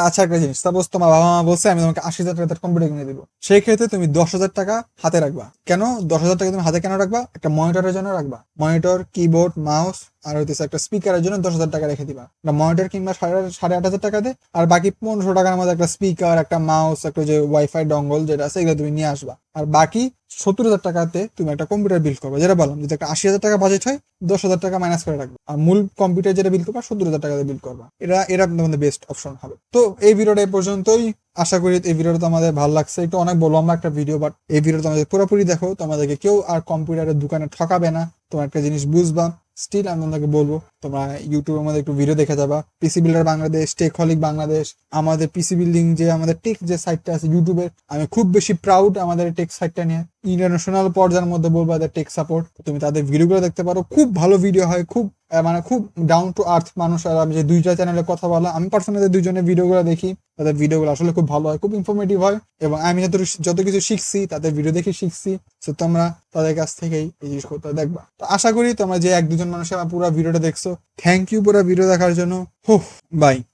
আচ্ছা একটা জিনিস, সাপোজ তোমার বাবা মা বলছে আমি তোমাকে 80,000 টাকা কম্পিউটার কিনে দিবো, সেই ক্ষেত্রে তুমি 10,000 টাকা হাতে রাখবা। কেন 10,000 টাকা তুমি হাতে কেন রাখবা? একটা মনিটরের জন্য রাখবা, মনিটর, কিবোর্ড, মাউস আর হইতেছে একটা স্পিকারের জন্য 10,000 টাকা রেখে দিবা। একটা মনিটর কিংবা 8,500 টাকা দে, আর বাকি 1500 টাকার মধ্যে একটা স্পিকার, একটা মাউস, একটা যে ওয়াইফাই ডঙ্গল যেটা আছে এগুলো তুমি নিয়ে আসবা। আর বাকি 70,000 টাকাতে তুমি একটা কম্পিউটার বিল করবা। যেটা বললাম, যদি একটা 80,000 টাকা বাজেট হয় 10,000 টাকা মাইনাস করে রাখবা, আর মূল কম্পিউটার যেটা বিল করবা 70,000 টাকা বিল করবা। এটা তোমাদের বেস্ট অপশন হবে। তো এই ভিডিওটা এই পর্যন্তই, আশা করি এই ভিডিওটা তোমাদের ভালো লাগছে। একটু অনেক লম্বা একটা ভিডিও, বাট এই ভিডিওটা তোমাদের পুরোপুরি দেখো, তোমাদেরকে কেউ আর কম্পিউটারের দোকানে ঠকাবে না, তোমার একটা জিনিস বুঝবা। স্টিল আমি তোমাদেরকে বলবো তোমরা ইউটিউবের মধ্যে একটু ভিডিও দেখে যাবা, পিসি বিল্ডার বাংলাদেশ, টেকহলিক বাংলাদেশ, আমাদের পিসি বিল্ডিং যে আমাদের টেক যে সাইটটা আছে ইউটিউবের, আমি খুব বেশি প্রাউড আমাদের টেক সাইটটা নিয়ে। ইন্টারন্যাশনাল পর্যায়ের মধ্যে বলবো তাদের টেক সাপোর্ট, তুমি তাদের ভিডিওগুলো দেখতে পারো, খুব ভালো ভিডিও হয়, খুব খুব ডাউন টু আর্থ মানুষ। আর আমি যে দুইটা চ্যানেলে কথা বললাম, আমি পার্সোনালি দুইজনের ভিডিওগুলো দেখি, তাদের ভিডিওগুলো আসলে খুব ভালো হয়, খুব ইনফরমেটিভ হয়, এবং আমি যত কিছু শিখছি তাদের ভিডিও দেখে শিখছি। তো তোমরা তাদের কাছ থেকেই এই জিনিসপত্র দেখবা। তো আশা করি তোমরা যে 1-2 জন মানুষ আমার পুরো ভিডিওটা দেখছো, থ্যাংক ইউ পুরো ভিডিও দেখার জন্য। বাই।